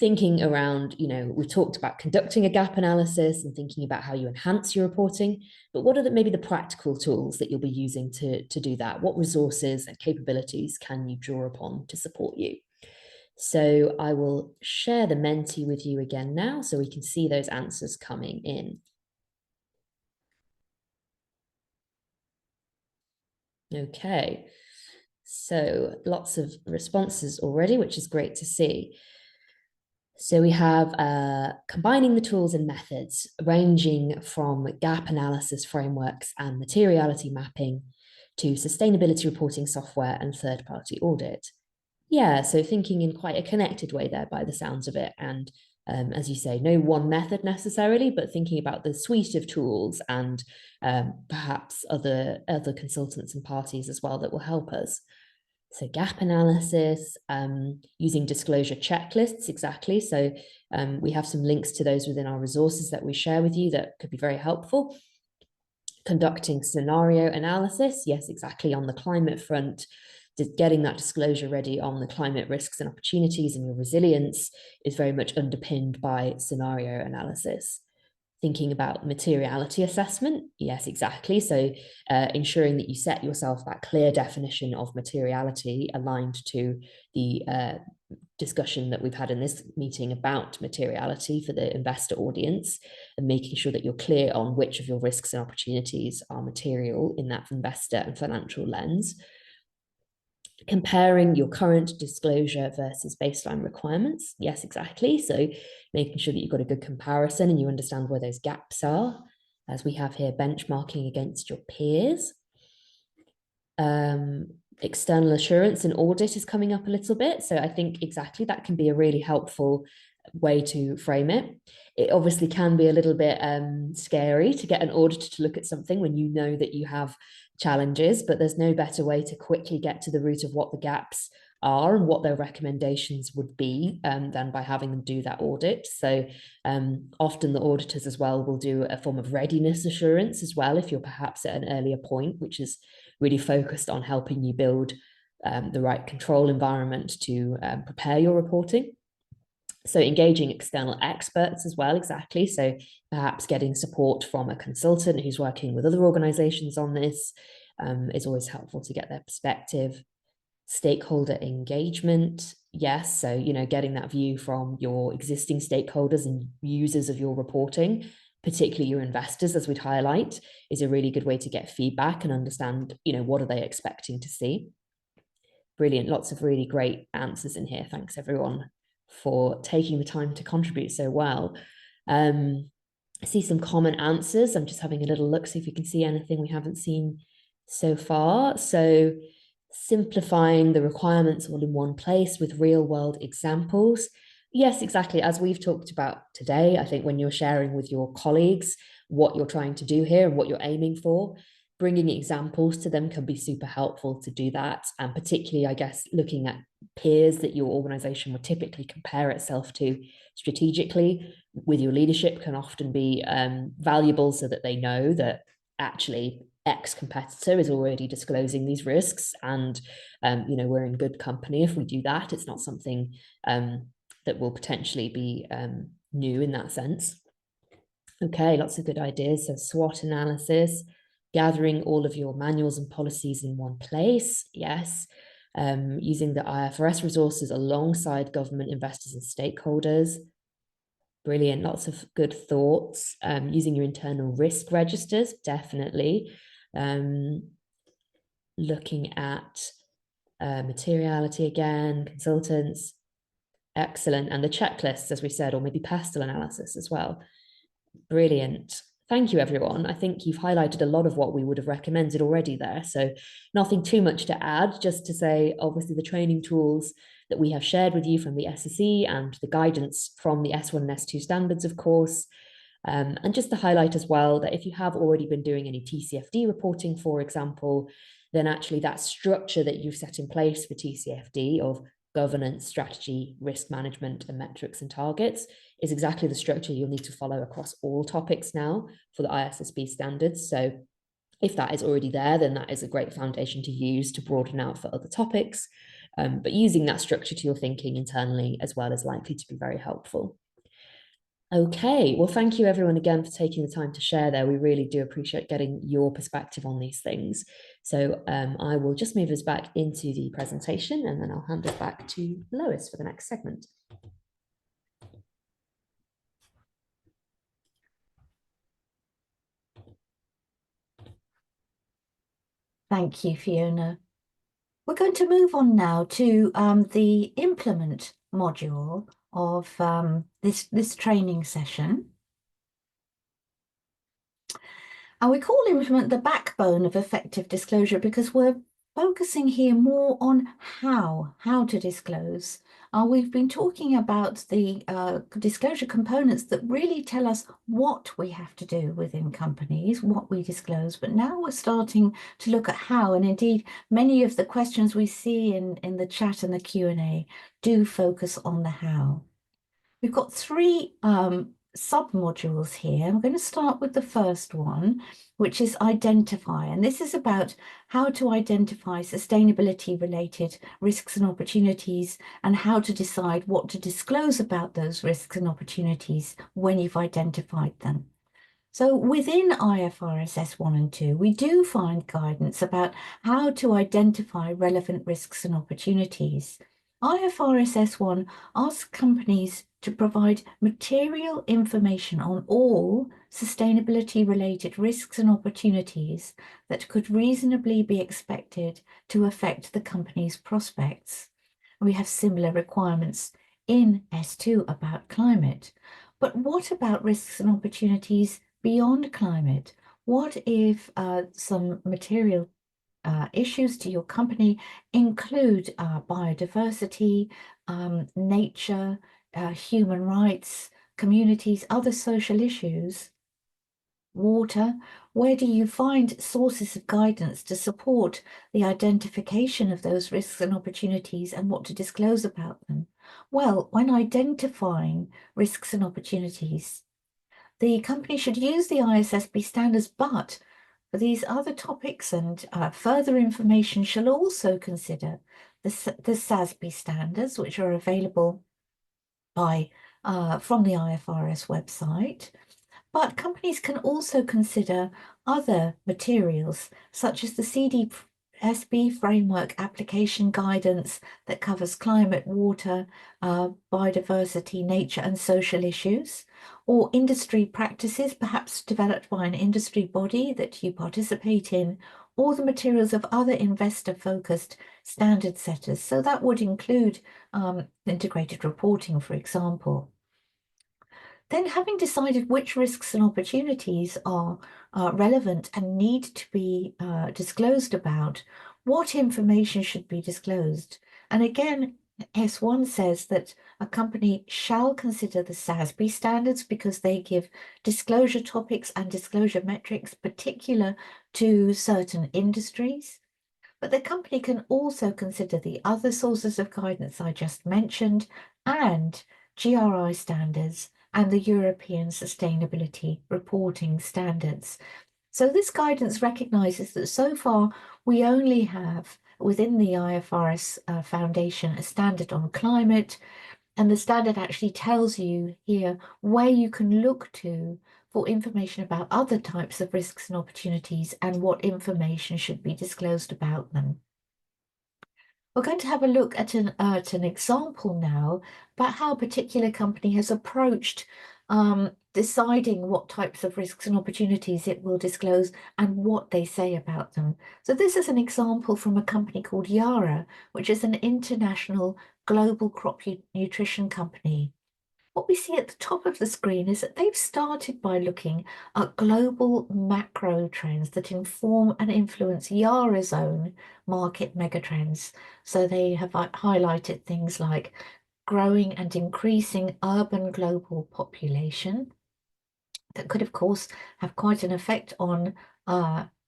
thinking around, we've talked about conducting a gap analysis and thinking about how you enhance your reporting, but what are maybe the practical tools that you'll be using to do that? What resources and capabilities can you draw upon to support you? So I will share the Menti with you again now so we can see those answers coming in. Okay, so lots of responses already, which is great to see. So we have combining the tools and methods ranging from gap analysis frameworks and materiality mapping to sustainability reporting software and third-party audit. Yeah, so thinking in quite a connected way there by the sounds of it. And as you say, no one method necessarily, but thinking about the suite of tools and perhaps other consultants and parties as well that will help us. So gap analysis, using disclosure checklists, exactly. So we have some links to those within our resources that we share with you that could be very helpful. Conducting scenario analysis, yes, exactly, on the climate front. Getting that disclosure ready on the climate risks and opportunities and your resilience is very much underpinned by scenario analysis. Thinking about materiality assessment, yes, exactly. So ensuring that you set yourself that clear definition of materiality aligned to the discussion that we've had in this meeting about materiality for the investor audience, and making sure that you're clear on which of your risks and opportunities are material in that investor and financial lens. Comparing your current disclosure versus baseline requirements. Yes, exactly. So making sure that you've got a good comparison and you understand where those gaps are, as we have here, benchmarking against your peers. External assurance and audit is coming up a little bit. So I think exactly that can be a really helpful way to frame it. It obviously can be a little bit scary to get an auditor to look at something when you know that you have challenges, but there's no better way to quickly get to the root of what the gaps are and what their recommendations would be than by having them do that audit. So often the auditors as well will do a form of readiness assurance as well, if you're perhaps at an earlier point, which is really focused on helping you build the right control environment to prepare your reporting. So engaging external experts as well, exactly. So perhaps getting support from a consultant who's working with other organizations on this is always helpful to get their perspective. Stakeholder engagement, yes. So, getting that view from your existing stakeholders and users of your reporting, particularly your investors, as we'd highlight, is a really good way to get feedback and understand, what are they expecting to see. Brilliant. Lots of really great answers in here. Thanks, everyone, for taking the time to contribute so well. I see some common answers. I'm just having a little look, see if we can see anything we haven't seen so far. So simplifying the requirements all in one place with real world examples. Yes, exactly. As we've talked about today, I think when you're sharing with your colleagues what you're trying to do here and what you're aiming for, bringing examples to them can be super helpful to do that. And particularly, I guess, looking at peers that your organization would typically compare itself to strategically with your leadership can often be valuable, so that they know that actually X competitor is already disclosing these risks, and we're in good company if we do that. It's not something that will potentially be new in that sense. Okay, lots of good ideas. So SWOT analysis, gathering all of your manuals and policies in one place. Yes. using the IFRS resources alongside government investors and stakeholders. Brilliant, lots of good thoughts. Using your internal risk registers, definitely. Looking at materiality again, consultants, excellent. And the checklists, as we said, or maybe pestle analysis as well. Brilliant. Thank you, everyone. I think you've highlighted a lot of what we would have recommended already there. So nothing too much to add, just to say, obviously, the training tools that we have shared with you from the SSE and the guidance from the S1 and S2 standards, of course. And just to highlight as well that if you have already been doing any TCFD reporting, for example, then actually that structure that you've set in place for TCFD of governance, strategy, risk management, and metrics and targets is exactly the structure you'll need to follow across all topics now for the ISSB standards. So if that is already there, then that is a great foundation to use to broaden out for other topics. But using that structure to your thinking internally as well is likely to be very helpful. Okay, well, thank you everyone again for taking the time to share there. We really do appreciate getting your perspective on these things. So I will just move us back into the presentation and then I'll hand us back to Lois for the next segment. Thank you, Fiona. We're going to move on now to the implement module of this training session. And we call implement the backbone of effective disclosure because we're focusing here more on how to disclose. We've been talking about the disclosure components that really tell us what we have to do within companies, what we disclose, but now we're starting to look at how, and indeed many of the questions we see in the chat and the Q&A do focus on the how. We've got three sub-modules here. I'm going to start with the first one, which is identify. And this is about how to identify sustainability-related risks and opportunities and how to decide what to disclose about those risks and opportunities when you've identified them. So within IFRS S1 and 2, we do find guidance about how to identify relevant risks and opportunities. IFRS S1 asks companies to provide material information on all sustainability-related risks and opportunities that could reasonably be expected to affect the company's prospects. We have similar requirements in S2 about climate. But what about risks and opportunities beyond climate? What if some material issues to your company include biodiversity, nature, human rights, communities, other social issues, water? Where do you find sources of guidance to support the identification of those risks and opportunities and what to disclose about them? Well, when identifying risks and opportunities, the company should use the ISSB standards, but for these other topics and further information shall also consider the ISSB standards, which are available from the IFRS website. But companies can also consider other materials, such as the CDSB framework application guidance that covers climate, water, biodiversity, nature, and social issues, or industry practices, perhaps developed by an industry body that you participate in, or the materials of other investor-focused standard setters. So that would include integrated reporting, for example. Then, having decided which risks and opportunities are relevant and need to be disclosed about, what information should be disclosed? And again, S1 says that a company shall consider the ISSB standards because they give disclosure topics and disclosure metrics particular to certain industries. But the company can also consider the other sources of guidance I just mentioned and GRI standards and the European Sustainability Reporting Standards. So this guidance recognises that so far we only have within the IFRS Foundation a standard on climate, and the standard actually tells you here where you can look to for information about other types of risks and opportunities and what information should be disclosed about them. We're going to have a look at an example now about how a particular company has approached deciding what types of risks and opportunities it will disclose and what they say about them. So this is an example from a company called Yara, which is an international global crop nutrition company. What we see at the top of the screen is that they've started by looking at global macro trends that inform and influence Yara's own market megatrends. So they have highlighted things like growing and increasing urban global population that could, of course, have quite an effect on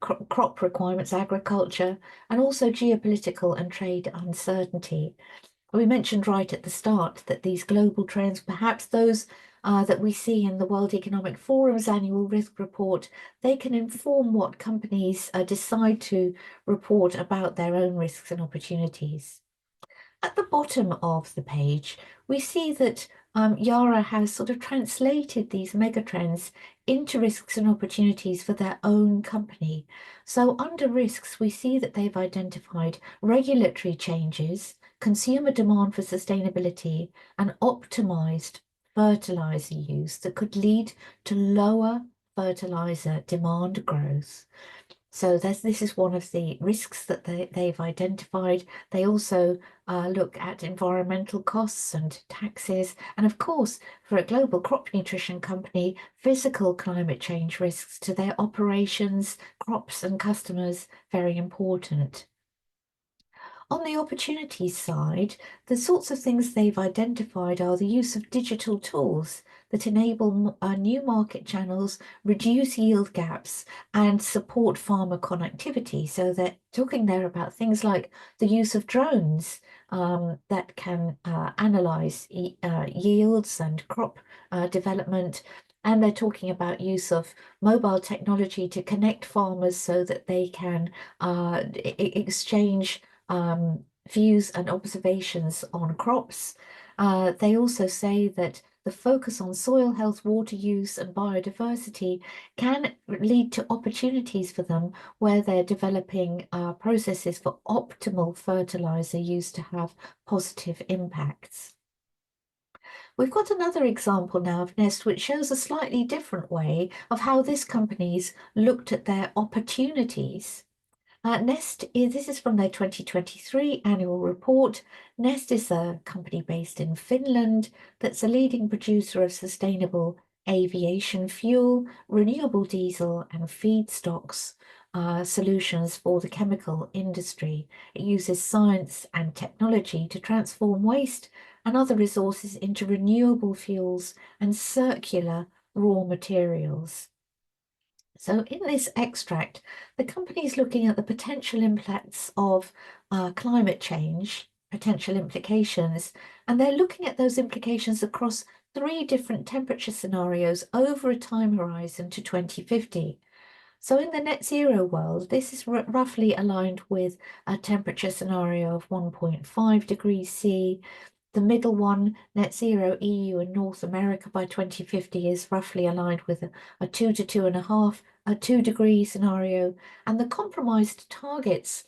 crop requirements, agriculture, and also geopolitical and trade uncertainty. We mentioned right at the start that these global trends, perhaps those that we see in the World Economic Forum's annual risk report, they can inform what companies decide to report about their own risks and opportunities. At the bottom of the page, we see that Yara has sort of translated these megatrends into risks and opportunities for their own company. So under risks, we see that they've identified regulatory changes, consumer demand for sustainability, and optimized fertilizer use that could lead to lower fertilizer demand growth. So this is one of the risks that they've identified. They also look at environmental costs and taxes. And of course, for a global crop nutrition company, physical climate change risks to their operations, crops and customers, very important. On the opportunities side, the sorts of things they've identified are the use of digital tools that enable new market channels, reduce yield gaps, and support farmer connectivity. So they're talking there about things like the use of drones that can analyze yields and crop development. And they're talking about use of mobile technology to connect farmers so that they can exchange views and observations on crops. They also say that the focus on soil health, water use, and biodiversity can lead to opportunities for them where they're developing processes for optimal fertilizer use to have positive impacts. We've got another example now of Nest, which shows a slightly different way of how this company's looked at their opportunities. Nest this is from their 2023 annual report. Nest is a company based in Finland that's a leading producer of sustainable aviation fuel, renewable diesel, and feedstocks solutions for the chemical industry. It uses science and technology to transform waste and other resources into renewable fuels and circular raw materials. So in this extract, the company is looking at the potential impacts of climate change, potential implications, and they're looking at those implications across 3 different temperature scenarios over a time horizon to 2050. So in the net zero world, this is roughly aligned with a temperature scenario of 1.5 degrees C. The middle one, net zero EU and North America by 2050, is roughly aligned with a 2 to 2.5, a 2-degree scenario. And the compromised targets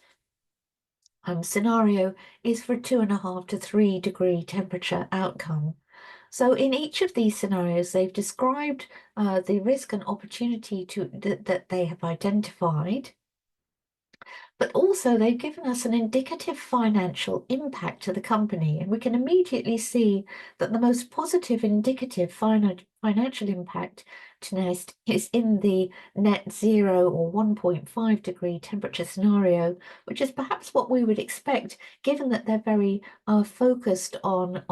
scenario is for 2.5 to 3-degree temperature outcome. So in each of these scenarios, they've described the risk and opportunity that they have identified. But also they've given us an indicative financial impact to the company, and we can immediately see that the most positive indicative financial impact to Nest is in the net zero or 1.5 degree temperature scenario, which is perhaps what we would expect, given that they're very focused on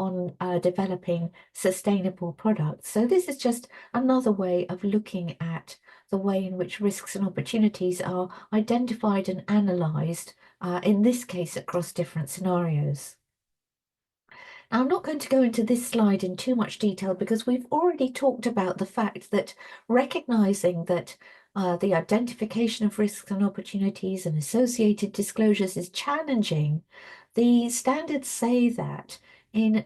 developing sustainable products. So this is just another way of looking at the way in which risks and opportunities are identified and analysed, in this case across different scenarios. Now, I'm not going to go into this slide in too much detail because we've already talked about the fact that recognising that the identification of risks and opportunities and associated disclosures is challenging, the standards say that in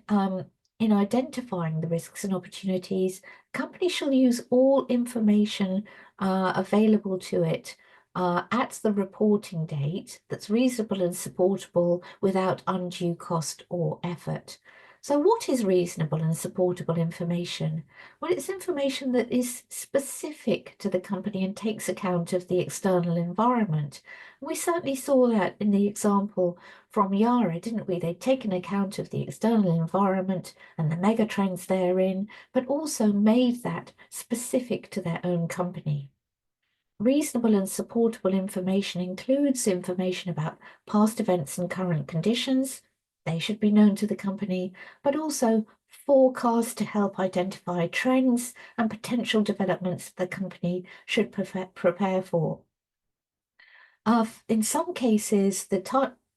identifying the risks and opportunities, companies shall use all information available to it at the reporting date that's reasonable and supportable without undue cost or effort. So what is reasonable and supportable information? Well, it's information that is specific to the company and takes account of the external environment. We certainly saw that in the example from Yara, didn't we? They'd taken account of the external environment and the mega trends therein, but also made that specific to their own company. Reasonable and supportable information includes information about past events and current conditions. They should be known to the company, but also forecasts to help identify trends and potential developments the company should prepare for. In some cases,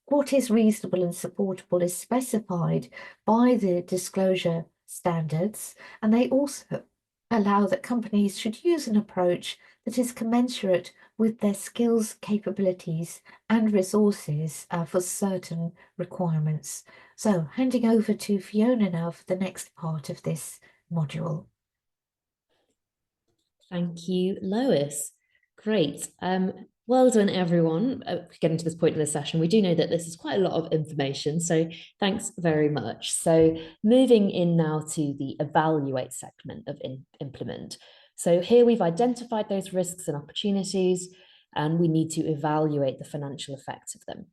what is reasonable and supportable is specified by the disclosure standards, and they also allow that companies should use an approach that is commensurate with their skills, capabilities, and resources for certain requirements. So, handing over to Fiona now for the next part of this module. Thank you, Lois. Great. Well done, everyone. Getting to this point in the session, we do know that this is quite a lot of information, so thanks very much. So moving in now to the evaluate segment of implement. So here we've identified those risks and opportunities, and we need to evaluate the financial effects of them.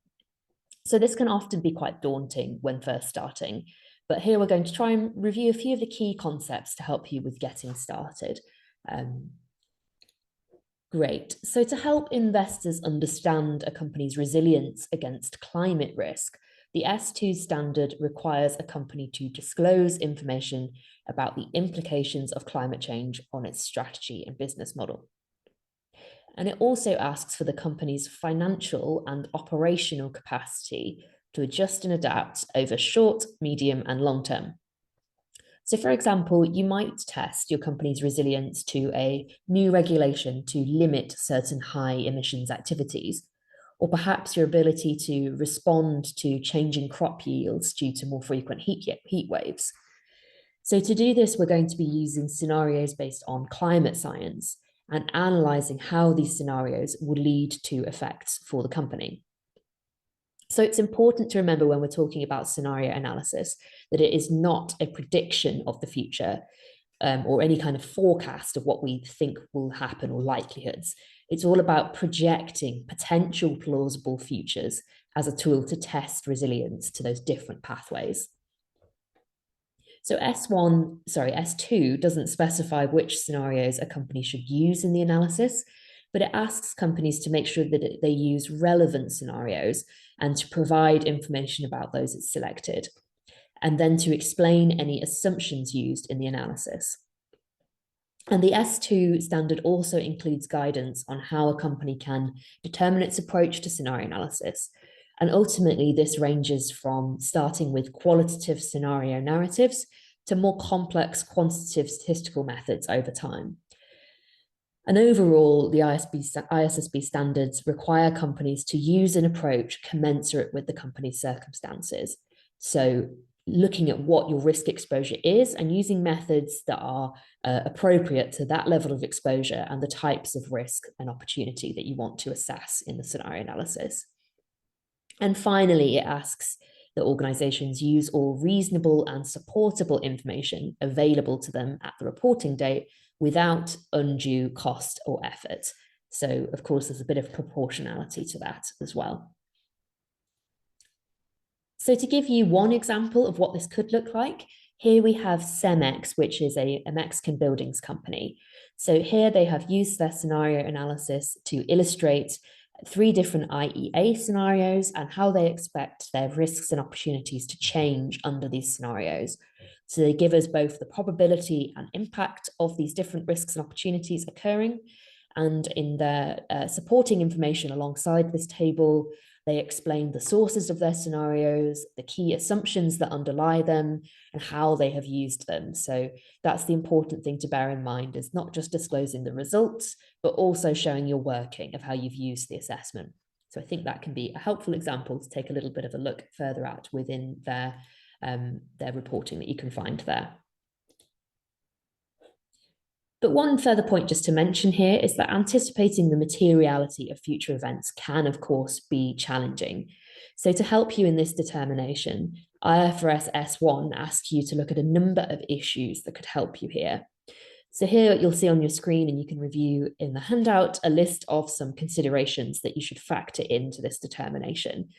So this can often be quite daunting when first starting, but here we're going to try and review a few of the key concepts to help you with getting started. Great. So to help investors understand a company's resilience against climate risk, the S2 standard requires a company to disclose information about the implications of climate change on its strategy and business model. And it also asks for the company's financial and operational capacity to adjust and adapt over short, medium, and long term. So for example, you might test your company's resilience to a new regulation to limit certain high emissions activities, or perhaps your ability to respond to changing crop yields due to more frequent heat waves. So to do this, we're going to be using scenarios based on climate science and analysing how these scenarios will lead to effects for the company. So it's important to remember when we're talking about scenario analysis that it is not a prediction of the future or any kind of forecast of what we think will happen or likelihoods. It's all about projecting potential plausible futures as a tool to test resilience to those different pathways. So S2 doesn't specify which scenarios a company should use in the analysis, but it asks companies to make sure that they use relevant scenarios and to provide information about those it's selected, and then to explain any assumptions used in the analysis. And the S2 standard also includes guidance on how a company can determine its approach to scenario analysis. And ultimately, this ranges from starting with qualitative scenario narratives to more complex quantitative statistical methods over time. And overall, the ISSB standards require companies to use an approach commensurate with the company's circumstances. So looking at what your risk exposure is and using methods that are appropriate to that level of exposure and the types of risk and opportunity that you want to assess in the scenario analysis. And finally, it asks that organizations use all reasonable and supportable information available to them at the reporting date without undue cost or effort. So, of course, there's a bit of proportionality to that as well. So to give you one example of what this could look like, here we have Cemex, which is a Mexican buildings company. So here they have used their scenario analysis to illustrate 3 different IEA scenarios and how they expect their risks and opportunities to change under these scenarios. So they give us both the probability and impact of these different risks and opportunities occurring. And in their supporting information alongside this table, they explain the sources of their scenarios, the key assumptions that underlie them, and how they have used them. So that's the important thing to bear in mind, is not just disclosing the results, but also showing your working of how you've used the assessment. So I think that can be a helpful example to take a little bit of a look further at within their reporting that you can find there. But one further point just to mention here is that anticipating the materiality of future events can, of course, be challenging. So to help you in this determination, IFRS S1 asks you to look at a number of issues that could help you here. So here you'll see on your screen, and you can review in the handout, a list of some considerations that you should factor into this determination.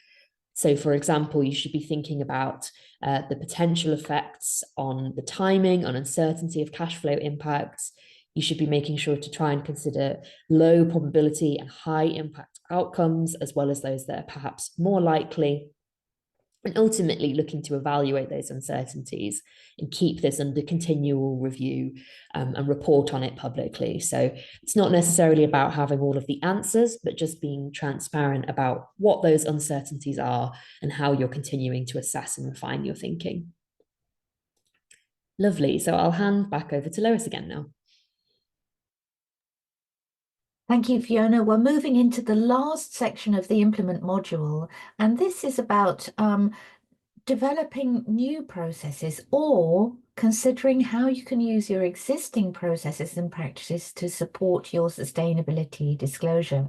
So for example, you should be thinking about the potential effects on the timing, on uncertainty of cash flow impacts. You should be making sure to try and consider low probability and high impact outcomes, as well as those that are perhaps more likely, and ultimately looking to evaluate those uncertainties and keep this under continual review and report on it publicly. So it's not necessarily about having all of the answers, but just being transparent about what those uncertainties are and how you're continuing to assess and refine your thinking. Lovely. So I'll hand back over to Lois again now. Thank you, Fiona. We're moving into the last section of the implement module, and this is about developing new processes or considering how you can use your existing processes and practices to support your sustainability disclosure.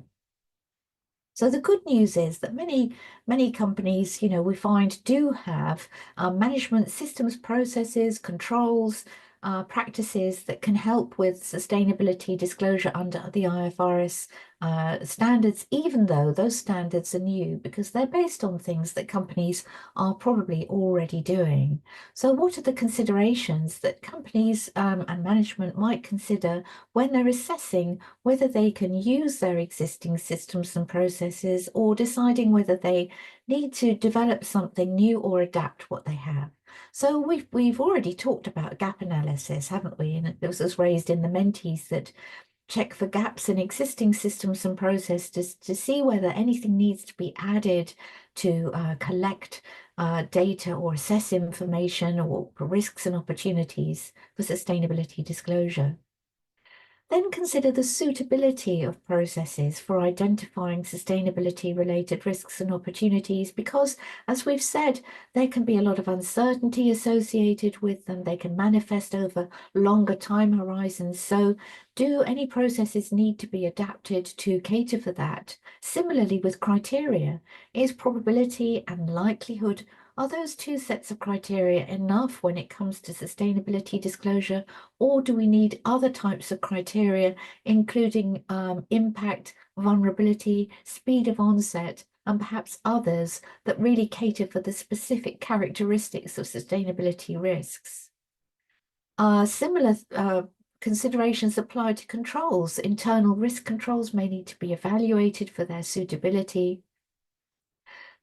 So the good news is that many companies, we find do have management systems, processes, controls, practices that can help with sustainability disclosure under the IFRS standards, even though those standards are new, because they're based on things that companies are probably already doing. So what are the considerations that companies and management might consider when they're assessing whether they can use their existing systems and processes, or deciding whether they need to develop something new or adapt what they have? So we've already talked about gap analysis, haven't we? And it was raised in the mentees that check for gaps in existing systems and processes to see whether anything needs to be added to collect data or assess information or risks and opportunities for sustainability disclosure. Then consider the suitability of processes for identifying sustainability-related risks and opportunities, because, as we've said, there can be a lot of uncertainty associated with them. They can manifest over longer time horizons. So do any processes need to be adapted to cater for that? Similarly with criteria, is probability and likelihood, are those two sets of criteria enough when it comes to sustainability disclosure, or do we need other types of criteria, including impact, vulnerability, speed of onset, and perhaps others that really cater for the specific characteristics of sustainability risks? Similar considerations apply to controls. Internal risk controls may need to be evaluated for their suitability.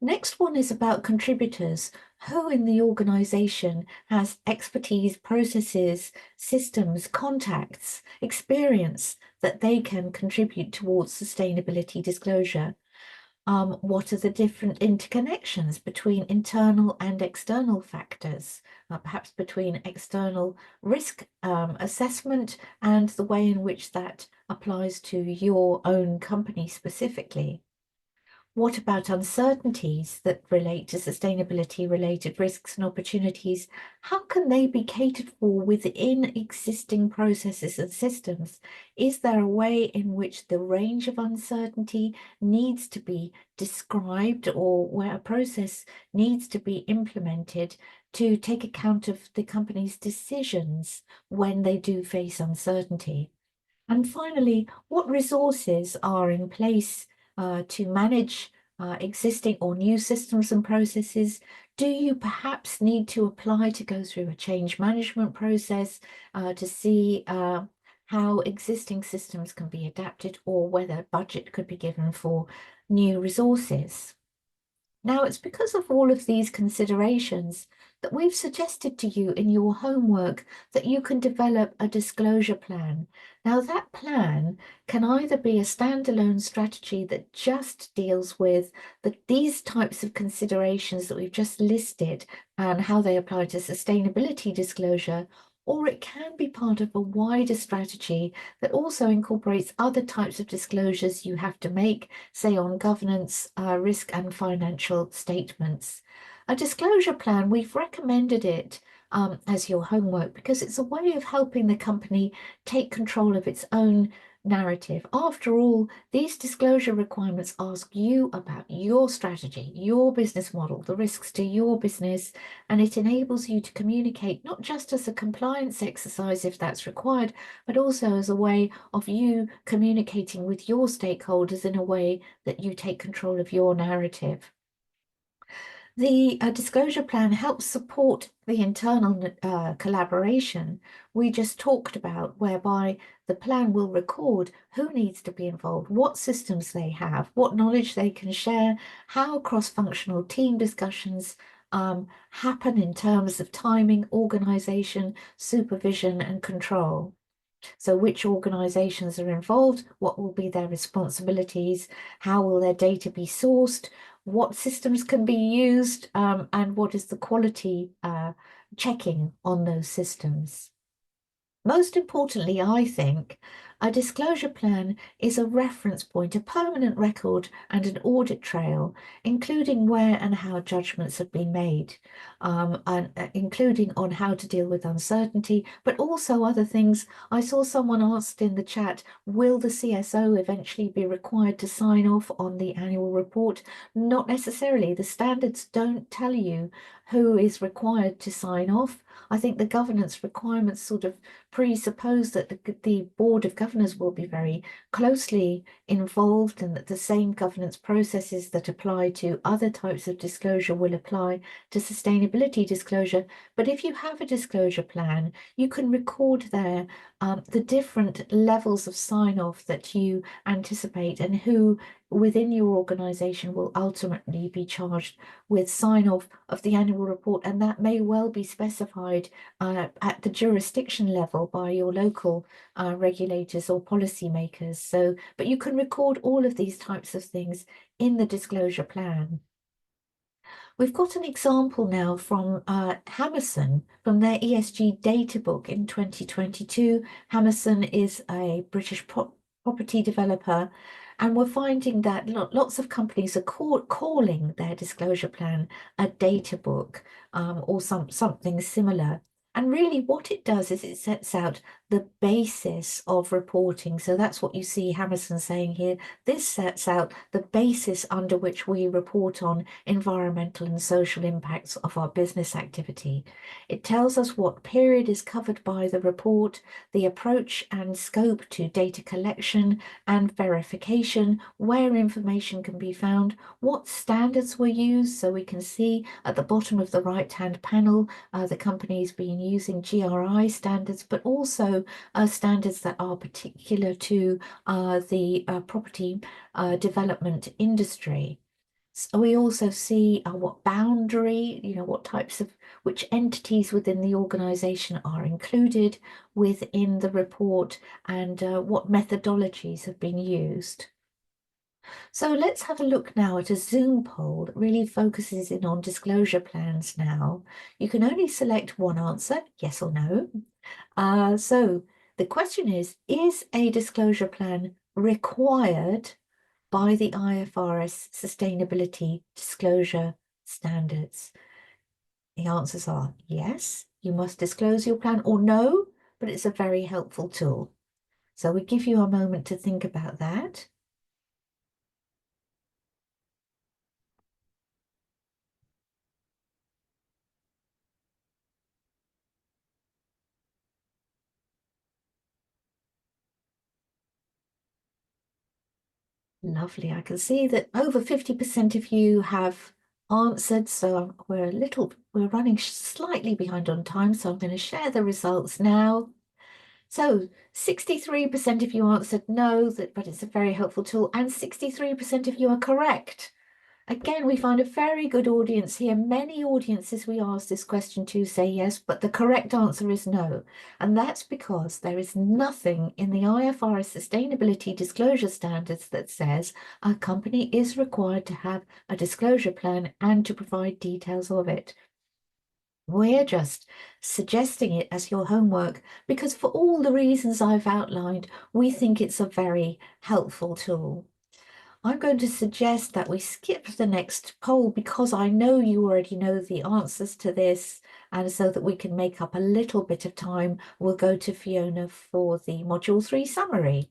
Next one is about contributors. Who in the organization has expertise, processes, systems, contacts, experience that they can contribute towards sustainability disclosure? What are the different interconnections between internal and external factors, perhaps between external risk assessment and the way in which that applies to your own company specifically? What about uncertainties that relate to sustainability-related risks and opportunities? How can they be catered for within existing processes and systems? Is there a way in which the range of uncertainty needs to be described, or where a process needs to be implemented to take account of the company's decisions when they do face uncertainty? And finally, what resources are in place to manage existing or new systems and processes? Do you perhaps need to apply to go through a change management process to see how existing systems can be adapted, or whether budget could be given for new resources? Now, it's because of all of these considerations that we've suggested to you in your homework that you can develop a disclosure plan. Now, that plan can either be a standalone strategy that just deals with these types of considerations that we've just listed and how they apply to sustainability disclosure, or it can be part of a wider strategy that also incorporates other types of disclosures you have to make, say on governance, risk and financial statements. A disclosure plan, we've recommended it as your homework, because it's a way of helping the company take control of its own narrative. After all, these disclosure requirements ask you about your strategy, your business model, the risks to your business, and it enables you to communicate not just as a compliance exercise if that's required, but also as a way of you communicating with your stakeholders in a way that you take control of your narrative. The disclosure plan helps support the internal collaboration we just talked about, whereby the plan will record who needs to be involved, what systems they have, what knowledge they can share, how cross-functional team discussions happen in terms of timing, organization, supervision, and control. So which organizations are involved, what will be their responsibilities, how will their data be sourced, what systems can be used, and what is the quality checking on those systems. Most importantly, I think, a disclosure plan is a reference point, a permanent record and an audit trail, including where and how judgments have been made, and including on how to deal with uncertainty, but also other things. I saw someone asked in the chat, will the CSO eventually be required to sign off on the annual report? Not necessarily. The standards don't tell you who is required to sign off. I think the governance requirements sort of presuppose that the Board of Governors will be very closely involved and that the same governance processes that apply to other types of disclosure will apply to sustainability disclosure. But if you have a disclosure plan, you can record there the different levels of sign-off that you anticipate and who within your organization will ultimately be charged with sign-off of the annual report, and that may well be specified at the jurisdiction level by your local regulators or policymakers. So, but you can record all of these types of things in the disclosure plan. We've got an example now from Hammerson, from their ESG data book in 2022. Hammerson is a British property developer, and we're finding that lots of companies are calling their disclosure plan a data book or something similar. And really what it does is it sets out the basis of reporting. So that's what you see Hammerson saying here. This sets out the basis under which we report on environmental and social impacts of our business activity. It tells us what period is covered by the report, the approach and scope to data collection and verification, where information can be found, what standards were used. So we can see at the bottom of the right-hand panel, the company's been using GRI standards, but also standards that are particular to the property development industry. So we also see what boundary, what types of, which entities within the organization are included within the report, and what methodologies have been used. So let's have a look now at a Zoom poll that really focuses in on disclosure plans now. You can only select one answer, yes or no. So the question is a disclosure plan required by the IFRS sustainability disclosure standards? The answers are yes, you must disclose your plan, or no, but it's a very helpful tool. So we give you a moment to think about that. Lovely. I can see that over 50% of you have answered, so we're running slightly behind on time, so I'm going to share the results now. So 63% of you answered no, but it's a very helpful tool, and 63% of you are correct. Again, we find a very good audience here. Many audiences we ask this question to say yes, but the correct answer is no. And that's because there is nothing in the IFRS sustainability disclosure standards that says a company is required to have a disclosure plan and to provide details of it. We're just suggesting it as your homework because for all the reasons I've outlined, we think it's a very helpful tool. I'm going to suggest that we skip the next poll because I know you already know the answers to this. And so that we can make up a little bit of time, we'll go to Fiona for the Module 3 summary.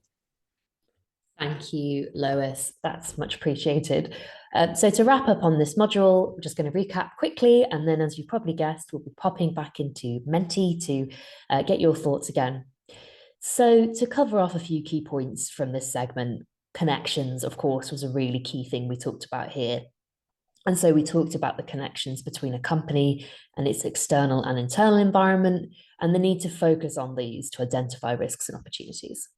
Thank you, Lois. That's much appreciated. So to wrap up on this module, we're just going to recap quickly, and then as you probably guessed, we'll be popping back into Menti to get your thoughts again. So to cover off a few key points from this segment, connections, of course, was a really key thing we talked about here. And so we talked about the connections between a company and its external and internal environment, and the need to focus on these to identify risks and opportunities.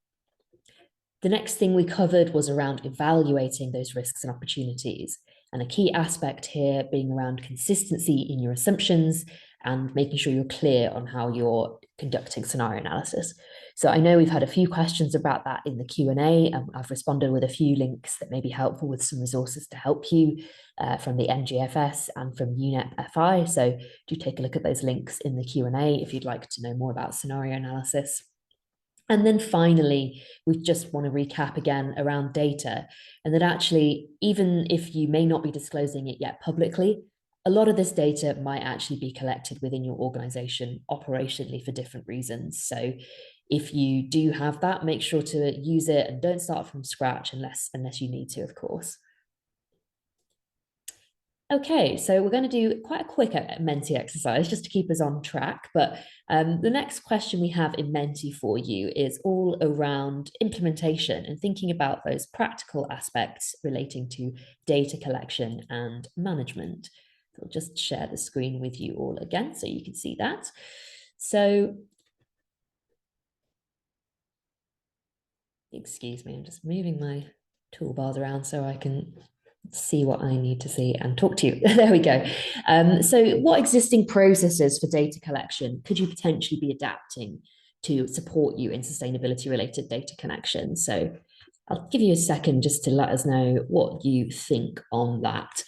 The next thing we covered was around evaluating those risks and opportunities, and a key aspect here being around consistency in your assumptions and making sure you're clear on how you're conducting scenario analysis. So I know we've had a few questions about that in the Q&A, and I've responded with a few links that may be helpful with some resources to help you from the NGFS and from UNEP FI. So do take a look at those links in the Q&A if you'd like to know more about scenario analysis. And then finally, we just want to recap again around data, and that actually, even if you may not be disclosing it yet publicly, a lot of this data might actually be collected within your organization operationally for different reasons. So if you do have that, make sure to use it and don't start from scratch unless you need to, of course. Okay, so we're going to do quite a quick Menti exercise just to keep us on track. But the next question we have in Menti for you is all around implementation and thinking about those practical aspects relating to data collection and management. So I'll just share the screen with you all again so you can see that. So, excuse me, I'm just moving my toolbars around so I can see what I need to see and talk to you. There we go. So what existing processes for data collection could you potentially be adapting to support you in sustainability related data collection? So I'll give you a second just to let us know what you think on that.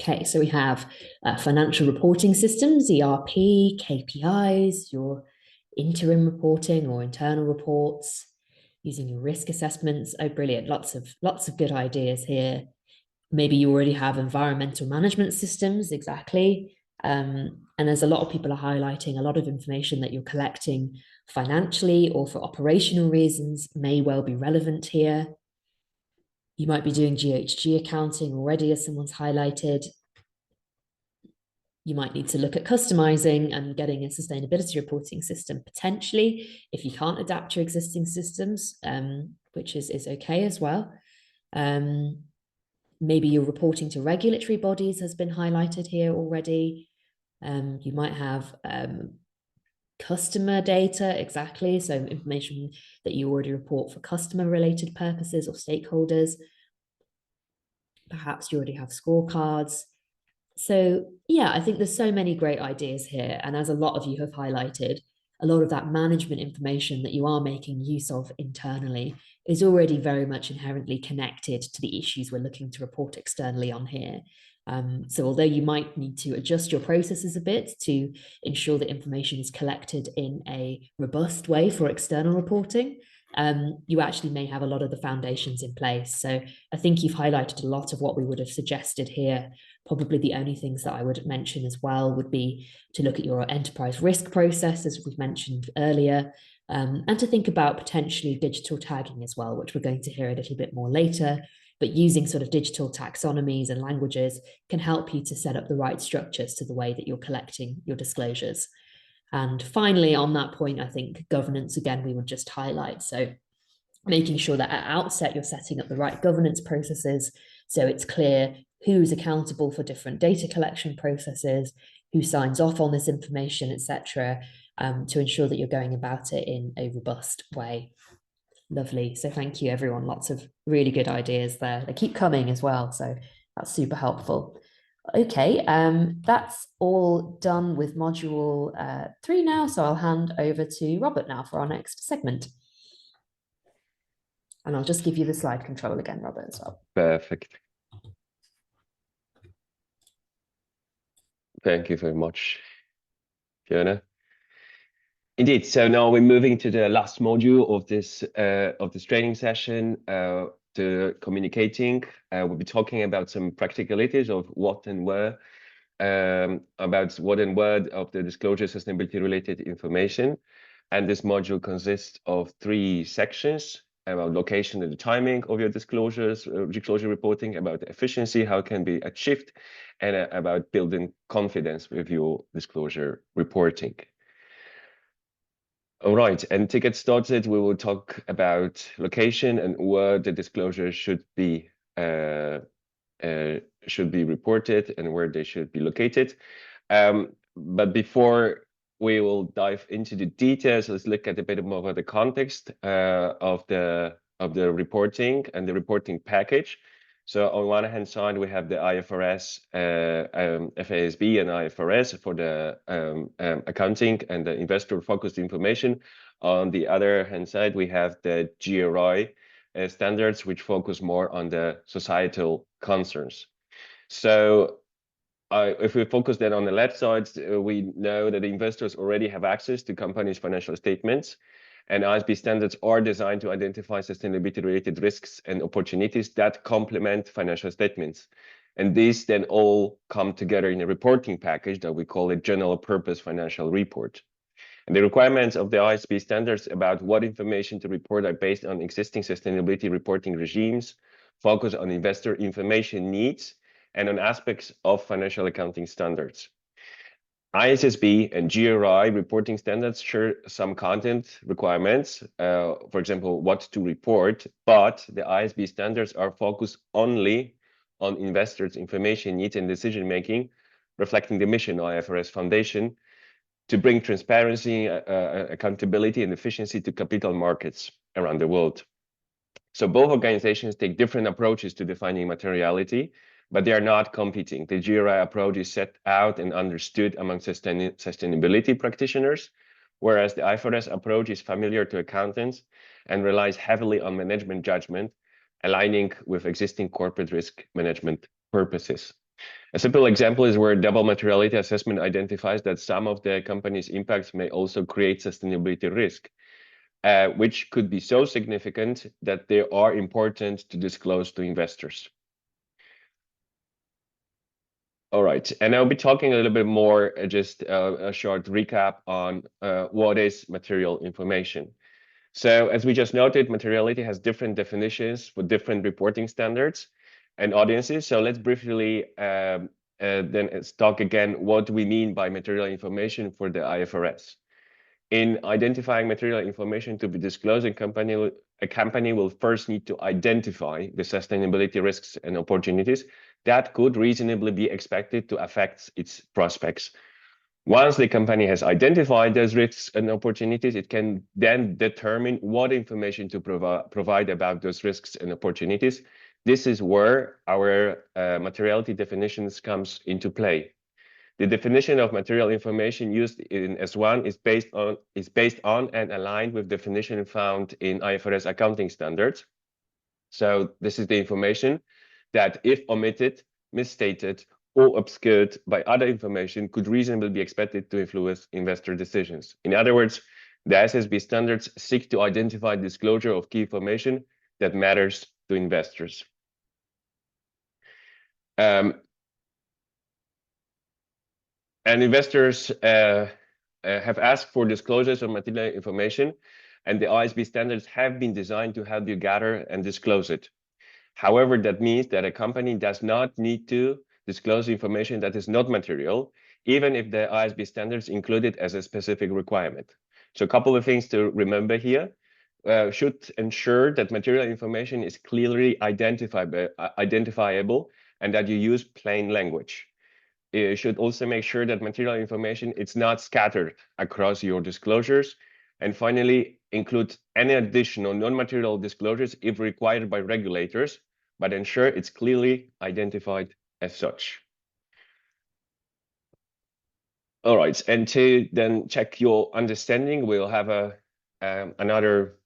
Okay, so we have financial reporting systems, ERP, KPIs, your interim reporting or internal reports, using your risk assessments. Oh, brilliant. Lots of good ideas here. Maybe you already have environmental management systems, exactly. And as a lot of people are highlighting, a lot of information that you're collecting financially or for operational reasons may well be relevant here. You might be doing GHG accounting already, as someone's highlighted. You might need to look at customizing and getting a sustainability reporting system potentially if you can't adapt your existing systems, which is okay as well. Maybe your reporting to regulatory bodies has been highlighted here already. You might have customer data, exactly. So information that you already report for customer related purposes or stakeholders. Perhaps you already have scorecards. So yeah, I think there's so many great ideas here. And as a lot of you have highlighted, a lot of that management information that you are making use of internally is already very much inherently connected to the issues we're looking to report externally on here. So although you might need to adjust your processes a bit to ensure that information is collected in a robust way for external reporting, you actually may have a lot of the foundations in place. So I think you've highlighted a lot of what we would have suggested here. Probably the only things that I would mention as well would be to look at your enterprise risk process, as we've mentioned earlier, and to think about potentially digital tagging as well, which we're going to hear a little bit more later. But using sort of digital taxonomies and languages can help you to set up the right structures to the way that you're collecting your disclosures. And finally, on that point, I think governance, again, we would just highlight. So making sure that at outset, you're setting up the right governance processes so it's clear who's accountable for different data collection processes, who signs off on this information, etc., to ensure that you're going about it in a robust way. Lovely. So thank you, everyone. Lots of really good ideas there. They keep coming as well. So that's super helpful. Okay, that's all done with module 3 now. So I'll hand over to Robert now for our next segment. And I'll just give you the slide control again, Robert, as well. Perfect. Thank you very much, Fiona. Indeed, so now we're moving to the last module of this training session. to communicating. We'll be talking about some practicalities of what and where, about what and where of the disclosure sustainability related information. And this module consists of 3 sections: about location and the timing of your disclosures, disclosure reporting, about efficiency, how it can be achieved, and about building confidence with your disclosure reporting. All right, and to get started, we will talk about location and where the disclosure should be reported and where they should be located. But before we will dive into the details, let's look at a bit more of the context of the reporting and the reporting package. So on one hand side, we have the IFRS, FASB and IFRS for the accounting and the investor-focused information. On the other hand side, we have the GRI standards, which focus more on the societal concerns. So if we focus then on the left side, we know that investors already have access to companies' financial statements, and ISSB standards are designed to identify sustainability-related risks and opportunities that complement financial statements. And these then all come together in a reporting package that we call a general purpose financial report. And the requirements of the ISSB standards about what information to report are based on existing sustainability reporting regimes, focus on investor information needs, and on aspects of financial accounting standards. ISSB and GRI reporting standards share some content requirements, for example, what to report, but the ISSB standards are focused only on investors' information needs and decision-making, reflecting the mission of IFRS Foundation to bring transparency, accountability, and efficiency to capital markets around the world. So both organizations take different approaches to defining materiality, but they are not competing. The GRI approach is set out and understood among sustainability practitioners, whereas the IFRS approach is familiar to accountants and relies heavily on management judgment, aligning with existing corporate risk management purposes. A simple example is where double materiality assessment identifies that some of the company's impacts may also create sustainability risk, which could be so significant that they are important to disclose to investors. All right, and I'll be talking a little bit more, just a short recap on what is material information. So as we just noted, materiality has different definitions for different reporting standards and audiences. So let's briefly then talk again what we mean by material information for the IFRS. In identifying material information to be disclosed, a company will first need to identify the sustainability risks and opportunities that could reasonably be expected to affect its prospects. Once the company has identified those risks and opportunities, it can then determine what information to provide about those risks and opportunities. This is where our materiality definitions comes into play. The definition of material information used in S1 is based on and aligned with definition found in IFRS accounting standards. So this is the information that, if omitted, misstated, or obscured by other information, could reasonably be expected to influence investor decisions. In other words, the ISSB standards seek to identify disclosure of key information that matters to investors. And investors have asked for disclosures of material information, and the ISSB standards have been designed to help you gather and disclose it. However, that means that a company does not need to disclose information that is not material, even if the ISSB standards include it as a specific requirement. So a couple of things to remember here. Should ensure that material information is clearly identifiable and that you use plain language. You should also make sure that material information is not scattered across your disclosures. And finally, include any additional non-material disclosures if required by regulators, but ensure it's clearly identified as such. All right, and to then check your understanding, we'll have another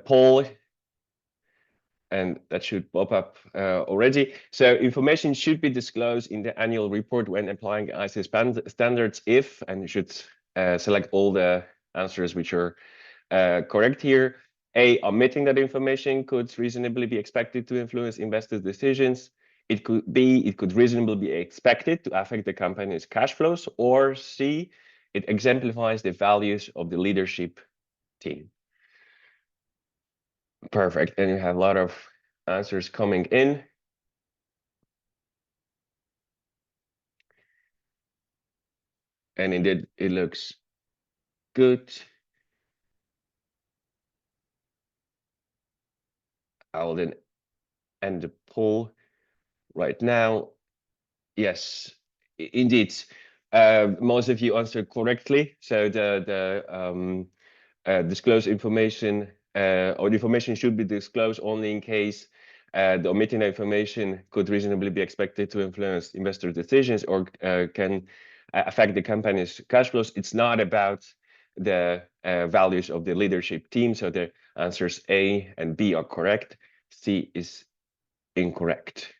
poll, and that should pop up already. So information should be disclosed in the annual report when applying ISSB standards if, and you should select all the answers which are correct here. A, omitting that information could reasonably be expected to influence investors' decisions. It could reasonably be expected to affect the company's cash flows. Or C, it exemplifies the values of the leadership team. Perfect. And you have a lot of answers coming in. And indeed, it looks good. I will then end the poll right now. Yes, indeed. Most of you answered correctly. So the disclosed information or the information should be disclosed only in case the omitting information could reasonably be expected to influence investor decisions or can affect the company's cash flows. It's not about the values of the leadership team. So the answers A and B are correct. C is incorrect.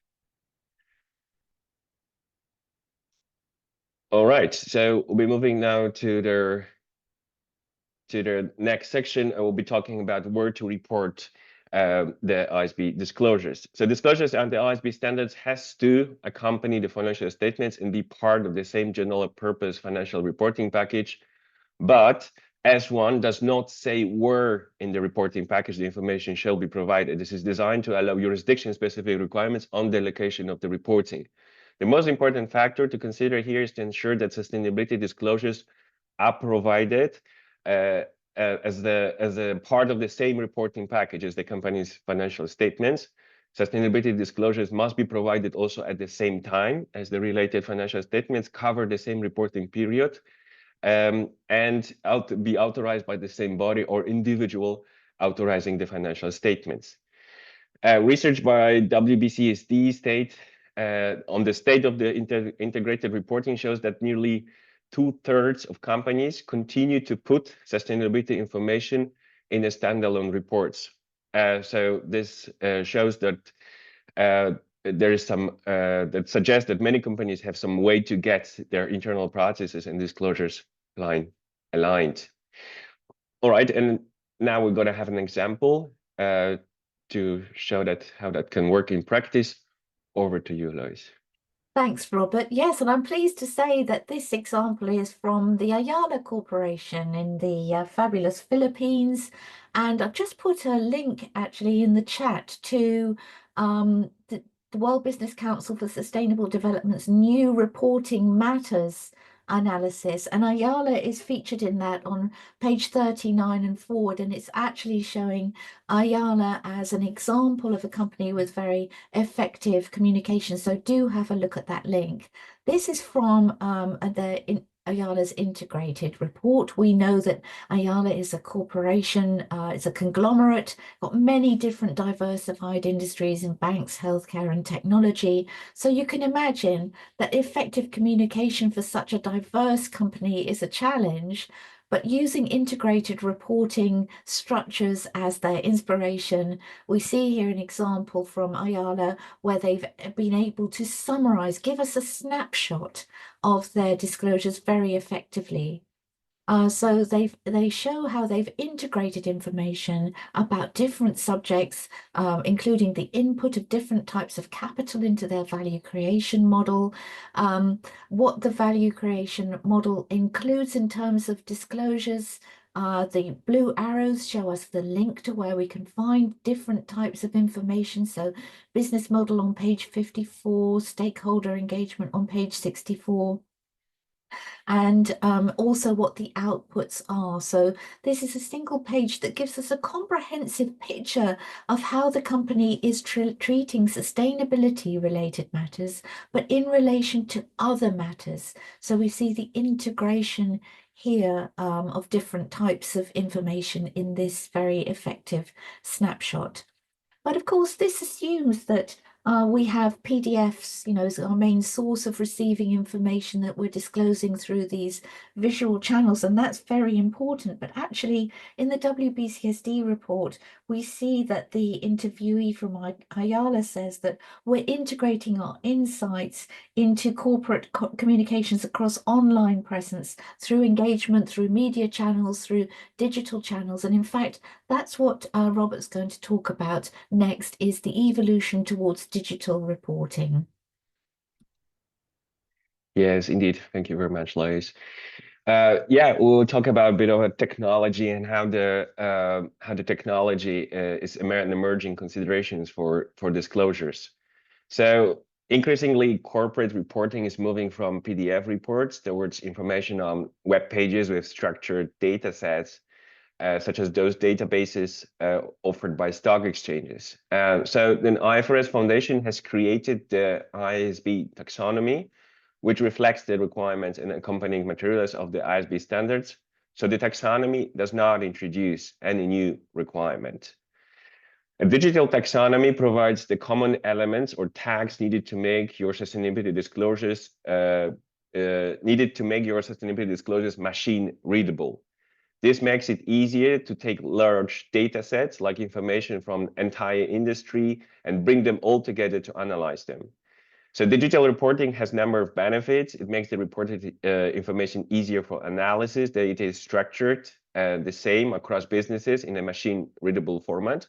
All right, so we'll be moving now to the next section. I will be talking about where to report the ISSB disclosures. So disclosures under ISSB standards has to accompany the financial statements and be part of the same general purpose financial reporting package. But S1 does not say where in the reporting package the information shall be provided. This is designed to allow jurisdiction-specific requirements on the location of the reporting. The most important factor to consider here is to ensure that sustainability disclosures are provided as a part of the same reporting package as the company's financial statements. Sustainability disclosures must be provided also at the same time as the related financial statements, cover the same reporting period, and be authorized by the same body or individual authorizing the financial statements. Research by WBCSD state on the state of the integrated reporting shows that nearly 2/3 of companies continue to put sustainability information in the standalone reports. So this shows that there is some that suggests that many companies have some way to get their internal processes and disclosures aligned. All right, and now we're going to have an example to show that how that can work in practice. Over to you, Lois. Thanks, Robert. Yes, and I'm pleased to say that this example is from the Ayala Corporation in the fabulous Philippines. And I've just put a link actually in the chat to the World Business Council for Sustainable Development's new reporting matters analysis, and Ayala is featured in that on page 39 and forward, and it's actually showing Ayala as an example of a company with very effective communication. So do have a look at that link. This is from Ayala's integrated report. We know that Ayala is a corporation, it's a conglomerate, got many different diversified industries in banks, healthcare, and technology. So you can imagine that effective communication for such a diverse company is a challenge, but using integrated reporting structures as their inspiration, we see here an example from Ayala where they've been able to summarize, give us a snapshot of their disclosures very effectively. So they show how they've integrated information about different subjects, including the input of different types of capital into their value creation model, what the value creation model includes in terms of disclosures. The blue arrows show us the link to where we can find different types of information. So business model on page 54, stakeholder engagement on page 64. And also what the outputs are. So this is a single page that gives us a comprehensive picture of how the company is treating sustainability related matters, but in relation to other matters. So we see the integration here of different types of information in this very effective snapshot. But of course, this assumes that we have PDFs, as our main source of receiving information that we're disclosing through these visual channels, and that's very important. But actually, in the WBCSD report, we see that the interviewee from Ayala says that we're integrating our insights into corporate communications across online presence, through engagement, through media channels, through digital channels. And in fact, That's what Robert's going to talk about next, is the evolution towards digital reporting. Yes, indeed. Thank you very much, Lois. Yeah, we'll talk about a bit of a technology and how the technology is emerging considerations for disclosures. So increasingly, corporate reporting is moving from PDF reports towards information on web pages with structured data sets, such as those databases offered by stock exchanges. So the IFRS Foundation has created the ISSB taxonomy, which reflects the requirements and accompanying materials of the ISSB standards. So the taxonomy does not introduce any new requirement. A digital taxonomy provides the common elements or tags needed to make your sustainability disclosures machine readable. This makes it easier to take large data sets like information from entire industry and bring them all together to analyze them. So digital reporting has a number of benefits. It makes the reported information easier for analysis. The data is structured the same across businesses in a machine readable format.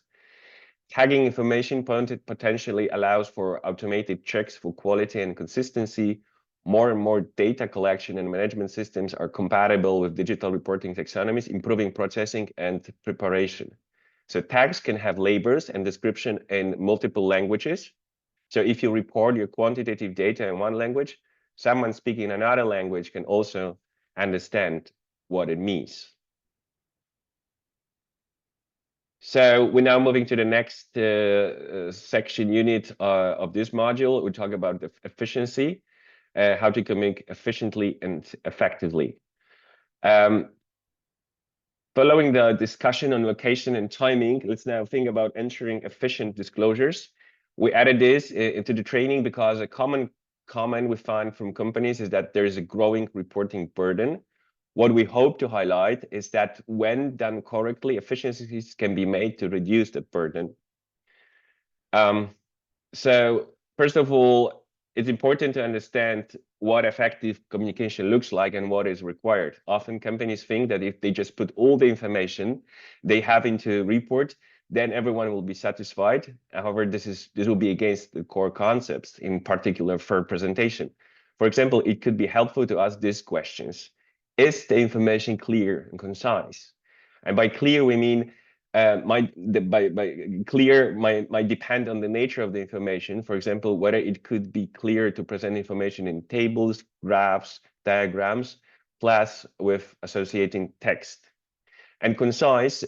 Tagging information potentially allows for automated checks for quality and consistency. More and more data collection and management systems are compatible with digital reporting taxonomies, improving processing and preparation. So tags can have labels and description in multiple languages. So if you report your quantitative data in one language, someone speaking another language can also understand what it means. So we're now moving to the next section unit of this module. We talk about the efficiency, how to communicate efficiently and effectively. Following the discussion on location and timing, let's now think about ensuring efficient disclosures. We added this into the training because a common comment we find from companies is that there is a growing reporting burden. What we hope to highlight is that when done correctly, efficiencies can be made to reduce the burden. So first of all, it's important to understand what effective communication looks like and what is required. Often companies think that if they just put all the information they have into a report, then everyone will be satisfied. However, this will be against the core concepts, in particular fair presentation. For example, it could be helpful to ask these questions. Is the information clear and concise? And by clear, we mean might depend on the nature of the information. For example, whether it could be clear to present information in tables, graphs, diagrams, plus with associating text. And concise,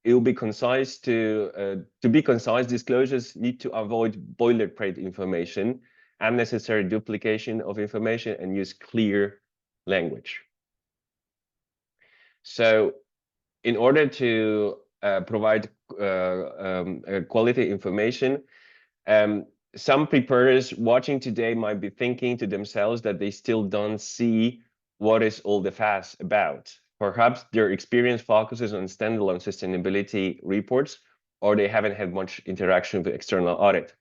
it will be concise to be concise. Disclosures need to avoid boilerplate information, unnecessary duplication of information, and use clear language. So in order to provide quality information, some preparers watching today might be thinking to themselves that they still don't see what is all the fuss about. Perhaps their experience focuses on standalone sustainability reports, or they haven't had much interaction with external audit.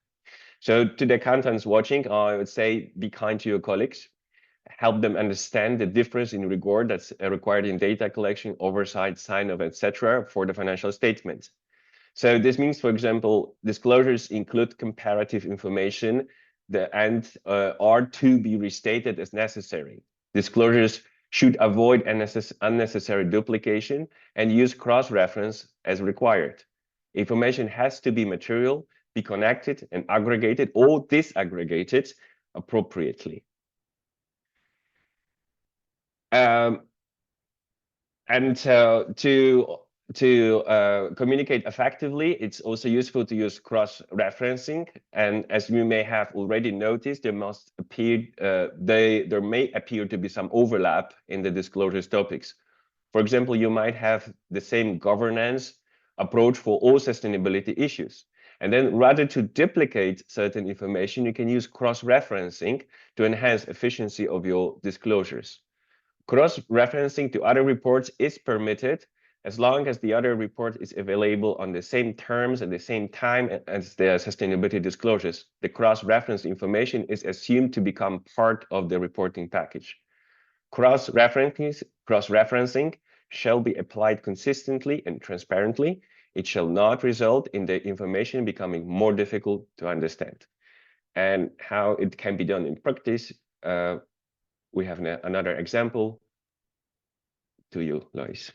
So to the accountants watching, I would say be kind to your colleagues. Help them understand the difference in rigor that's required in data collection, oversight, sign-off, etc. for the financial statements. So this means, for example, disclosures include comparative information and are to be restated as necessary. Disclosures should avoid unnecessary duplication and use cross-reference as required. Information has to be material, be connected and aggregated or disaggregated appropriately. To communicate effectively, it's also useful to use cross-referencing. And as you may have already noticed, there may appear to be some overlap in the disclosures topics. For example, you might have the same governance approach for all sustainability issues. And then rather to duplicate certain information, you can use cross-referencing to enhance efficiency of your disclosures. Cross-referencing to other reports is permitted as long as the other report is available on the same terms and the same time as the sustainability disclosures. The cross-reference information is assumed to become part of the reporting package. Cross-referencing shall be applied consistently and transparently. It shall not result in the information becoming more difficult to understand. And how it can be done in practice, we have another example to you, Lois.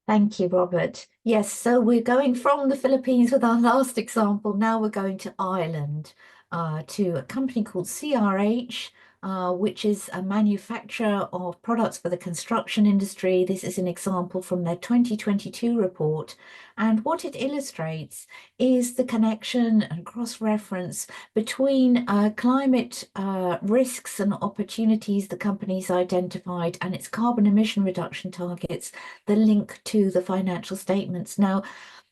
Thank you, Robert. Yes, so we're going from the Philippines with our last example. Now we're going to Ireland, to a company called CRH, which is a manufacturer of products for the construction industry. This is an example from their 2022 report. And what it illustrates is the connection and cross-reference between climate risks and opportunities the company's identified and its carbon emission reduction targets, the link to the financial statements. Now,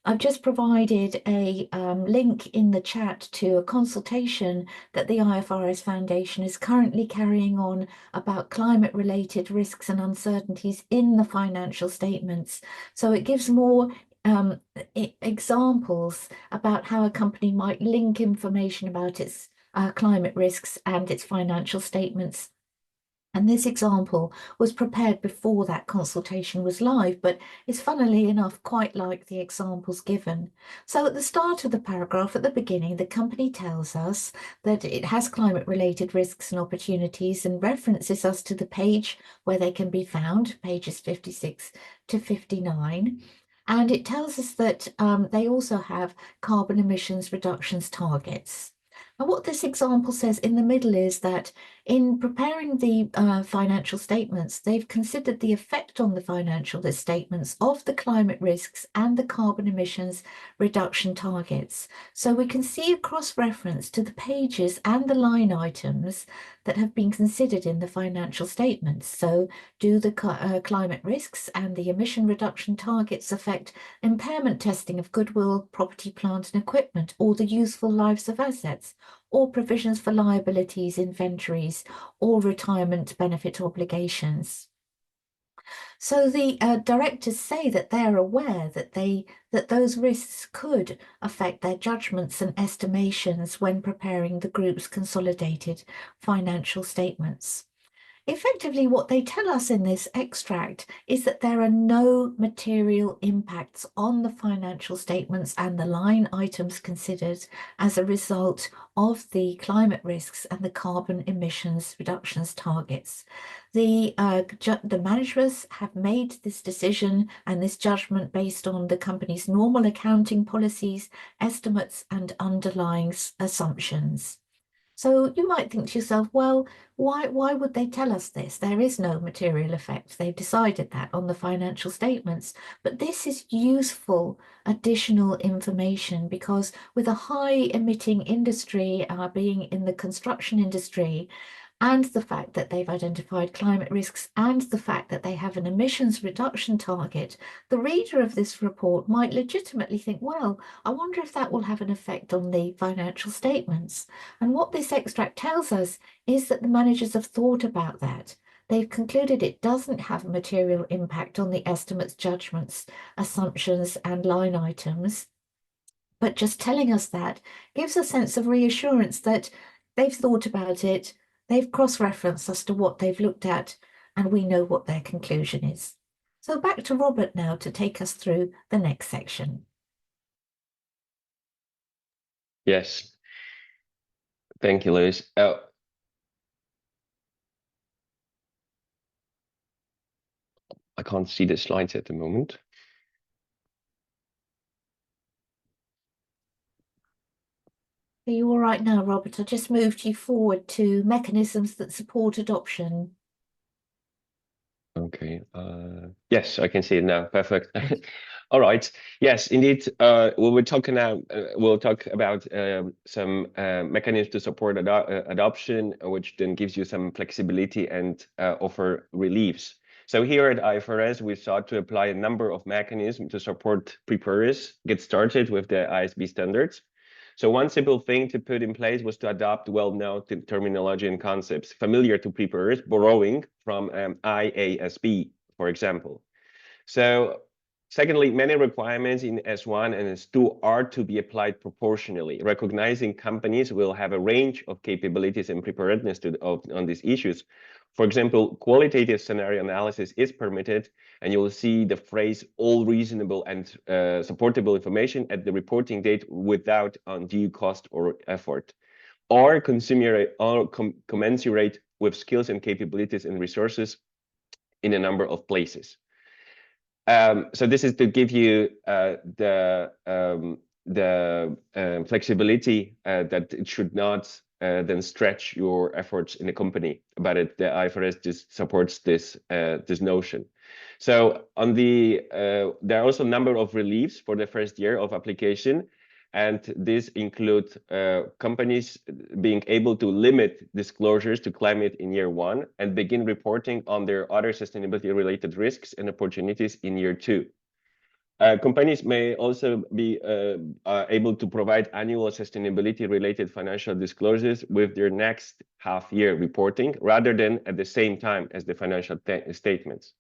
I've just provided a link in the chat to a consultation that the IFRS Foundation is currently carrying on about climate-related risks and uncertainties in the financial statements. So it gives more examples about how a company might link information about its climate risks and its financial statements. And this example was prepared before that consultation was live, but is funnily enough quite like the examples given. So at the start of the paragraph, at the beginning, the company tells us that it has climate-related risks and opportunities and references us to the page where they can be found, pages 56 to 59. And it tells us that they also have carbon emissions reductions targets. And what this example says in the middle is that in preparing the financial statements, they've considered the effect on the financial statements of the climate risks and the carbon emissions reduction targets. So we can see a cross-reference to the pages and the line items that have been considered in the financial statements. So do the climate risks and the emission reduction targets affect impairment testing of goodwill, property, plant and equipment, or the useful lives of assets, or provisions for liabilities, inventories, or retirement benefit obligations? So the directors say that they're aware that those risks could affect their judgments and estimations when preparing the group's consolidated financial statements. Effectively, what they tell us in this extract is that there are no material impacts on the financial statements and the line items considered as a result of the climate risks and the carbon emissions reductions targets. The managers have made this decision and this judgment based on the company's normal accounting policies, estimates, and underlying assumptions. So you might think to yourself, well, why would they tell us this? There is no material effect. They've decided that on the financial statements. But this is useful additional information because with a high emitting industry being in the construction industry, and the fact that they've identified climate risks and the fact that they have an emissions reduction target, the reader of this report might legitimately think, well, I wonder if that will have an effect on the financial statements. And what this extract tells us is that the managers have thought about that. They've concluded it doesn't have a material impact on the estimates, judgments, assumptions, and line items. But just telling us that gives a sense of reassurance that they've thought about it, they've cross-referenced as to what they've looked at, and we know what their conclusion is. So back to Robert now to take us through the next section. Yes. Thank you, Lois. I can't see the slides at the moment. Are you all right now, Robert? I just moved you forward to mechanisms that support adoption. Okay. Yes, I can see it now. Perfect. All right. Yes, indeed. We're talking now. We'll talk about some mechanisms to support adoption, which then gives you some flexibility and offer reliefs. So here at IFRS, we sought to apply a number of mechanisms to support preparers get started with the ISSB standards. So one simple thing to put in place was to adopt well-known terminology and concepts familiar to preparers, borrowing from IASB, for example. So Secondly, many requirements in S1 and S2 are to be applied proportionally, recognizing companies will have a range of capabilities and preparedness on these issues. For example, qualitative scenario analysis is permitted, and you will see the phrase all reasonable and supportable information at the reporting date without undue cost or effort, or commensurate with skills and capabilities and resources in a number of places. So this is to give you the flexibility that it should not then stretch your efforts in the company, but the IFRS just supports this this notion. So on the there are also a number of reliefs for the first year of application, and these include companies being able to limit disclosures to climate in year 1 and begin reporting on their other sustainability-related risks and opportunities in year 2. Companies may also be able to provide annual sustainability-related financial disclosures with their next half-year reporting, rather than at the same time as the financial statements.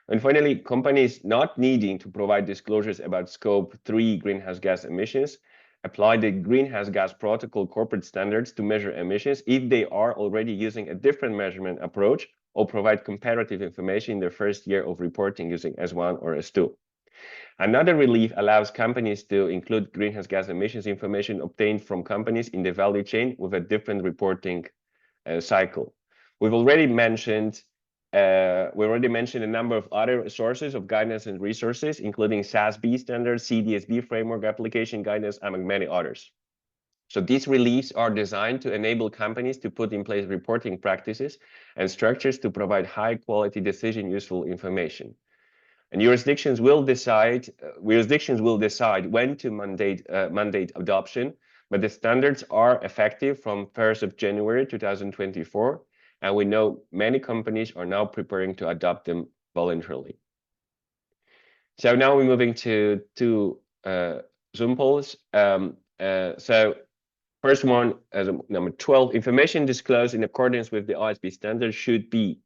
And finally, companies not needing to provide disclosures about Scope 3 greenhouse gas emissions apply the Greenhouse Gas Protocol corporate standards to measure emissions if they are already using a different measurement approach or provide comparative information in their first year of reporting using S1 or S2. Another relief allows companies to include greenhouse gas emissions information obtained from companies in the value chain with a different reporting cycle. We've already mentioned a number of other sources of guidance and resources, including ISSB standards, CDSB framework application guidance, among many others. So these reliefs are designed to enable companies to put in place reporting practices and structures to provide high quality decision useful information. And jurisdictions will decide when to mandate adoption, but the standards are effective from 1st of January 2024. And we know many companies are now preparing to adopt them voluntarily. So now we're moving to two Zoom polls. So first one, number 12, information disclosed in accordance with the ISSB standard should be,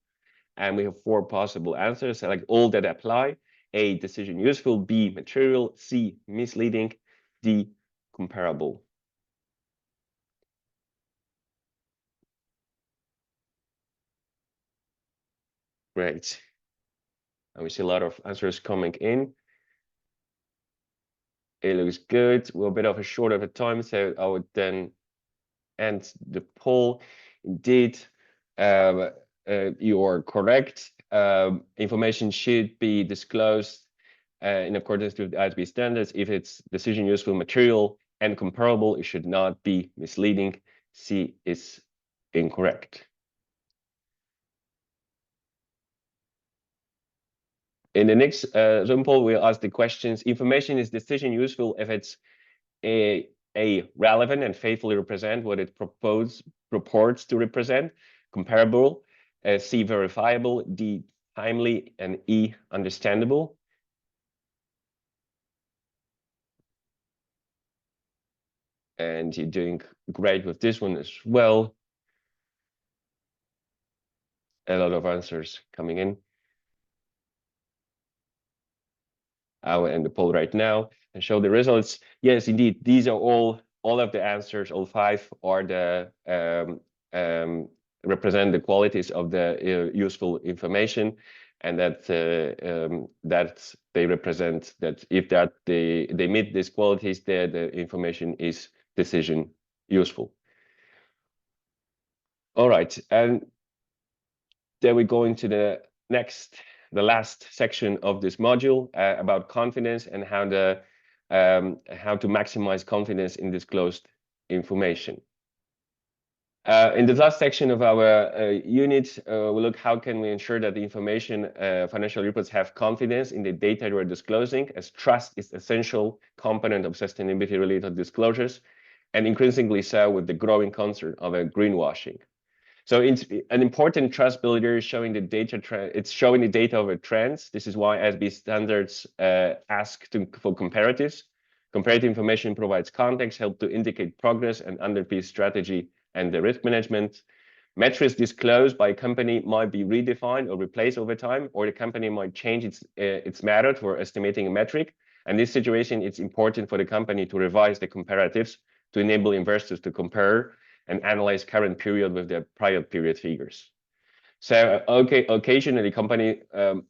and we have 4 possible answers, select all that apply. A, decision useful, B, material, C, misleading, D, comparable. Great. And we see a lot of answers coming in. It looks good. We're a bit of a short of a time, so I would then end the poll. Indeed, you are correct. Information should be disclosed in accordance with the ISSB standards. If it's decision useful, material, and comparable, it should not be misleading. C is incorrect. In the next Zoom poll, we'll ask the questions. Information is decision useful if it's A, relevant and faithfully represent what it purports to represent, comparable, C, verifiable, D, timely, and E, understandable. And you're doing great with this one as well. A lot of answers coming in. I will end the poll right now and show the results. Yes, indeed, these are all of the answers. All 5 are the represent the qualities of the useful information, and that that they represent that if they meet these qualities, the information is decision useful. All right, and then we go into the last section of this module about confidence and how to maximize confidence in disclosed information. In the last section of our unit, we look how can we ensure that the information financial reports have confidence in the data we're disclosing, as trust is essential component of sustainability-related disclosures, and increasingly so with the growing concern of greenwashing. So it's an important trust builder showing the data it's showing the data over trends. This is why ISSB standards ask for comparatives. Comparative information provides context, help to indicate progress and underpin strategy and the risk management. Metrics disclosed by a company might be redefined or replaced over time, or the company might change its method for estimating a metric. And this situation, it's important for the company to revise the comparatives to enable investors to compare and analyze current period with the prior period figures. So occasionally, company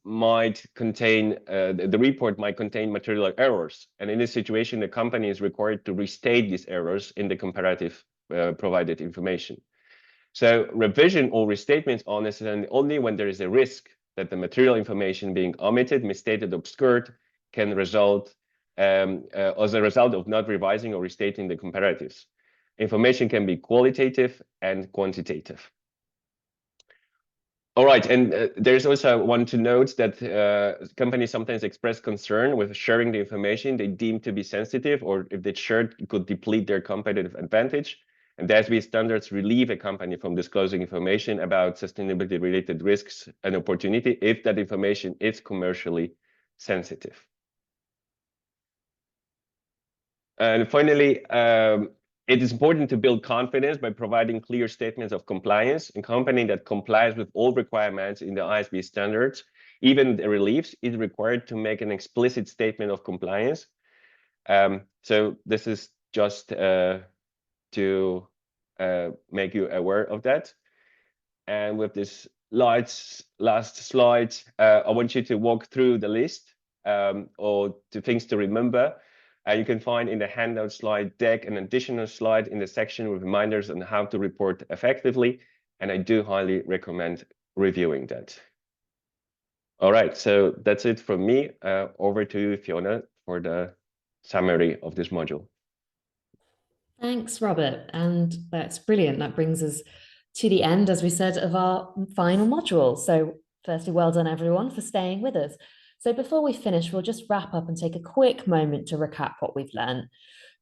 might contain the report might contain material errors, and in this situation, the company is required to restate these errors in the comparative provided information. So revision or restatements are necessary only when there is a risk that the material information being omitted, misstated, obscured can result as a result of not revising or restating the comparatives. Information can be qualitative and quantitative. All right, and there's also one to note that companies sometimes express concern with sharing the information they deem to be sensitive, or if they shared, it could deplete their competitive advantage. And the ISSB standards relieve a company from disclosing information about sustainability-related risks and opportunity if that information is commercially sensitive. And finally, it is important to build confidence by providing clear statements of compliance. A company that complies with all requirements in the ISSB standards, even the reliefs, is required to make an explicit statement of compliance. So this is just to make you aware of that. And with this last slide, I want you to walk through the list or the things to remember. You can find in the handout slide deck an additional slide in the section with reminders on how to report effectively. And I do highly recommend reviewing that. All right, so that's it from me. Over to you, Fiona, for the summary of this module. Thanks, Robert. And that's brilliant. That brings us to the end, as we said, of our final module. So firstly, well done, everyone, for staying with us. So before we finish, we'll just wrap up and take a quick moment to recap what we've learned.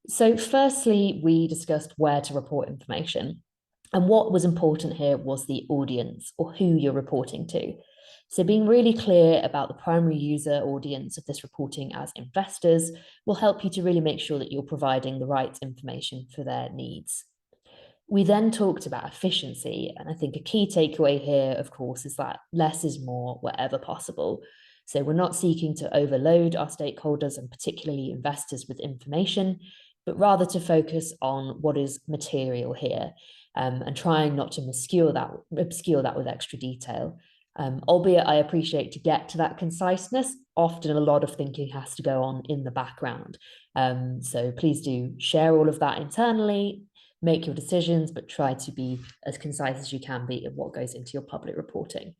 So firstly, we discussed where to report information. And what was important here was the audience, or who you're reporting to. So being really clear about the primary user audience of this reporting as investors will help you to really make sure that you're providing the right information for their needs. We then talked about efficiency, and I think a key takeaway here, of course, is that less is more wherever possible. So we're not seeking to overload our stakeholders and particularly investors with information, but rather to focus on what is material here and trying not to obscure that with extra detail. Albeit I appreciate to get to that conciseness, often a lot of thinking has to go on in the background. So please do share all of that internally, make your decisions, but try to be as concise as you can be in what goes into your public reporting.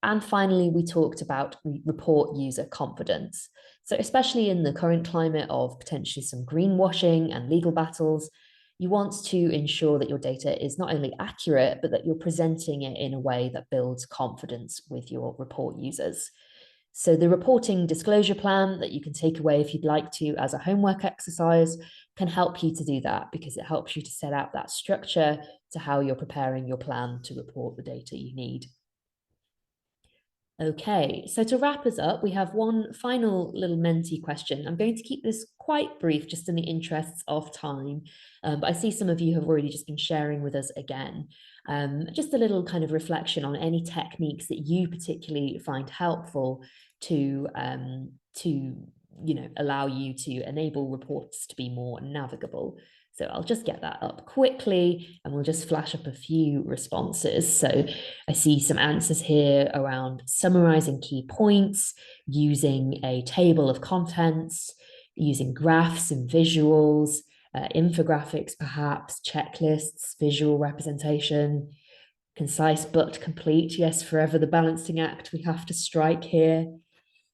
And finally, we talked about report user confidence. So especially in the current climate of potentially some greenwashing and legal battles, you want to ensure that your data is not only accurate, but that you're presenting it in a way that builds confidence with your report users. So the reporting disclosure plan that you can take away if you'd like to as a homework exercise can help you to do that, because it helps you to set out that structure to how you're preparing your plan to report the data you need. Okay, so to wrap us up, we have one final little Menti question. I'm going to keep this quite brief, just in the interests of time, but I see some of you have already just been sharing with us again. Just a little kind of reflection on any techniques that you particularly find helpful to allow you to enable reports to be more navigable. So I'll just get that up quickly and we'll just flash up a few responses. So I see some answers here around summarizing key points, using a table of contents, using graphs and visuals, infographics perhaps, checklists, visual representation, concise but complete. Yes, forever the balancing act we have to strike here.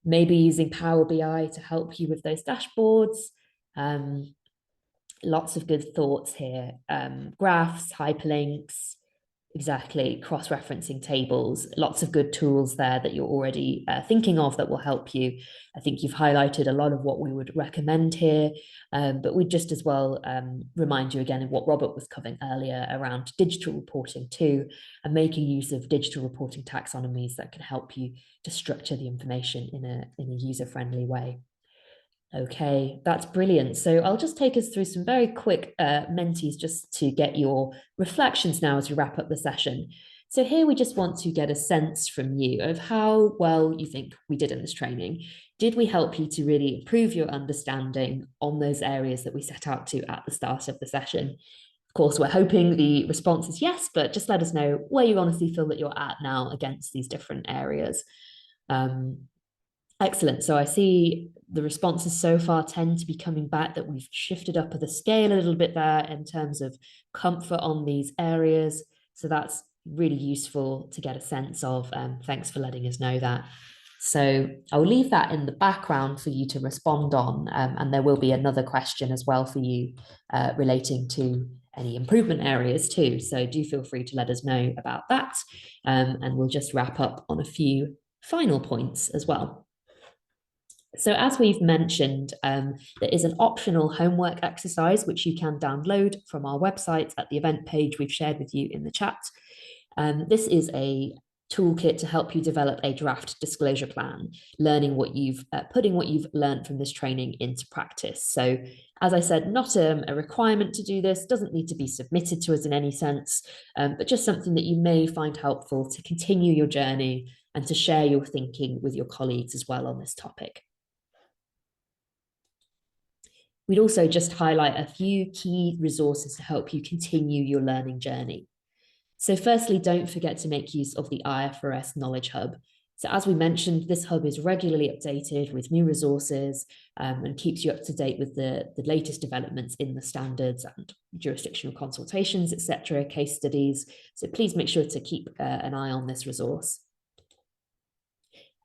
Maybe using Power BI to help you with those dashboards. Lots of good thoughts here. Graphs, hyperlinks, exactly, cross-referencing tables, lots of good tools there that you're already thinking of that will help you. I think you've highlighted a lot of what we would recommend here, but we'd just as well remind you again of what Robert was covering earlier around digital reporting too, and making use of digital reporting taxonomies that can help you to structure the information in a user-friendly way. Okay, that's brilliant. So I'll just take us through some very quick mentees just to get your reflections now as we wrap up the session. So here we just want to get a sense from you of how well you think we did in this training. Did we help you to really improve your understanding on those areas that we set out to at the start of the session? Of course, we're hoping the response is yes, but just let us know where you honestly feel that you're at now against these different areas. Excellent. So I see the responses so far tend to be coming back that we've shifted up the scale a little bit there in terms of comfort on these areas. So that's really useful to get a sense of. Thanks for letting us know that. So I'll leave that in the background for you to respond on. And there will be another question as well for you relating to any improvement areas too. So do feel free to let us know about that. And we'll just wrap up on a few final points as well. So as we've mentioned, there is an optional homework exercise which you can download from our website at the event page we've shared with you in the chat. This is a toolkit to help you develop a draft disclosure plan, learning what you've putting what you've learned from this training into practice. So as I said, not a requirement to do this, doesn't need to be submitted to us in any sense, but just something that you may find helpful to continue your journey and to share your thinking with your colleagues as well on this topic. We'd also just highlight a few key resources to help you continue your learning journey. So firstly, don't forget to make use of the IFRS Knowledge Hub. So as we mentioned, this hub is regularly updated with new resources and keeps you up to date with the latest developments in the standards and jurisdictional consultations, etc., case studies. So please make sure to keep an eye on this resource.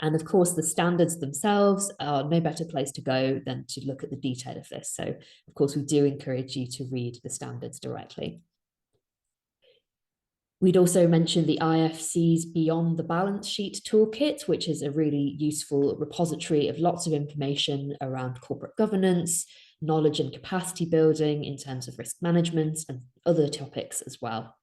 And of course, the standards themselves are no better place to go than to look at the detail of this. So of course, we do encourage you to read the standards directly. We'd also mention the IFC's Beyond the Balance Sheet toolkit, which is a really useful repository of lots of information around corporate governance, knowledge and capacity building in terms of risk management and other topics as well.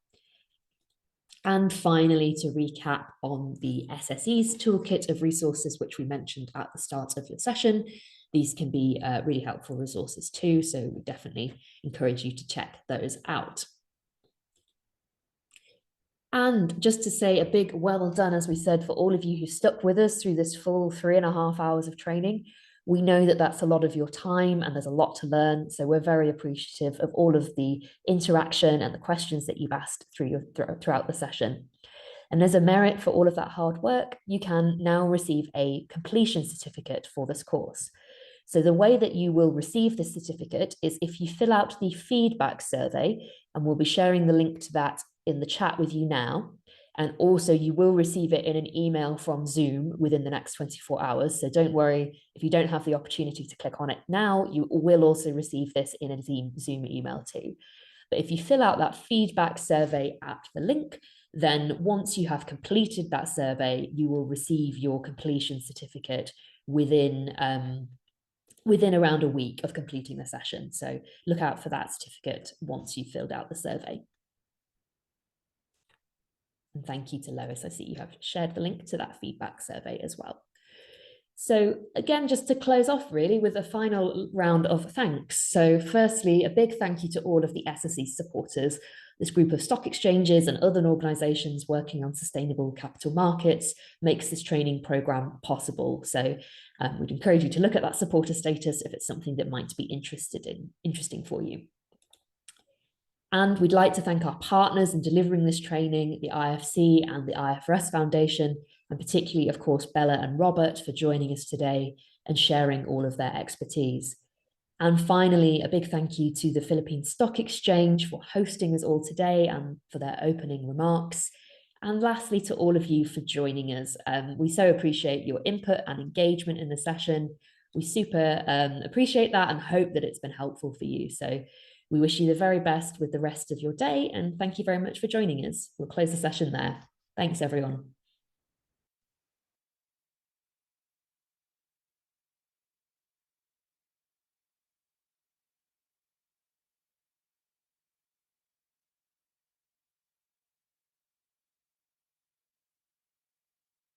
And finally, to recap on the SSE's toolkit of resources, which we mentioned at the start of the session, these can be really helpful resources too. So we definitely encourage you to check those out. And just to say a big well done, as we said, for all of you who stuck with us through this full 3.5 hours of training. We know that that's a lot of your time and there's a lot to learn. So we're very appreciative of all of the interaction and the questions that you've asked throughout the session. And as a merit for all of that hard work, you can now receive a completion certificate for this course. So the way that you will receive this certificate is if you fill out the feedback survey, and we'll be sharing the link to that in the chat with you now. And also you will receive it in an email from Zoom within the next 24 hours. So don't worry, if you don't have the opportunity to click on it now, you will also receive this in a Zoom email too. But if you fill out that feedback survey at the link, then once you have completed that survey, you will receive your completion certificate within around a week of completing the session. So look out for that certificate once you've filled out the survey. And thank you to Lois. I see you have shared the link to that feedback survey as well. So again, just to close off really with a final round of thanks. So firstly, a big thank you to all of the SSE supporters, this group of stock exchanges and other organizations working on sustainable capital markets makes this training program possible. So we'd encourage you to look at that supporter status if it's something that might be interesting for you. And we'd like to thank our partners in delivering this training, the IFC and the IFRS Foundation, and particularly, of course, Bella and Robert for joining us today and sharing all of their expertise. And finally, a big thank you to the Philippine Stock Exchange for hosting us all today and for their opening remarks. And lastly, to all of you for joining us. We so appreciate your input and engagement in the session. We super appreciate that and hope that it's been helpful for you. So we wish you the very best with the rest of your day, and thank you very much for joining us. We'll close the session there. Thanks, everyone.